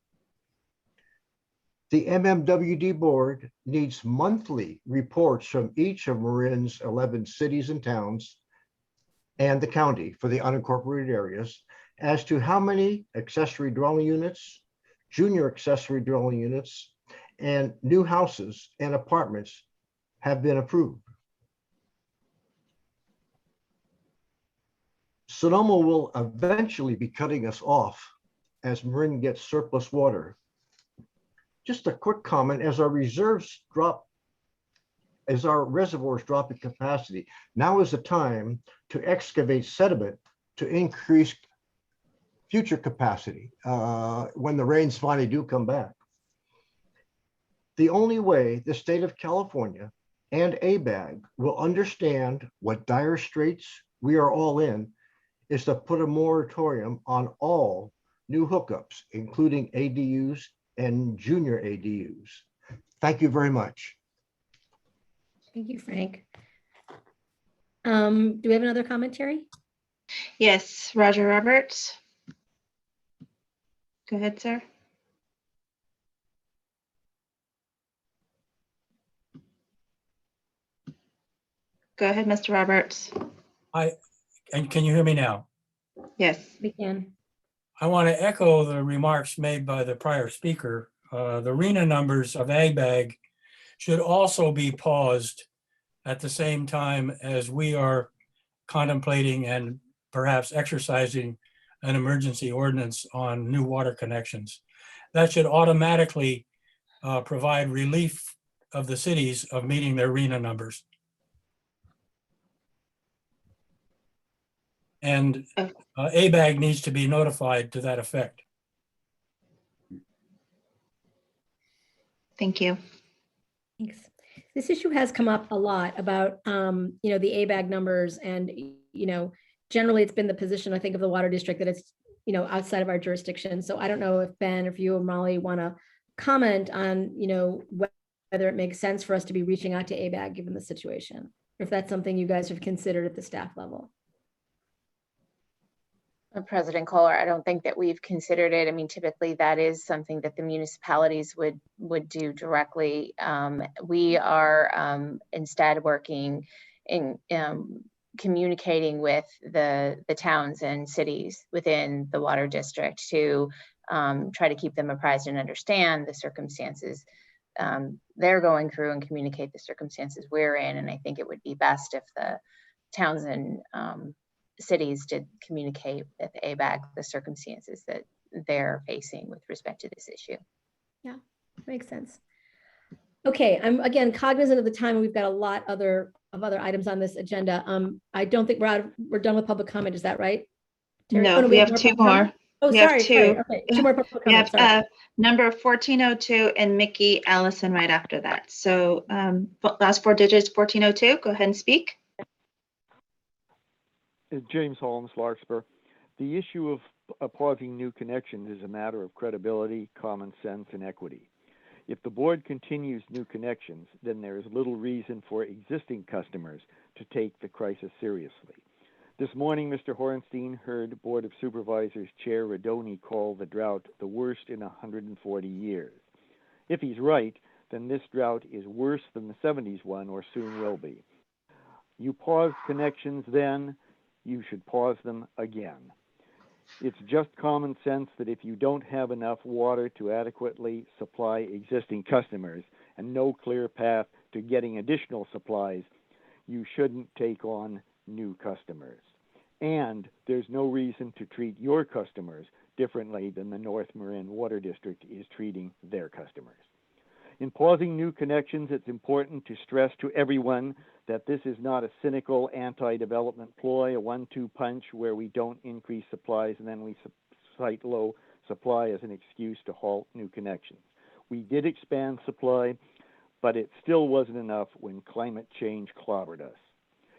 The MMWD board needs monthly reports from each of Marin's 11 cities and towns and the county for the unincorporated areas as to how many accessory dwelling units, junior accessory dwelling units, and new houses and apartments have been approved. Sonoma will eventually be cutting us off as Marin gets surplus water. Just a quick comment, as our reserves drop, as our reservoirs drop in capacity, now is the time to excavate sediment to increase future capacity when the rains finally do come back. The only way the state of California and ABAG will understand what dire straits we are all in is to put a moratorium on all new hookups, including ADUs and junior ADUs. Thank you very much. Thank you, Frank. Do we have another commentary? Yes, Roger Roberts. Go ahead, sir. Go ahead, Mr. Roberts. And can you hear me now? Yes, we can. I want to echo the remarks made by the prior speaker. The RENA numbers of ABAG should also be paused at the same time as we are contemplating and perhaps exercising an emergency ordinance on new water connections. That should automatically provide relief of the cities of meeting their RENA numbers. And ABAG needs to be notified to that effect. Thank you. Thanks. This issue has come up a lot about, the ABAG numbers, and, generally it's been the position, I think, of the water district that it's, outside of our jurisdiction. So I don't know if Ben, if you or Molly want to comment on, whether it makes sense for us to be reaching out to ABAG given the situation, or if that's something you guys have considered at the staff level. President Kohler, I don't think that we've considered it. I mean, typically that is something that the municipalities would do directly. We are instead working in communicating with the towns and cities within the water district to try to keep them apprised and understand the circumstances they're going through and communicate the circumstances we're in. And I think it would be best if the towns and cities did communicate with ABAG the circumstances that they're facing with respect to this issue. Yeah, makes sense. Okay, I'm again cognizant of the time, and we've got a lot of other items on this agenda. I don't think we're done with public comment. Is that right? Terry? No, Oh, we have more two public comment? more. Oh, We sorry. have two. Okay, two more public We have comments. Sorry. number 1402 and Mickey Allison right after that. So last four digits, 1402. Go ahead and speak. James Holmes, Larkspur. The issue of pausing new connections is a matter of credibility, common sense, and equity. If the board continues new connections, then there is little reason for existing customers to take the crisis seriously. This morning, Mr. Horenstein heard Board of Supervisors Chair Radoni call the drought the worst in 140 years. If he's right, then this drought is worse than the 70s one, or soon will be. You paused connections then, you should pause them again. It's just common sense that if you don't have enough water to adequately supply existing customers and no clear path to getting additional supplies, you shouldn't take on new customers. And there's no reason to treat your customers differently than the North Marin Water District is treating their customers. In pausing new connections, it's important to stress to everyone that this is not a cynical anti-development ploy, a 1-2 punch where we don't increase supplies and then we cite low supply as an excuse to halt new connections. We did expand supply, but it still wasn't enough when climate change clobbered us.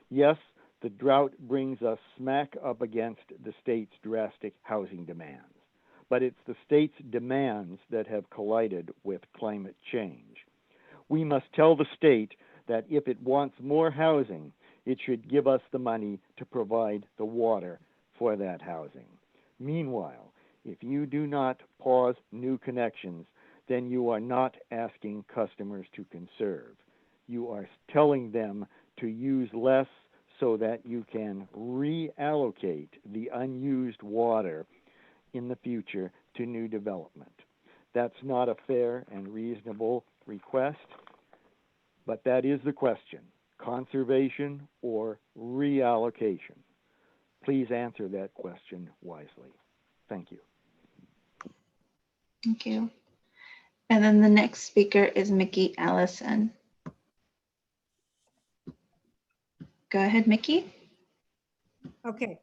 Yes, the drought brings us smack up against the state's drastic housing demands, but it's the state's demands that have collided with climate change. We must tell the state that if it wants more housing, it should give us the money to provide the water for that housing. Meanwhile, if you do not pause new connections, then you are not asking customers to conserve. You are telling them to use less so that you can reallocate the unused water in the future to new development. That's not a fair and reasonable request, but that is the question: conservation or reallocation? Please answer that question wisely. Thank you. Thank you. And then the next speaker is Mickey Allison. Go ahead, Mickey. Okay,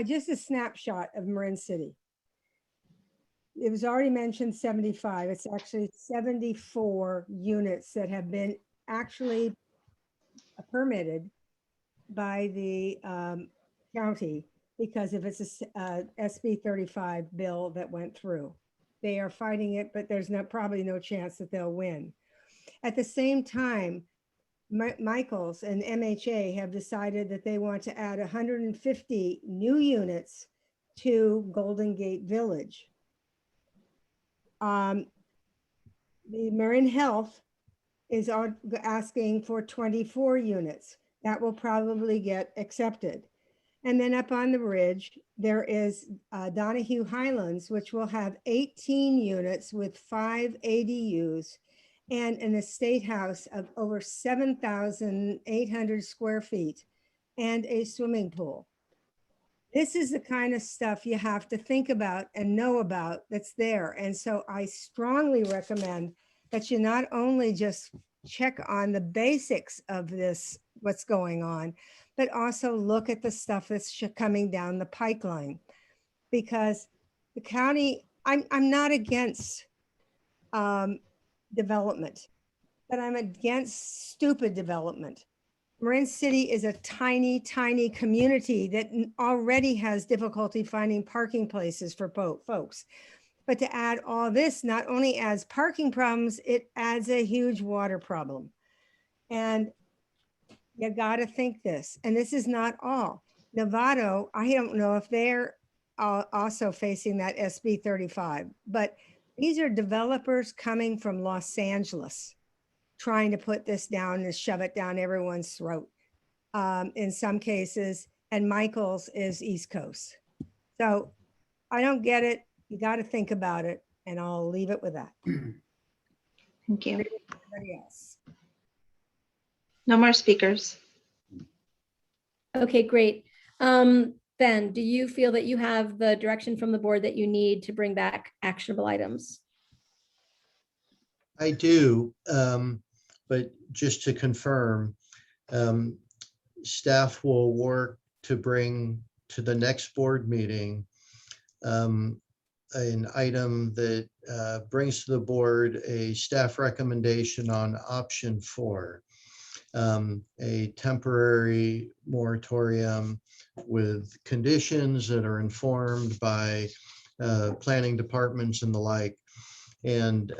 just a snapshot of Marin City. It was already mentioned 75. It's actually 74 units that have been actually permitted by the county because of its SB 35 bill that went through. They are fighting it, but there's probably no chance that they'll win. At the same time, Michaels and MHA have decided that they want to add 150 new units to Golden Gate Village. The Marin Health is asking for 24 units. That will probably get accepted. And then up on the ridge, there is Donahue Highlands, which will have 18 units with 5 ADUs and an estate house of over 7,800 square feet and a swimming pool. This is the kind of stuff you have to think about and know about that's there. And so I strongly recommend that you not only just check on the basics of this, what's going on, but also look at the stuff that's coming down the pipeline. Because the county, I'm not against development, but I'm against stupid development. Marin City is a tiny, tiny community that already has difficulty finding parking places for folks. But to add all this not only adds parking problems, it adds a huge water problem. And you got to think this, and this is not all. Novato, I don't know if they're also facing that SB 35, but these are developers coming from Los Angeles trying to put this down and shove it down everyone's throat in some cases, and Michael's is East Coast. So I don't get it. You got to think about it, and I'll leave it with that. Thank you. Anybody else? No more speakers. Okay, great. Ben, do you feel that you have the direction from the board that you need to bring back actionable items? I do, but just to confirm, staff will work to bring to the next board meeting an item that brings to the board a staff recommendation on option 4, a temporary moratorium with conditions that are informed by planning departments and the like. And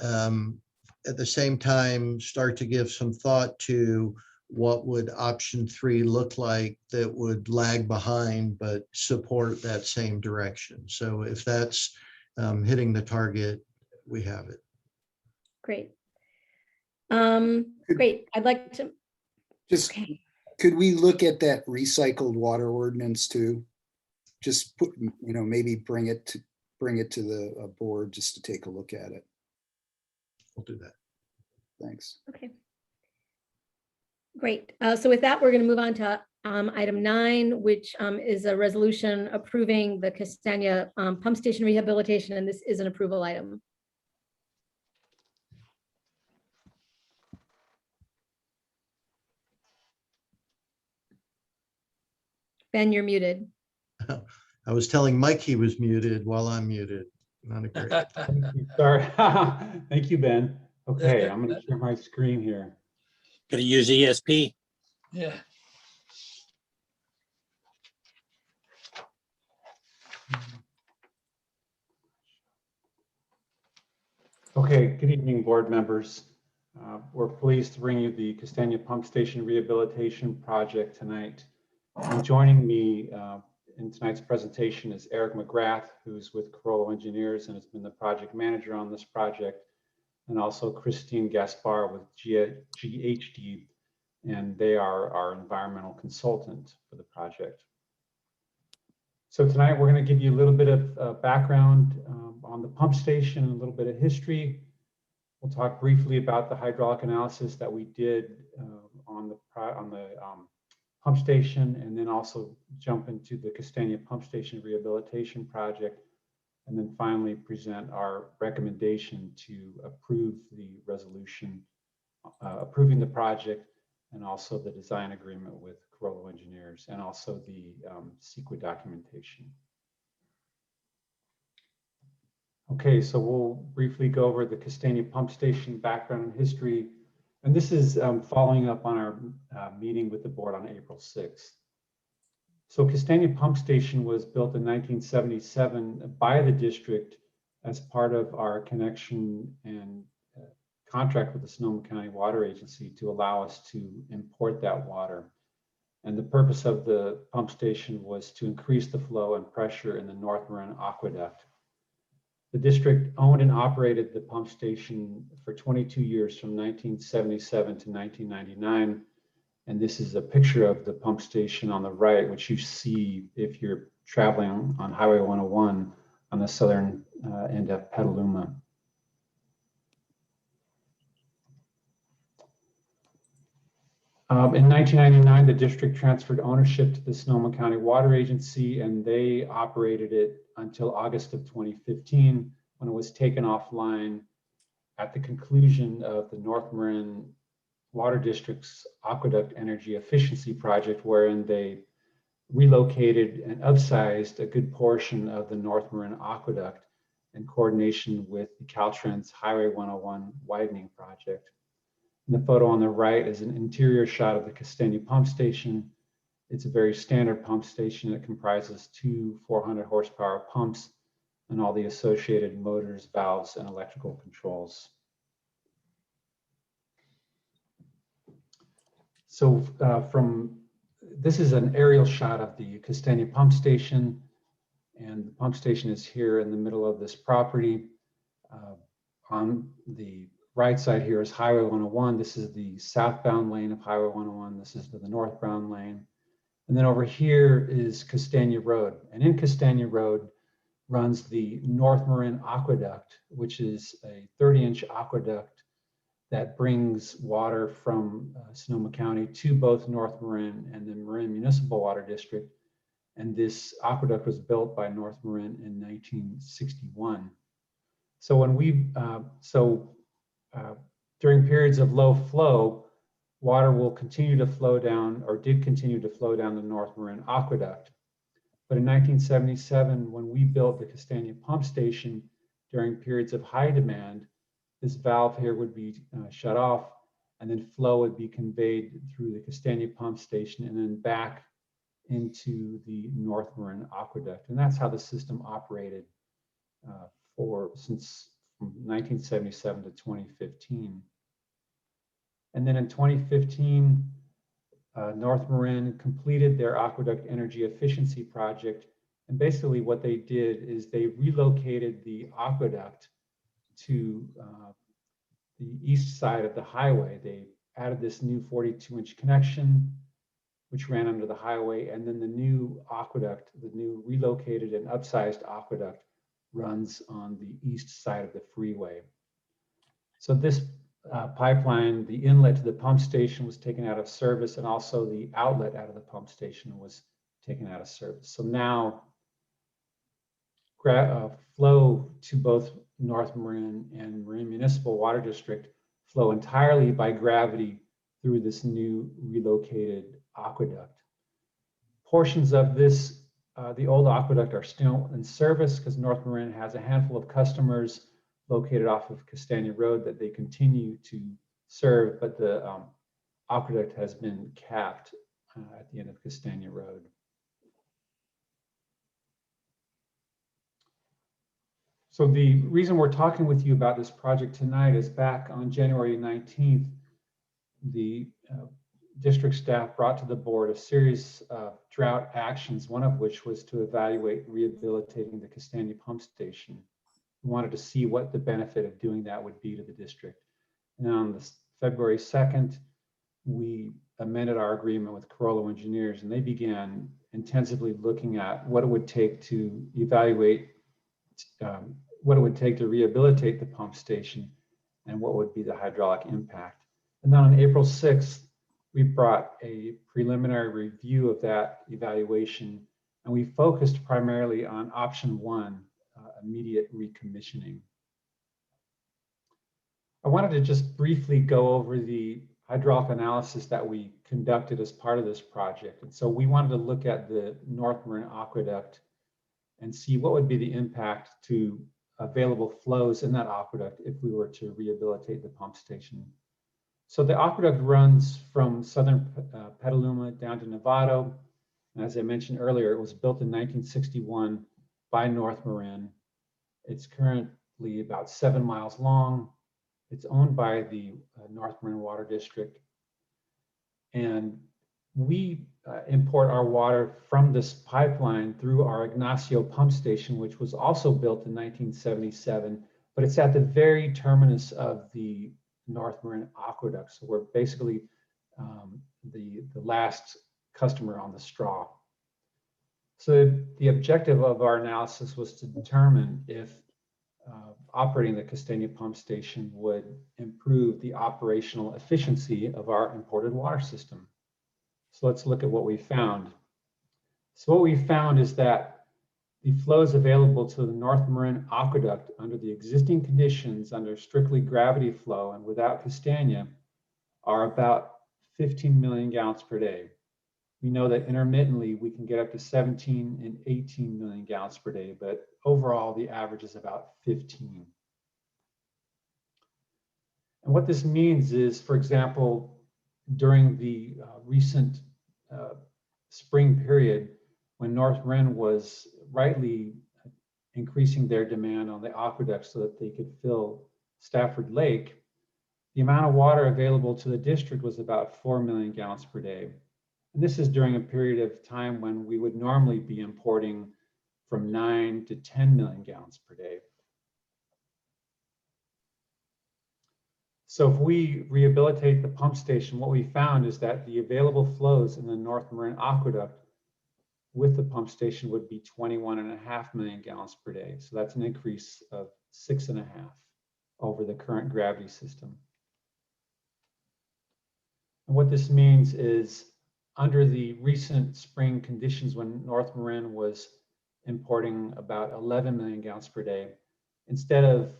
at the same time, start to give some thought to what would option 3 look like that would lag behind but support that same direction. So if that's hitting the target, we have it. Great. Great. I'd like to just, could we look at that recycled water ordinance too? Just put, maybe bring it to the board just to take a look at it. We'll do that. Thanks. Okay. Great. So with that, we're going to move on to item 9, which is a resolution approving the Castagna pump station rehabilitation, and this is an approval item. Ben, you're muted. I was telling Mike he was muted while I'm muted. Not a great. Sorry. Thank you, Ben. Okay, I'm going to share my screen here. Gonna use ESP. Yeah. Okay, good evening, board members. We're pleased to bring you the Castagna Pump Station Rehabilitation Project tonight. And joining me in tonight's presentation is Eric McGrath, who's with Corollo Engineers and has been the project manager on this project, and also Christine Gaspar with GHD, and they are our environmental consultant for the project. So tonight we're going to give you a little bit of background on the pump station and a little bit of history. We'll talk briefly about the hydraulic analysis that we did on the pump station, and then also jump into the Castagna Pump Station Rehabilitation Project, and then finally present our recommendation to approve the resolution approving the project, and also the design agreement with Corollo Engineers, and also the CEQA documentation. Okay, so we'll briefly go over the Castagna Pump Station background and history. And this is following up on our meeting with the board on April 6th. So Castagna Pump Station was built in 1977 by the district as part of our connection and contract with the Sonoma County Water Agency to allow us to import that water. And the purpose of the pump station was to increase the flow and pressure in the North Marin Aqueduct. The district owned and operated the pump station for 22 years from 1977 to 1999. And this is a picture of the pump station on the right, which you see if you're traveling on Highway 101 on the southern end of Petaluma. In 1999, the district transferred ownership to the Sonoma County Water Agency, and they operated it until August of 2015, when it was taken offline at the conclusion of the North Marin Water District's Aqueduct Energy Efficiency Project, wherein they relocated and upsized a good portion of the North Marin Aqueduct in coordination with the Caltrans Highway 101 widening project. And the photo on the right is an interior shot of the Castagna Pump Station. It's a very standard pump station that comprises 2 400 horsepower pumps and all the associated motors, valves, and electrical controls. So this is an aerial shot of the Castagna Pump Station, and the pump station is here in the middle of this property. On the right side here is Highway 101. This is the southbound lane of Highway 101. This is the northbound lane. And then over here is Castagna Road. And in Castagna Road runs the North Marin Aqueduct, which is a 30-inch aqueduct that brings water from Sonoma County to both North Marin and the Marin Municipal Water District. And this aqueduct was built by North Marin in 1961. So when during periods of low flow, water will continue to flow down, or did continue to flow down the North Marin aqueduct. But in 1977, when we built the Castagna pump station during periods of high demand, this valve here would be shut off, and then flow would be conveyed through the Castagna pump station and then back into the North Marin aqueduct. And that's how the system operated since from 1977 to 2015. And then in 2015, North Marin completed their aqueduct energy efficiency project. And basically what they did is they relocated the aqueduct to the east side of the highway. They added this new 42-inch connection, which ran under the highway. And then the new aqueduct, the new relocated and upsized aqueduct, runs on the east side of the freeway. So this pipeline, the inlet to the pump station was taken out of service, and also the outlet out of the pump station was taken out of service. So now flow to both North Marin and Marin Municipal Water District flow entirely by gravity through this new relocated aqueduct. Portions of this, the old aqueduct, are still in service because North Marin has a handful of customers located off of Castagna Road that they continue to serve, but the aqueduct has been capped at the end of Castagna Road. So the reason we're talking with you about this project tonight is back on January 19th, the district staff brought to the board a series of drought actions, one of which was to evaluate rehabilitating the Castagna pump station. We wanted to see what the benefit of doing that would be to the district. And on February 2nd, we amended our agreement with Carollo Engineers, and they began intensively looking at what it would take to evaluate what it would take to rehabilitate the pump station and what would be the hydraulic impact. And then on April 6th, we brought a preliminary review of that evaluation, and we focused primarily on option 1, immediate recommissioning. I wanted to just briefly go over the hydraulic analysis that we conducted as part of this project. And so we wanted to look at the North Marin aqueduct and see what would be the impact to available flows in that aqueduct if we were to rehabilitate the pump station. So the aqueduct runs from southern Petaluma down to Novato. And as I mentioned earlier, it was built in 1961 by North Marin. It's currently about 7 miles long. It's owned by the North Marin Water District. And we import our water from this pipeline through our Ignacio pump station, which was also built in 1977, but it's at the very terminus of the North Marin aqueduct. So we're basically the last customer on the straw. So the objective of our analysis was to determine if operating the Castagna pump station would improve the operational efficiency of our imported water system. So let's look at what we found. So what we found is that the flows available to the North Marin aqueduct under the existing conditions under strictly gravity flow and without Castagna are about 15 million gallons per day. We know that intermittently we can get up to 17 and 18 million gallons per day, but overall the average is about 15. And what this means is, for example, during the recent spring period, when North Marin was rightly increasing their demand on the aqueduct so that they could fill Stafford Lake, the amount of water available to the district was about 4 million gallons per day. And this is during a period of time when we would normally be importing from 9 to 10 million gallons per day. So if we rehabilitate the pump station, what we found is that the available flows in the North Marin aqueduct with the pump station would be 21.5 million gallons per day. So that's an increase of 6.5 over the current gravity system. And what this means is under the recent spring conditions when North Marin was importing about 11 million gallons per day, instead of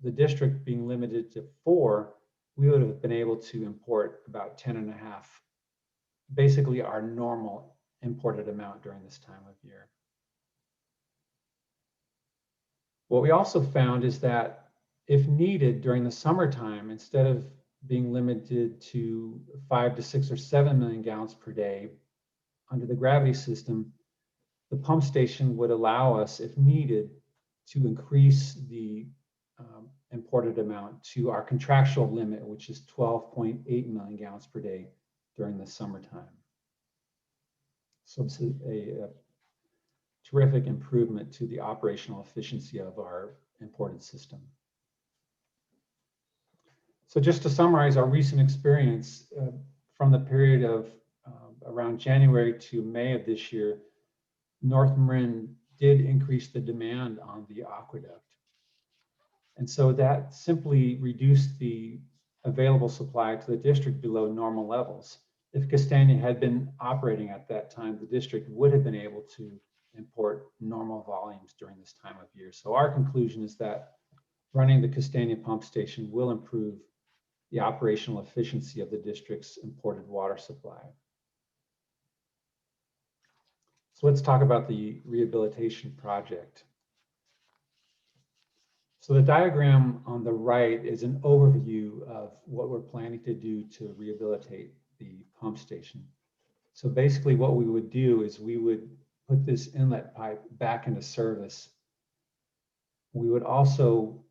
the district being limited to 4, we would have been able to import about 10.5, basically our normal imported amount during this time of year. What we also found is that if needed during the summertime, instead of being limited to 5 to 6 or 7 million gallons per day under the gravity system, the pump station would allow us, if needed, to increase the imported amount to our contractual limit, which is 12.8 million gallons per day during the summertime. So this is a terrific improvement to the operational efficiency of our imported system. So just to summarize our recent experience from the period of around January to May of this year, North Marin did increase the demand on the aqueduct. And so that simply reduced the available supply to the district below normal levels. If Castaigne had been operating at that time, the district would have been able to import normal volumes during this time of year. So our conclusion is that running the Castaigne pump station will improve the operational efficiency of the district's imported water supply. So let's talk about the rehabilitation project. So the diagram on the right is an overview of what we're planning to do to rehabilitate the pump station. So basically what we would do is we would put this inlet pipe back into service. We would also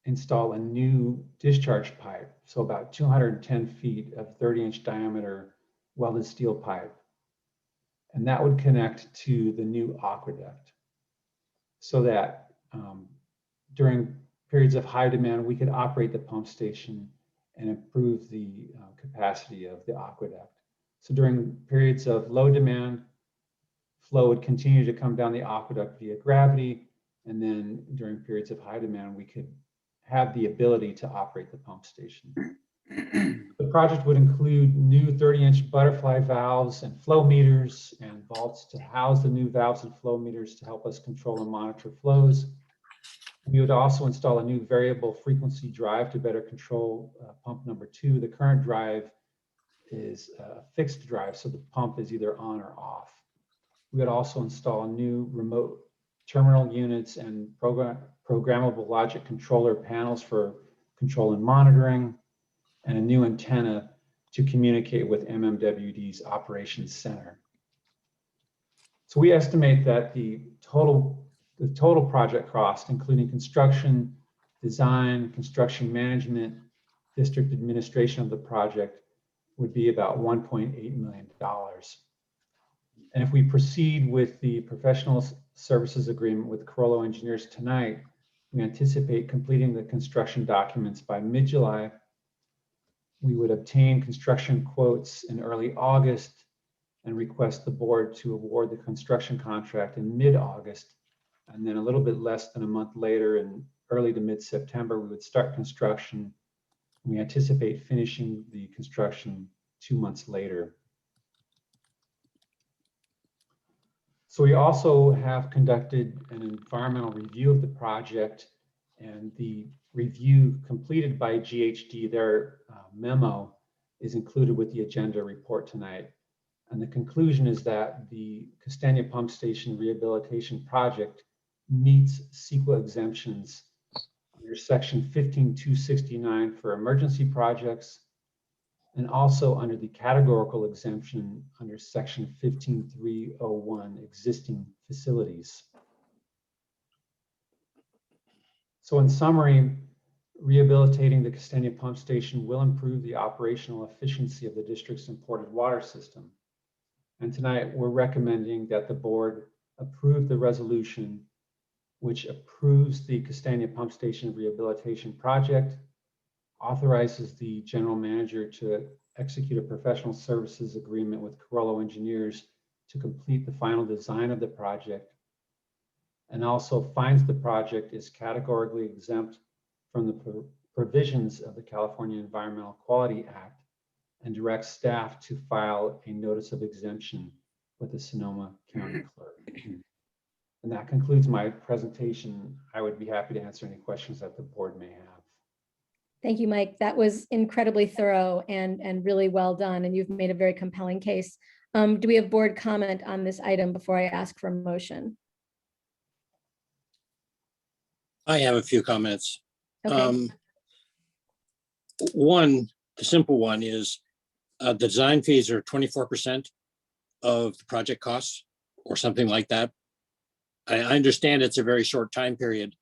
install a new discharge pipe, so about 210 feet of 30-inch diameter welded steel pipe. And that would connect to the new aqueduct so that during periods of high demand, we could operate the pump station and improve the capacity of the aqueduct. So during periods of low demand, flow would continue to come down the aqueduct via gravity. And then during periods of high demand, we could have the ability to operate the pump station. The project would include new 30-inch butterfly valves and flow meters and vaults to house the new valves and flow meters to help us control and monitor flows. We would also install a new variable frequency drive to better control pump number 2. The current drive is a fixed drive, so the pump is either on or off. We would also install new remote terminal units and programmable logic controller panels for control and monitoring, and a new antenna to communicate with MMWD's operations center. So we estimate that the total project cost, including construction, design, construction management, district administration of the project, would be about $1.8 million. And if we proceed with the professional services agreement with Carollo Engineers tonight, we anticipate completing the construction documents by mid-July. We would obtain construction quotes in early August and request the board to award the construction contract in mid-August. And then a little bit less than a month later, in early to mid-September, we would start construction. We anticipate finishing the construction 2 months later. So we also have conducted an environmental review of the project, and the review completed by GHD, their memo, is included with the agenda report tonight. And the conclusion is that the Castaigne Pump Station Rehabilitation Project meets CEQA exemptions under Section 15269 for emergency projects, and also under the categorical exemption under Section 15301, existing facilities. So in summary, rehabilitating the Castaigne Pump Station will improve the operational efficiency of the district's imported water system. And tonight, we're recommending that the board approve the resolution which approves the Castaigne Pump Station Rehabilitation Project, authorizes the general manager to execute a professional services agreement with Carollo Engineers to complete the final design of the project, and also finds the project is categorically exempt from the provisions of the California Environmental Quality Act, and direct staff to file a notice of exemption with the Sonoma County Clerk. And that concludes my presentation. I would be happy to answer any questions that the board may have. Thank you, Mike. That was incredibly thorough and really well done, and you've made a very compelling case. Do we have board comment on this item before I ask for a motion? I have a few comments. Okay. One, the simple one is the design fees are 24% of the project costs or something like that. I understand it's a very short time period,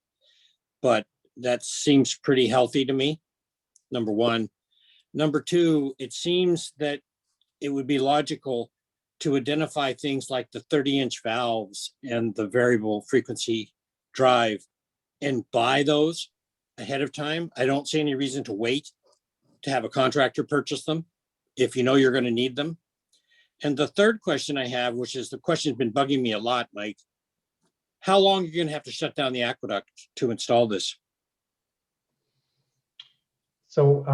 but that seems pretty healthy to me, number one. Number two, it seems that it would be logical to identify things like the 30-inch valves and the variable frequency drive and buy those ahead of time. I don't see any reason to wait to have a contractor purchase them if you know you're going to need them. And the third question I have, which is the question's been bugging me a lot, Mike, how long are you going to have to shut down the aqueduct to install this? So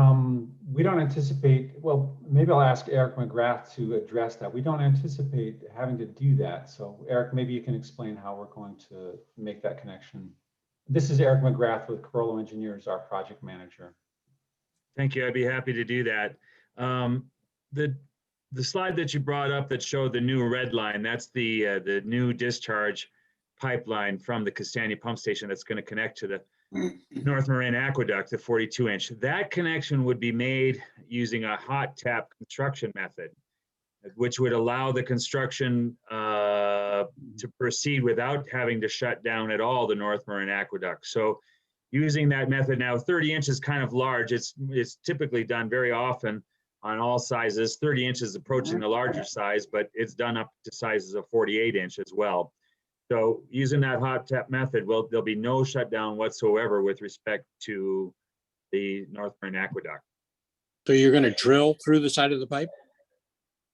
we don't anticipate, well, maybe I'll ask Eric McGrath to address that. We don't anticipate having to do that. So Eric, maybe you can explain how we're going to make that connection. This is Eric McGrath with Corollo Engineers, our project manager. Thank you. I'd be happy to do that. The slide that you brought up that showed the new red line, that's the new discharge pipeline from the Castagna pump station that's going to connect to the North Marin Aqueduct, the 42-inch. That connection would be made using a hot tap construction method, which would allow the construction to proceed without having to shut down at all the North Marin Aqueduct. So using that method now, 30 inches kind of large. It's typically done very often on all sizes. 30 inches approaching the larger size, but it's done up to sizes of 48 inch as well. So using that hot tap method, there'll be no shutdown whatsoever with respect to the North Marin Aqueduct. So you're going to drill through the side of the pipe?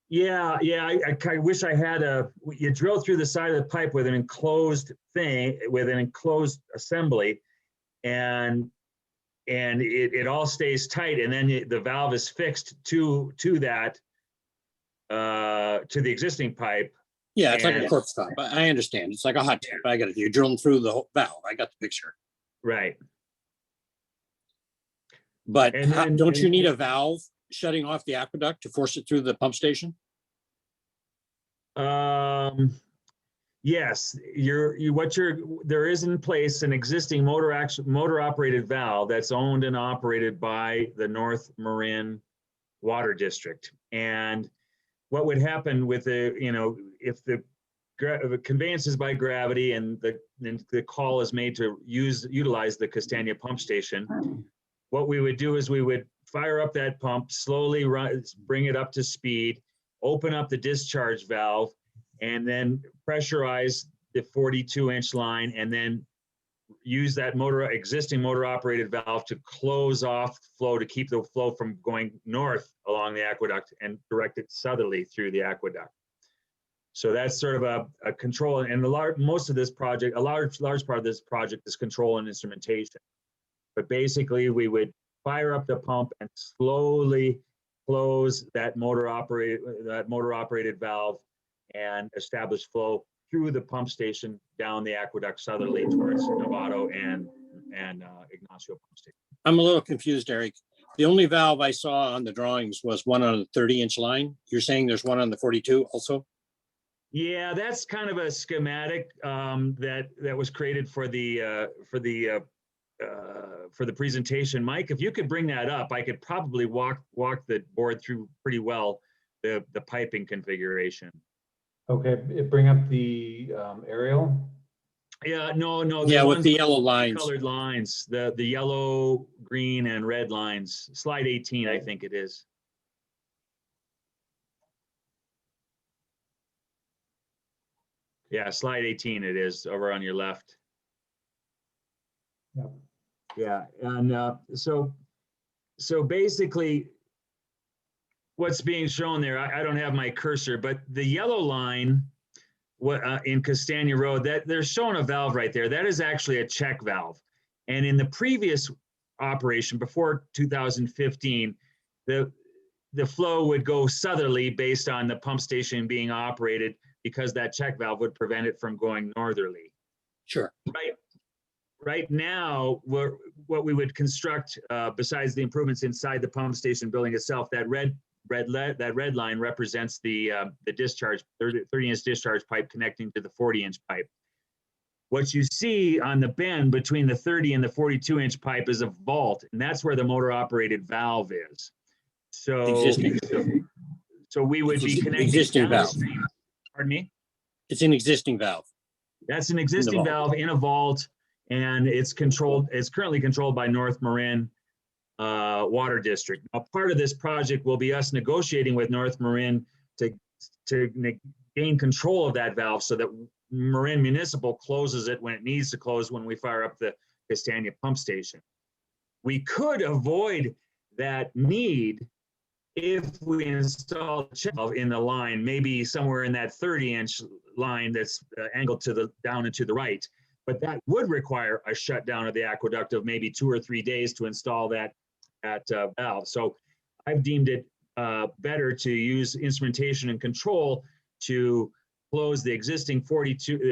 Yeah. I wish I had you drill through the side of the pipe with an enclosed thing, with an enclosed assembly, and it all stays tight, and then the valve is fixed to that, to the existing pipe. Yeah, it's like a corpse top. I understand. It's like a hot tap. I got it. You're drilling through the whole valve. I got the picture. Right. But don't you need a valve shutting off the aqueduct to force it through the pump station? Yes, there is in place an existing motor operated valve that's owned and operated by the North Marin Water District. And what would happen with if the conveyance is by gravity and the call is made to utilize the Castagna pump station, what we would do is we would fire up that pump, slowly bring it up to speed, open up the discharge valve, and then pressurize the 42-inch line, and then use that existing motor operated valve to close off flow to keep the flow from going north along the aqueduct and direct it southerly through the aqueduct. So that's sort of a control, and a large part of this project is control and instrumentation. But basically we would fire up the pump and slowly close that motor operated valve and establish flow through the pump station down the aqueduct southerly towards Novato and Ignacio pump station. I'm a little confused, Eric. The only valve I saw on the drawings was one on the 30-inch line. You're saying there's one on the 42 also? Yeah, that's kind of a schematic that was created for the presentation. Mike, if you could bring that up, I could probably walk the board through pretty well the piping configuration. Okay, bring up the aerial. Yeah, no. Yeah, with the yellow lines. Colored lines, the yellow, green, and red lines. Slide 18, I think it is. Yeah, slide 18 it is, over on your left. Yep. Yeah, and so basically what's being shown there, I don't have my cursor, but the yellow line in Castagna Road, that they're showing a valve right there. That is actually a check valve. And in the previous operation before 2015, the flow would go southerly based on the pump station being operated, because that check valve would prevent it from going northerly. Sure. Right now, what we would construct, besides the improvements inside the pump station building itself, that red line represents the discharge, 30-inch discharge pipe connecting to the 40-inch pipe. What you see on the bend between the 30 and the 42-inch pipe is a vault, and that's where the motor operated valve is. So, so we would be connecting existing valve. downstream. Pardon me? It's an existing valve. That's an existing valve in a vault, and it's currently controlled by North Marin Water District. Now, part of this project will be us negotiating with North Marin to gain control of that valve so that Marin Municipal closes it when it needs to close when we fire up the Castagna pump station. We could avoid that need if we install a check valve in the line, maybe somewhere in that 30-inch line that's angled to the down and to the right. But that would require a shutdown of the aqueduct of maybe 2 or 3 days to install that valve. So I've deemed it better to use instrumentation and control to close the existing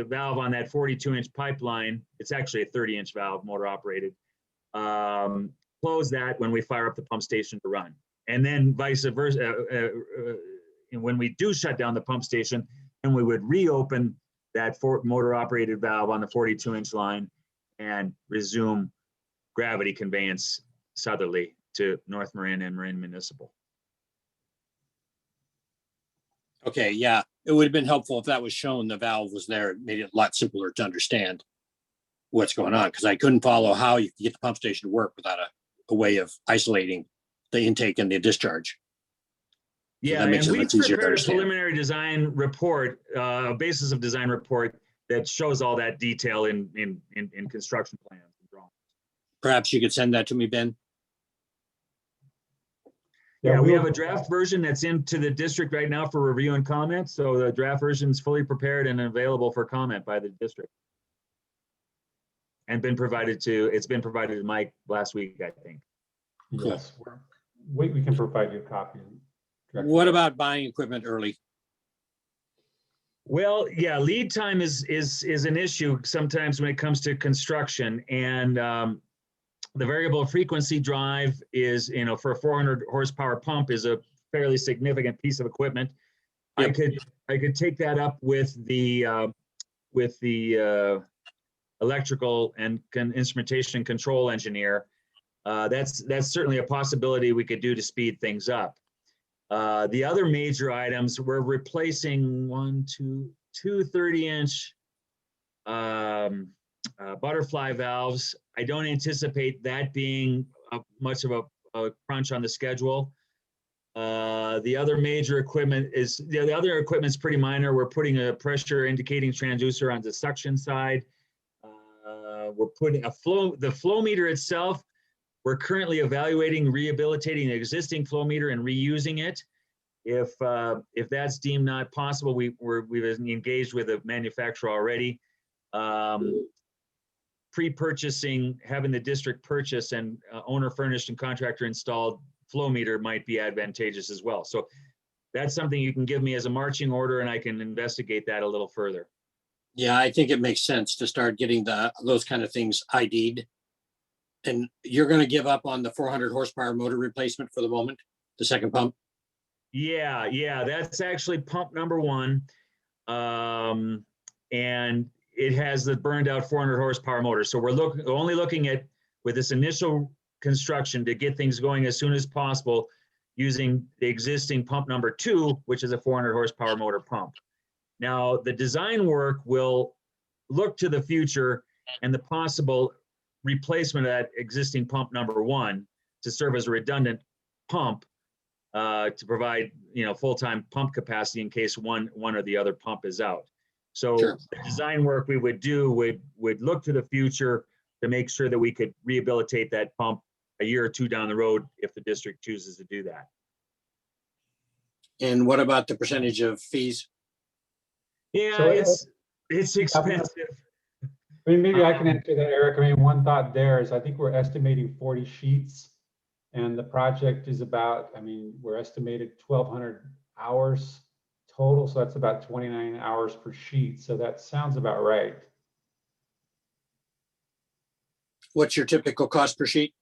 valve on that 42-inch pipeline. It's actually a 30-inch valve, motor operated. Close that when we fire up the pump station to run. And then vice versa, when we do shut down the pump station, then we would reopen that motor operated valve on the 42-inch line and resume gravity conveyance southerly to North Marin and Marin Municipal. Okay, yeah, it would have been helpful if that was shown, the valve was there. It made it a lot simpler to understand what's going on, because I couldn't follow how you could get the pump station to work without a way of isolating the intake and the discharge. So Yeah, that makes and it we much easier to prepared a understand. preliminary design report, a basis of design report that shows all that detail in construction plans and drawings. Perhaps you could send that to me, Ben? Yeah, we have a draft version that's into the district right now for review and comment. So the draft version is fully prepared and available for comment by the district. And it's been provided to Mike last week, I think. Yes, we can provide you a copy. What about buying equipment early? Well, yeah, lead time is an issue sometimes when it comes to construction, and the variable frequency drive is, for a 400 horsepower pump, is a fairly significant piece of equipment. Yep. I could take that up with the electrical and instrumentation control engineer. That's certainly a possibility we could do to speed things up. The other major items, we're replacing two 30-inch butterfly valves. I don't anticipate that being much of a crunch on the schedule. The other major equipment is, the other equipment's pretty minor. We're putting a pressure indicating transducer on the suction side. We're putting the flow meter itself. We're currently evaluating rehabilitating the existing flow meter and reusing it. If that's deemed not possible, we've engaged with a manufacturer already. Pre-purchasing, having the district purchase and owner furnished and contractor installed flow meter might be advantageous as well. So that's something you can give me as a marching order, and I can investigate that a little further. Yeah, I think it makes sense to start getting those kind of things ID'd. And you're going to give up on the 400 horsepower motor replacement for the moment, the second pump? Yeah, that's actually pump number 1. And it has the burned out 400 horsepower motor. So we're only looking at, with this initial construction, to get things going as soon as possible using the existing pump number 2, which is a 400 horsepower motor pump. Now, the design work will look to the future and the possible replacement of that existing pump number 1 to serve as a redundant pump to provide, full-time pump capacity in case one or the other pump is out. So sure. The design work we would do would look to the future to make sure that we could rehabilitate that pump a year or 2 down the road if the district chooses to do that. And what about the percentage of fees? Yeah, so it's expensive. I mean, maybe I can answer that, Eric. I mean, one thought there is I think we're estimating 40 sheets And the project is about, I mean, we're estimated 1,200 hours total. So that's about 29 hours per sheet. So that sounds about right. What's your typical cost per sheet?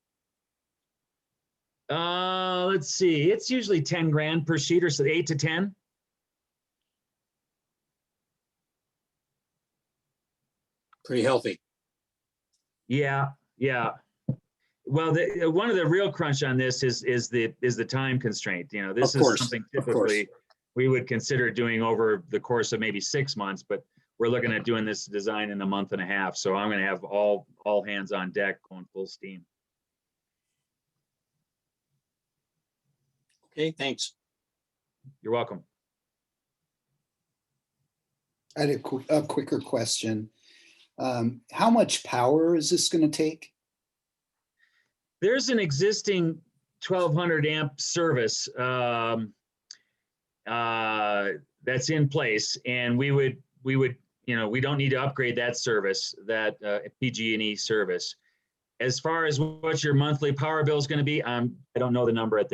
Let's see. It's usually 10 grand per sheet, or so 8 to 10. Pretty healthy. Yeah, yeah. Well, one of the real crunch on this is the time constraint. You know, this is something typically we would consider doing over the course of maybe 6 months, but we're looking at doing this design in a month and a half. So I'm going to have all hands on deck going full steam. Okay, thanks. You're welcome. I had a quicker question. How much power is this going to take? There's an existing 1200 amp service that's in place, and we would, you know, we don't need to upgrade that service, that PG&E service. As far as what your monthly power bill is going to be, I don't know the number at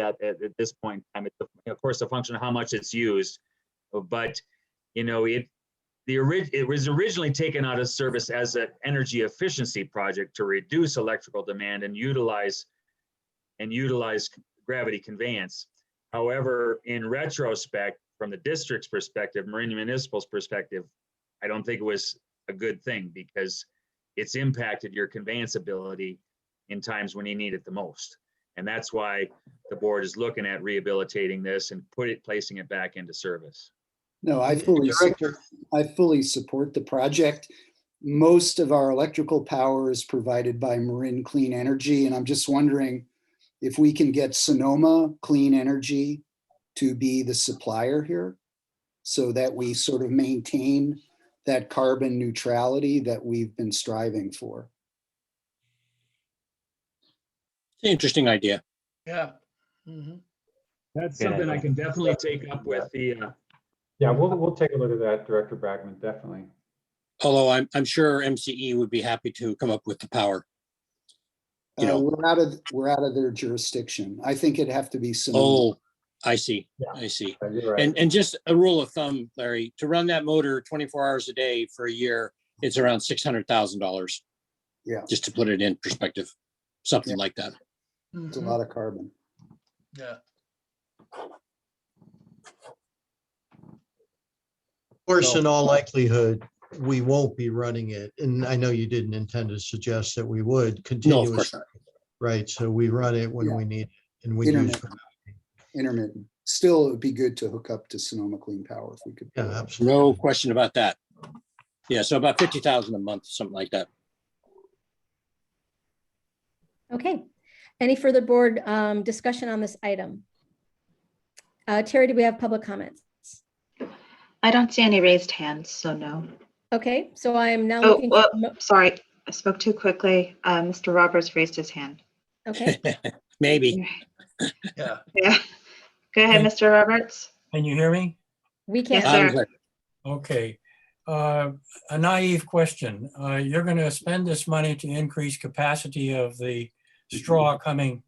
this point in time. It's, of course, a function of how much it's used, but you know, it was originally taken out of service as an energy efficiency project to reduce electrical demand and utilize gravity conveyance. However, in retrospect, from the district's perspective, Marin Municipal's perspective, I don't think it was a good thing, because it's impacted your conveyance ability in times when you need it the most. And that's why the board is looking at rehabilitating this and placing it back into service. No, I fully support the project. Most of our electrical power is provided by Marin Clean Energy, and I'm just wondering if we can get Sonoma Clean Energy to be the supplier here, so that we sort of maintain that carbon neutrality that we've been striving for. It's an interesting idea. Yeah. Mm-hmm. That's something I can definitely take up with the. Yeah, we'll take a look at that, Director Bagman, definitely. Although I'm sure MCE would be happy to come up with the power. You know, we're out of their jurisdiction. I think it'd have to be Sonoma. Oh, I see. Yeah. I see. You're right. And just a rule of thumb, Larry, to run that motor 24 hours a day for a year, it's around $600,000. Yeah. Just to put it in perspective, something like that. It's a lot of carbon. Yeah. Of course, in all likelihood, we won't be running it. And I know you didn't intend to suggest that we would continuously. No, of course not. Right. So we run it when we need it, and we use intermittent. Still, it would be good to hook up to Sonoma Clean Power if we could. Yeah, absolutely. No question about that. Yeah, so about 50,000 a month, something like that. Okay. Any further board discussion on this item? Terry, do we have public comments? I don't see any raised hands, so no. Okay, so I am now looking. Sorry, I spoke too quickly. Mr. Roberts raised his hand. Okay. Maybe. Yeah. Yeah. Go ahead, Mr. Roberts. Can you hear me? We can. Yes, sir. Okay. A naive question. You're going to spend this money to increase capacity of the straw coming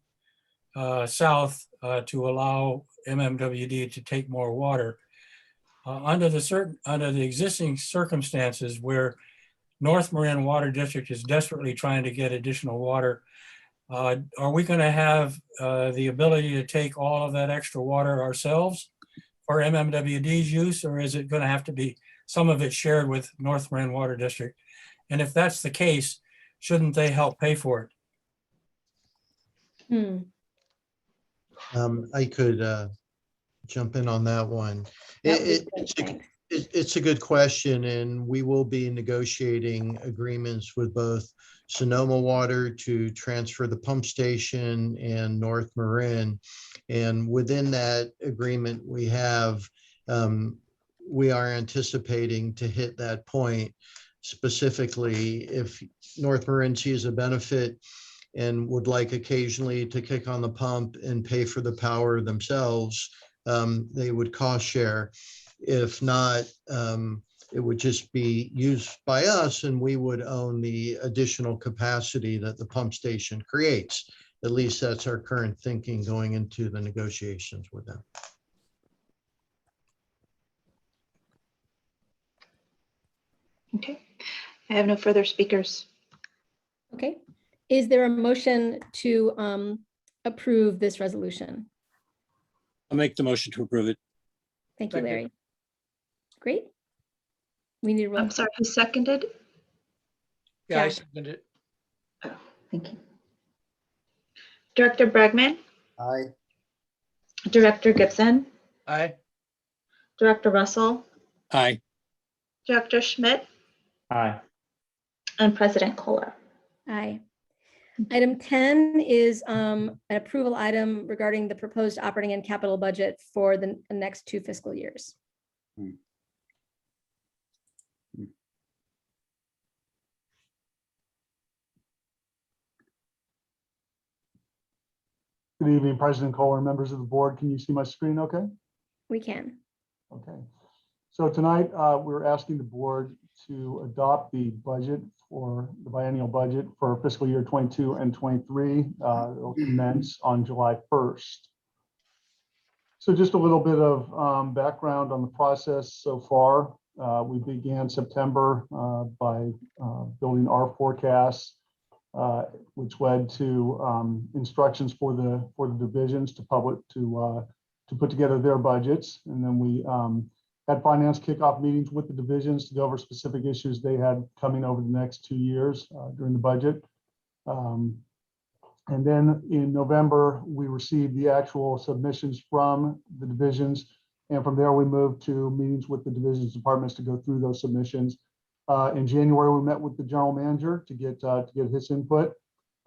south to allow MMWD to take more water. Under the existing circumstances where North Marin Water District is desperately trying to get additional water, are we going to have the ability to take all of that extra water ourselves for MMWD's use, or is it going to have to be some of it shared with North Marin Water District? And if that's the case, shouldn't they help pay for it? I could jump in on that one. It's a good question, and we will be negotiating agreements with both Sonoma Water to transfer the pump station and North Marin. And within that agreement we have, we are anticipating to hit that point. Specifically, if North Marin sees a benefit and would like occasionally to kick on the pump and pay for the power themselves, they would cost share. If not, it would just be used by us, and we would own the additional capacity that the pump station creates. at least that's our current thinking going into the negotiations with them. Okay, I have no further speakers. Okay, is there a motion to approve this resolution? I'll make the motion to approve it. Thank you, Second. Larry. Great. We need a roll. I'm sorry, who seconded? Yeah, I Jack. second it. Oh, thank you. Director Bregman, Aye. Director Gibson, Aye. Director Russell, Aye. Director Schmidt, Aye. and President Kohler. Aye. Item 10 is an approval item regarding the proposed operating and capital budget for the next 2 fiscal years. Good evening, President Kohler, members of the board. Can you see my screen okay? We can. Okay. So tonight, we're asking the board to adopt the budget for the biennial budget for fiscal year 22 and 23. It'll commence on July 1st. So just a little bit of background on the process so far. We began September by building our forecasts, which led to instructions for the divisions to put together their budgets, and then we had finance kickoff meetings with the divisions to go over specific issues they had coming over the next 2 years during the budget. And then in November, we received the actual submissions from the divisions, and from there we moved to meetings with the divisions departments to go through those submissions. In January, we met with the general manager to get his input.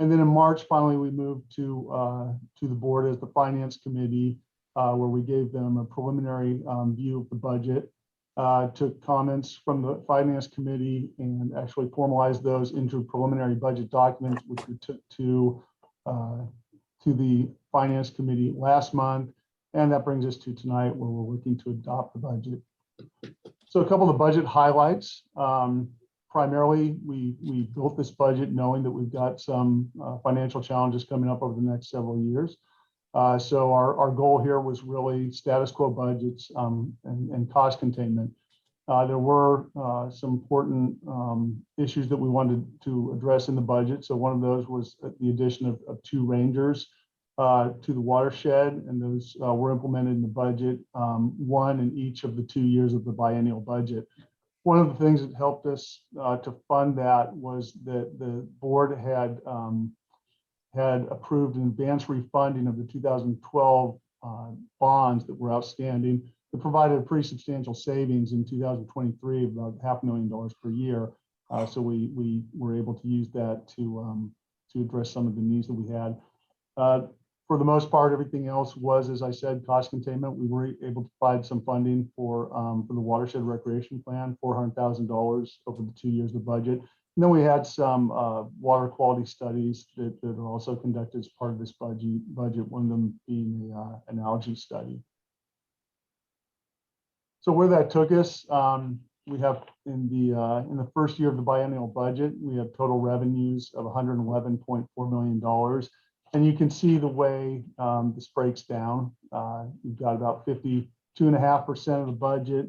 And then in March, finally, we moved to the board as the finance committee, where we gave them a preliminary view of the budget, took comments from the finance committee and actually formalized those into preliminary budget documents, which we took to the finance committee last month. And that brings us to tonight, where we're looking to adopt the budget. So a couple of budget highlights. Primarily, we built this budget knowing that we've got some financial challenges coming up over the next several years. So our goal here was really status quo budgets and cost containment. There were some important issues that we wanted to address in the budget. So one of those was the addition of 2 rangers to the watershed, and those were implemented in the budget, 1 in each of the 2 years of the biennial budget. One of the things that helped us to fund that was that the board had approved an advance refunding of the 2012 bonds that were outstanding. That provided a pretty substantial savings in 2023 of about $500,000 per year. So we were able to use that to address some of the needs that we had. For the most part, everything else was, as I said, cost containment. We were able to provide some funding for the watershed recreation plan, $400,000 over the 2 years of the budget. And then we had some water quality studies that are also conducted as part of this budget, one of them being an algae study. So where that took us, we have in the first year of the biennial budget, we have total revenues of $111.4 million. And you can see the way this breaks down. You've got about 52.5% of the budget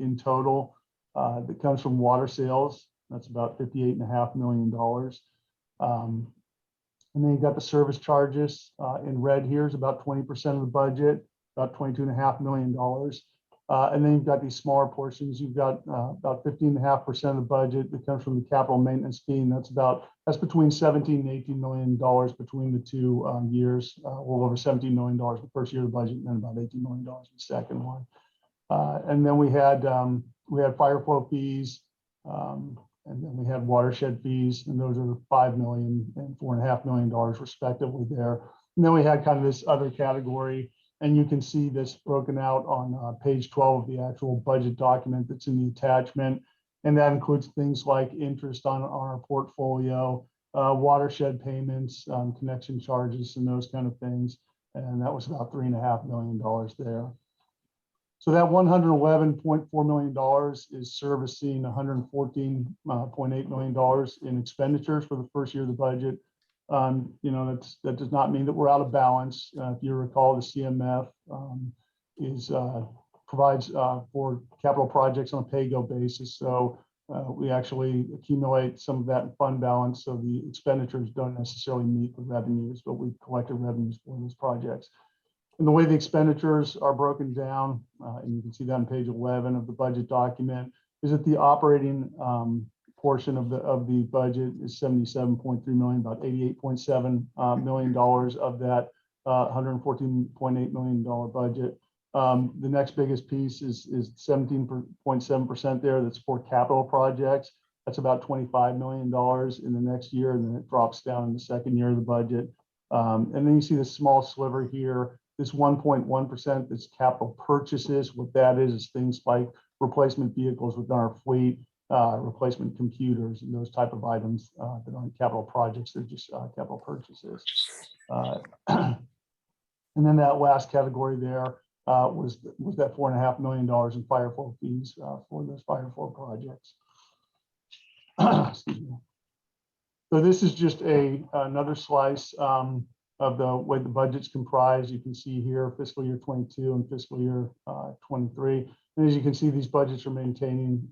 in total that comes from water sales. That's about $58.5 million. And then you've got the service charges in red here is about 20% of the budget, about $22.5 million. And then you've got these smaller portions. You've got about 15.5% of the budget that comes from the capital maintenance scheme. That's between $17 and $18 million between the 2 years. Well, over $17 million the first year of the budget, and then about $18 million the second one. And then we had fire flow fees, and then we had watershed fees, and those are $5 million and $4.5 million respectively there. And then we had kind of this other category. And you can see this broken out on page 12 of the actual budget document that's in the attachment. And that includes things like interest on our portfolio, watershed payments, connection charges, and those kind of things. And that was about $3.5 million there. So that $111.4 million is servicing $114.8 million in expenditures for the first year of the budget. You know, that does not mean that we're out of balance. If you recall, the CMF provides for capital projects on a pay-go basis. So we actually accumulate some of that in fund balance. So the expenditures don't necessarily meet the revenues, but we collected revenues for those projects. And the way the expenditures are broken down, and you can see that on page 11 of the budget document, is that the operating portion of the budget is 77.3 million, about $88.7 million of that $114.8 million budget. The next biggest piece is 17.7% there. That's for capital projects. That's about $25 million in the next year, and then it drops down in the second year of the budget. And then you see this small sliver here, this 1.1% that's capital purchases. What that is things like replacement vehicles within our fleet, replacement computers, and those type of items that aren't capital projects, they're just capital purchases. And then that last category there was that $4.5 million in fire flow fees for those fire flow projects. Excuse me. So this is just another slice of the way the budget's comprised. You can see here fiscal year 22 and fiscal year 23. And as you can see, these budgets are maintaining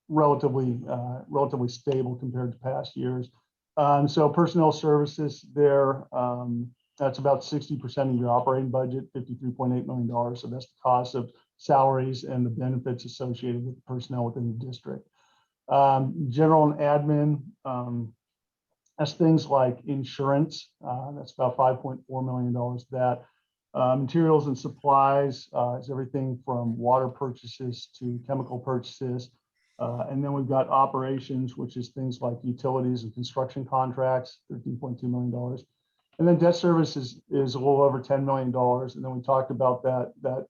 relatively stable compared to past years. So personnel services there, that's about 60% of your operating budget, $53.8 million. So that's the cost of salaries and the benefits associated with personnel within the district. General and admin, that's things like insurance. That's about $5.4 million of that. Materials and supplies is everything from water purchases to chemical purchases. And then we've got operations, which is things like utilities and construction contracts, $13.2 million. And then debt service is a little over $10 million. And then we talked about that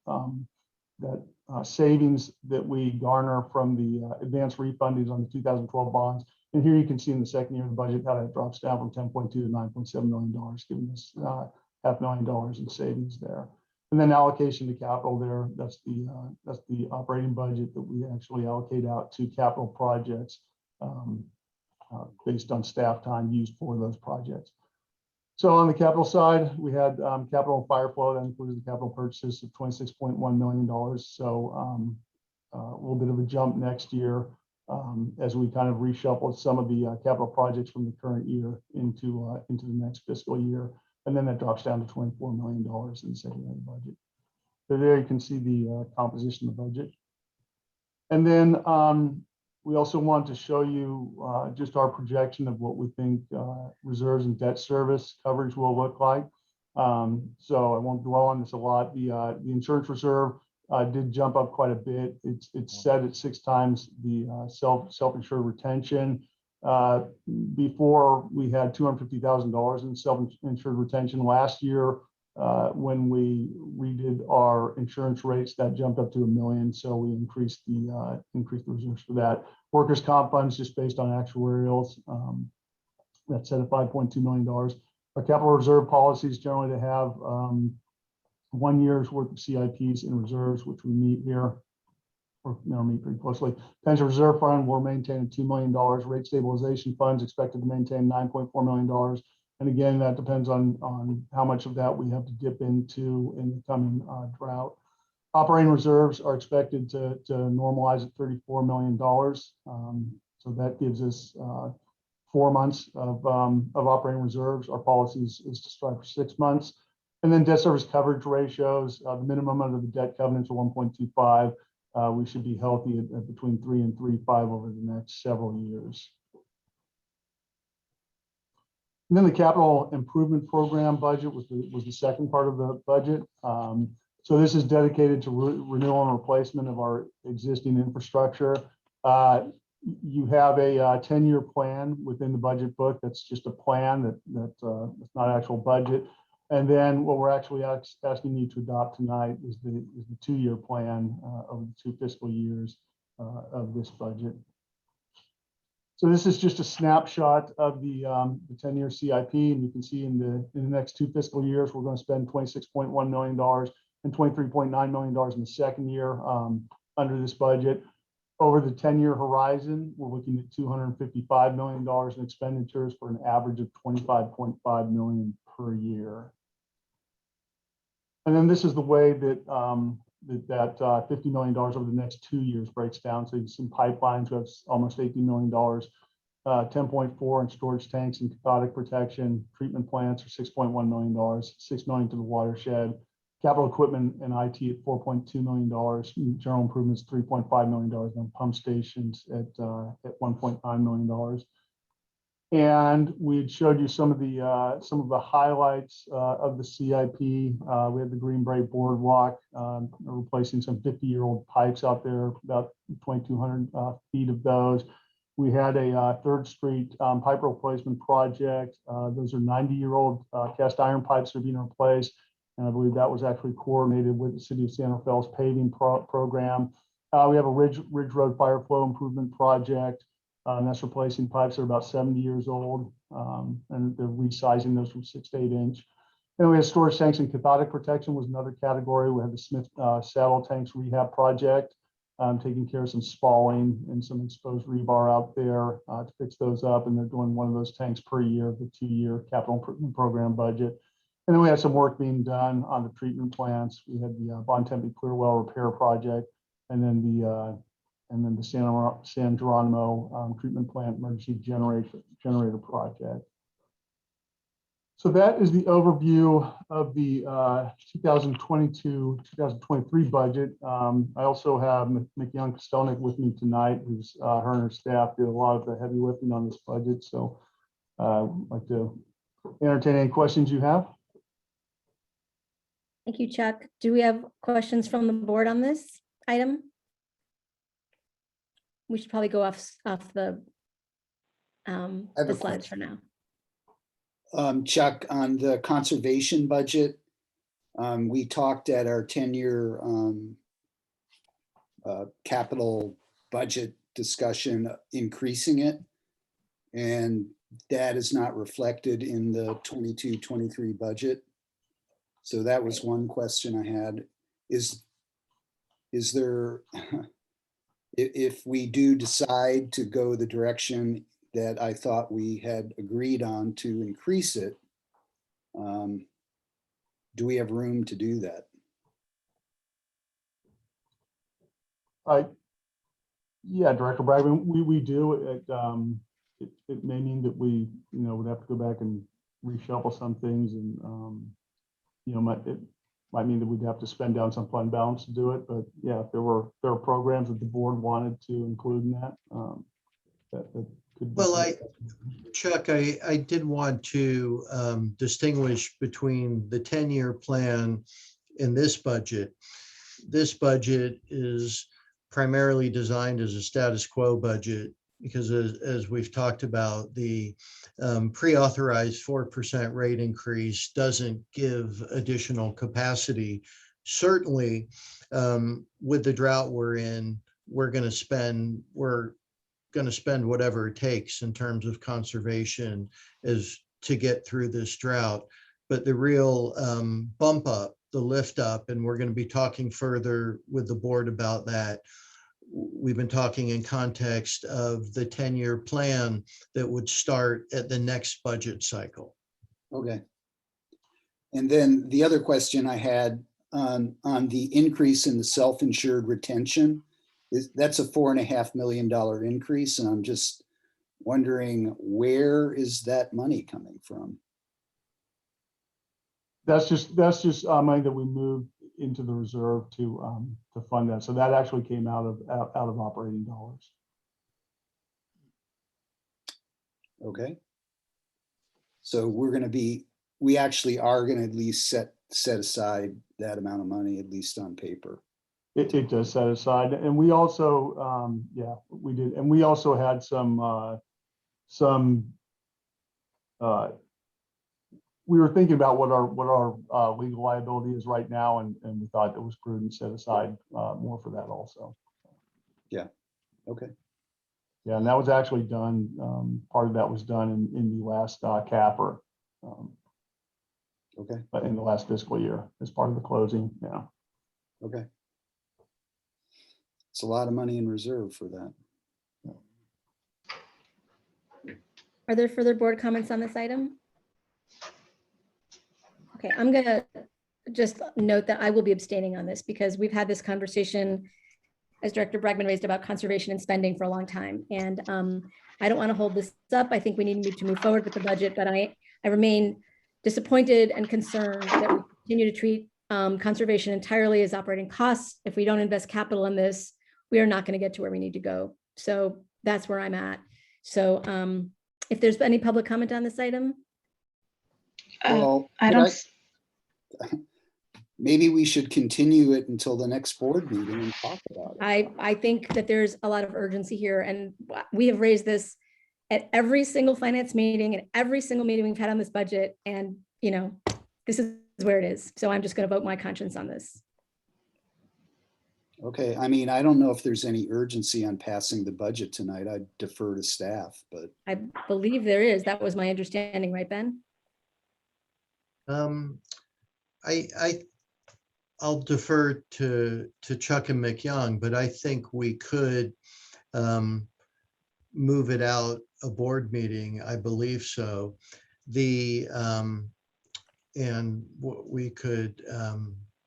savings that we garner from the advanced refundings on the 2012 bonds. And here you can see in the second year of the budget how that drops down from 10.2 to $9.7 million, giving us $500,000 in savings there. And then allocation to capital there, that's the operating budget that we actually allocate out to capital projects based on staff time used for those projects. So on the capital side, we had capital and fire flow that includes the capital purchases of $26.1 million. So a little bit of a jump next year as we kind of reshuffle some of the capital projects from the current year into the next fiscal year. And then that drops down to $24 million in the second year of the budget. So there you can see the composition of the budget. And then we also want to show you just our projection of what we think reserves and debt service coverage will look like. So I won't dwell on this a lot. The insurance reserve did jump up quite a bit. It's set at 6 times the self-insured retention. Before we had $250,000 in self-insured retention. Last year, when we redid our insurance rates, that jumped up to $1 million. So we increased the reserves for that. Workers' comp funds just based on actuarials. That's set at $5.2 million. Our capital reserve policy is generally to have 1 year's worth of CIPs in reserves, which we meet here. Or meet pretty closely. Pension reserve fund will maintain at $2 million. Rate stabilization funds expected to maintain $9.4 million. And again, that depends on how much of that we have to dip into in the coming drought. Operating reserves are expected to normalize at $34 million. So that gives us 4 months of operating reserves. Our policy is to strive for 6 months. And then debt service coverage ratios, the minimum under the debt covenants are 1.25. We should be healthy at between 3 and 3.5 over the next several years. And then the capital improvement program budget was the second part of the budget. So this is dedicated to renewal and replacement of our existing infrastructure. You have a 10-year plan within the budget book. That's just a plan that's not actual budget. And then what we're actually asking you to adopt tonight is the 2-year plan of the 2 fiscal years of this budget. So this is just a snapshot of the 10-year CIP, and you can see in the next 2 fiscal years, we're going to spend $26.1 million and $23.9 million in the second year under this budget. Over the 10-year horizon, we're looking at $255 million in expenditures for an average of $25.5 million per year. And then this is the way that that $50 million over the next 2 years breaks down. So you see pipelines, we have almost $18 million, 10.4 in storage tanks and cathodic protection. Treatment plants are $6.1 million, $6 million to the watershed. Capital equipment and IT at $4.2 million. General improvements $3.5 million. And pump stations at $1.9 million. And we had showed you some of the highlights of the CIP. We had the Green Bay Boardwalk, replacing some 50-year-old pipes out there, about 2,200 feet of those. We had a 3rd Street pipe replacement project. Those are 90-year-old cast iron pipes that are being replaced. And I believe that was actually coordinated with the City of San Rafael's paving program. We have a Ridge Road fire flow improvement project. And that's replacing pipes that are about 70 years old. And they're resizing those from 6 to 8 inch. And we had storage tanks and cathodic protection was another category. We had the Smith saddle tanks rehab project, taking care of some spalling and some exposed rebar out there to fix those up. And they're doing one of those tanks per year of the 2-year capital improvement program budget. And then we had some work being done on the treatment plants. We had the Bontempi Clearwell repair project, and then the San Geronimo treatment plant emergency generator project. So that is the overview of the 2022-2023 budget. I also have McYoung Kostelnik with me tonight, who's her and her staff did a lot of the heavy lifting on this budget. So I'd like to entertain any questions you have. Thank you, Chuck. Do we have questions from the board on this item? We should probably go off the slides for now. Chuck, on the conservation budget, we talked at our 10-year capital budget discussion, increasing it. And that is not reflected in the 22-23 budget. So that was one question I had. Is there, if we do decide to go the direction that I thought we had agreed on to increase it, do we have room to do that? Yeah, Director Bragman, we do. It may mean that we, would have to go back and reshuffle some things, and it might mean that we'd have to spend down some fund balance to do it. But yeah, if there were programs that the board wanted to include in that, that could be. Well, Chuck, I did want to distinguish between the 10-year plan and this budget. This budget is primarily designed as a status quo budget because, as we've talked about, the pre-authorized 4% rate increase doesn't give additional capacity. Certainly, with the drought we're in, we're going to spend whatever it takes in terms of conservation as to get through this drought. But the real bump up, the lift up, and we're going to be talking further with the board about that. We've been talking in context of the 10-year plan that would start at the next budget cycle. Okay. And then the other question I had on the increase in the self-insured retention, that's a $4.5 million increase. And I'm just wondering, where is that money coming from? That's just money that we moved into the reserve to fund that. So that actually came out of operating dollars. Okay. So we actually are going to at least set aside that amount of money, at least on paper. It does set aside, and we also, yeah, we did, and we also had some. We were thinking about what our legal liability is right now, and we thought it was prudent to set aside more for that also. Yeah. Okay. Yeah, and that was actually done. Part of that was done in the last capper. Okay. But in the last fiscal year, as part of the closing. Yeah. Okay. It's a lot of money in reserve for that. Are there further board comments on this item? Okay, I'm gonna just note that I will be abstaining on this because we've had this conversation, as Director Bregman raised, about conservation and spending for a long time. And I don't want to hold this up. I think we need to move forward with the budget, but I remain disappointed and concerned that we continue to treat conservation entirely as operating costs. If we don't invest capital in this, we are not going to get to where we need to go. So that's where I'm at. So if there's any public comment on this item. Well, maybe we should continue it until the next board meeting and talk about it. I think that there's a lot of urgency here, and we have raised this at every single finance meeting and every single meeting we've had on this budget. And, you know, this is where it is. So I'm just going to vote my conscience on this. Okay, I mean, I don't know if there's any urgency on passing the budget tonight. I'd defer to staff, but. I believe there is. That was my understanding, right, Ben? I'll defer to Chuck and McYoung, but I think we could move it out a board meeting. I believe so. And what we could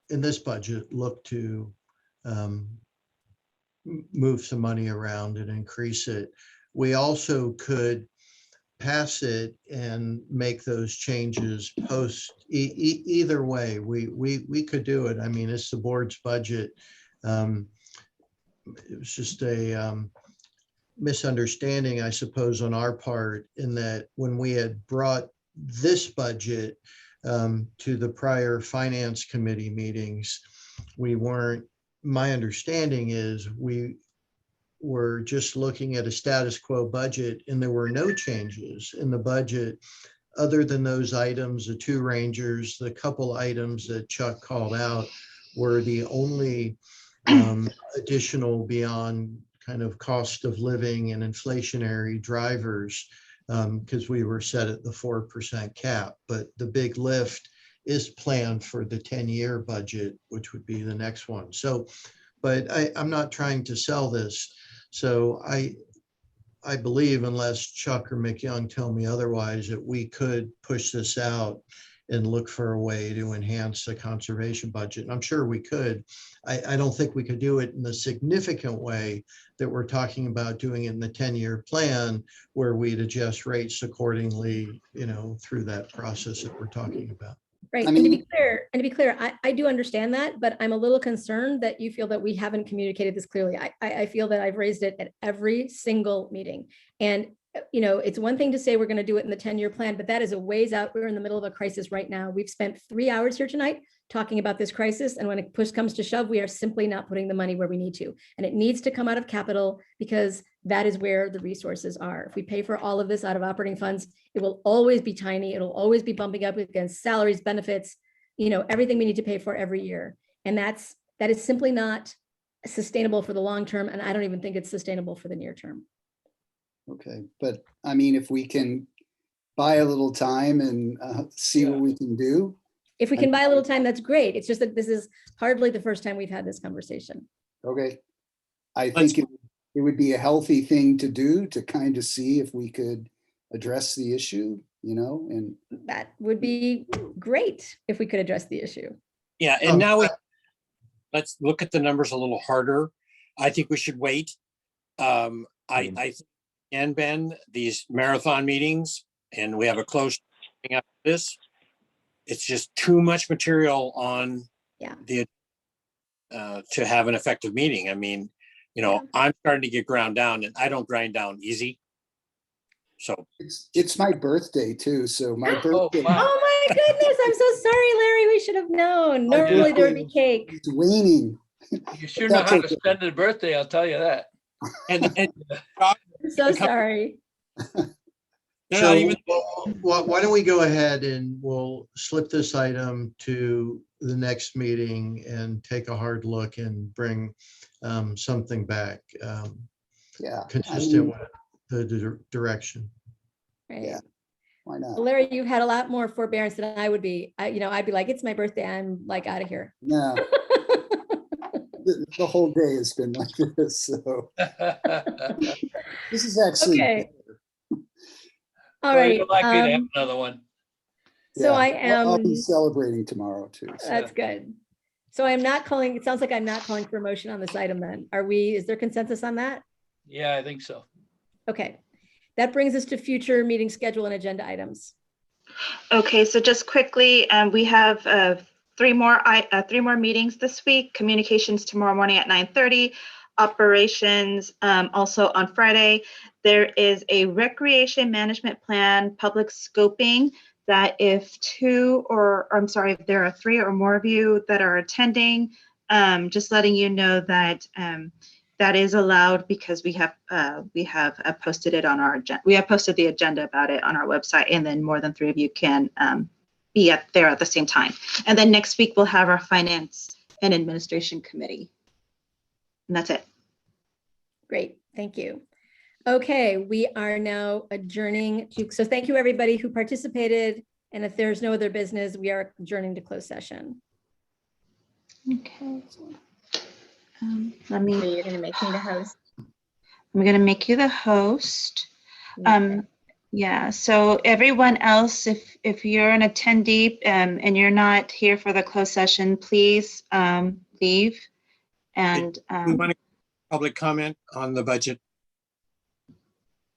in this budget look to move some money around and increase it. We also could pass it and make those changes post. Either way, we could do it. I mean, it's the board's budget. It was just a misunderstanding, I suppose, on our part, in that when we had brought this budget to the prior finance committee meetings, we weren't, my understanding is we were just looking at a status quo budget, and there were no changes in the budget other than those items, the 2 rangers, the couple items that Chuck called out were the only additional beyond kind of cost of living and inflationary drivers, because we were set at the 4% cap. But the big lift is planned for the 10-year budget, which would be the next one. So, but I'm not trying to sell this. So I believe, unless Chuck or McYoung tell me otherwise, that we could push this out and look for a way to enhance the conservation budget. And I'm sure we could. I don't think we could do it in the significant way that we're talking about doing it in the 10-year plan, where we'd adjust rates accordingly, you know, through that process that we're talking about. Right. And to be clear, I do understand that, but I'm a little concerned that you feel that we haven't communicated this clearly. I feel that I've raised it at every single meeting. And, you know, it's one thing to say we're going to do it in the 10-year plan, but that is a ways out. We're in the middle of a crisis right now. We've spent 3 hours here tonight talking about this crisis. And when it push comes to shove, we are simply not putting the money where we need to. And it needs to come out of capital, because that is where the resources are. If we pay for all of this out of operating funds, it will always be tiny. It'll always be bumping up against salaries, benefits, you know, everything we need to pay for every year. And that is simply not sustainable for the long term. And I don't even think it's sustainable for the near term. Okay, but I mean, if we can buy a little time and see what we can do. If we can buy a little time, that's great. It's just that this is hardly the first time we've had this conversation. Okay. I think it would be a healthy thing to do, to kind of see if we could address the issue, you know, and that would be great if we could address the issue. Yeah, and now let's look at the numbers a little harder. I think we should wait. And Ben, these marathon meetings, and we have a close after this. It's just too much material on the to have an effective meeting. I mean, you know, I'm starting to get ground down, and I don't grind down easy. So it's my birthday too. So my birthday. Oh my goodness! I'm so sorry, Larry. We should have known. Normally there would be cake. It's waning. You sure know how to spend a birthday, I'll tell you that. And I'm so sorry. So why don't we go ahead and we'll slip this item to the next meeting and take a hard look and bring something back consistent with the direction. Right. Yeah. Why not? Well, Larry, you've had a lot more forbearance than I would be. I'd be like, it's my birthday. I'm like out of here. No. The whole day has been like this, so. This is actually. Okay. All Well, right. you're likely to have another one. So Yeah, I am. I'll be celebrating tomorrow too. So. That's good. So I'm not calling, it sounds like I'm not calling for a motion on this item then. Are we, is there consensus on that? Yeah, I think so. Okay. That brings us to future meeting schedule and agenda items. Okay, so just quickly, we have three more meetings this week. Communications tomorrow morning at 9:30. Operations also on Friday. There is a recreation management plan public scoping that if if there are 3 or more of you that are attending, just letting you know that that is allowed because we have posted it on our agenda. We have posted the agenda about it on our website, and then more than 3 of you can be there at the same time. And then next week we'll have our finance and administration committee. And that's it. Great, thank you. Okay, we are now adjourning to, so thank you everybody who participated. And if there's no other business, we are adjourning to closed session. Okay. So you're going to make me the host. I'm going to make you the host. Yeah, so everyone else, if you're an attendee and you're not here for the closed session, please leave. And we want to public comment on the budget.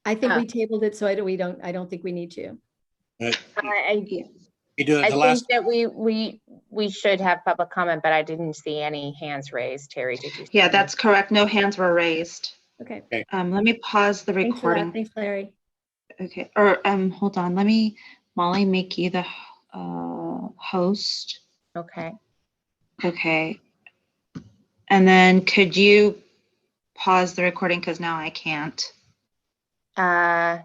I think we tabled it, so I don't think we need to. We do it I the last. think that we should have public comment, but I didn't see any hands raised. Terry, did you? Yeah, that's correct. No hands were raised. Okay. Let me pause the Thanks for that. recording. Thanks, Larry. Okay, or hold on. Let me, Molly, make you the host. Okay. Okay. And then could you pause the recording because now I can't. Yeah.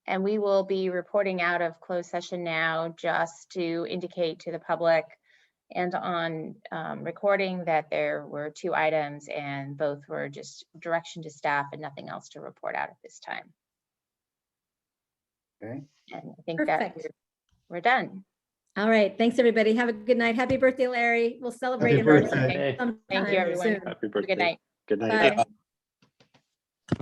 And we will be reporting out of closed session now just to indicate to the public and on recording that there were 2 items and both were just direction to staff and nothing else to report out at this time. Okay. And I think Perfect. that we're done. All right, thanks everybody. Have a good night. Happy birthday, Larry. We'll celebrate Happy in person birthday. sometime Thank you, everyone. soon. Happy birthday. Good night. Good night. Bye.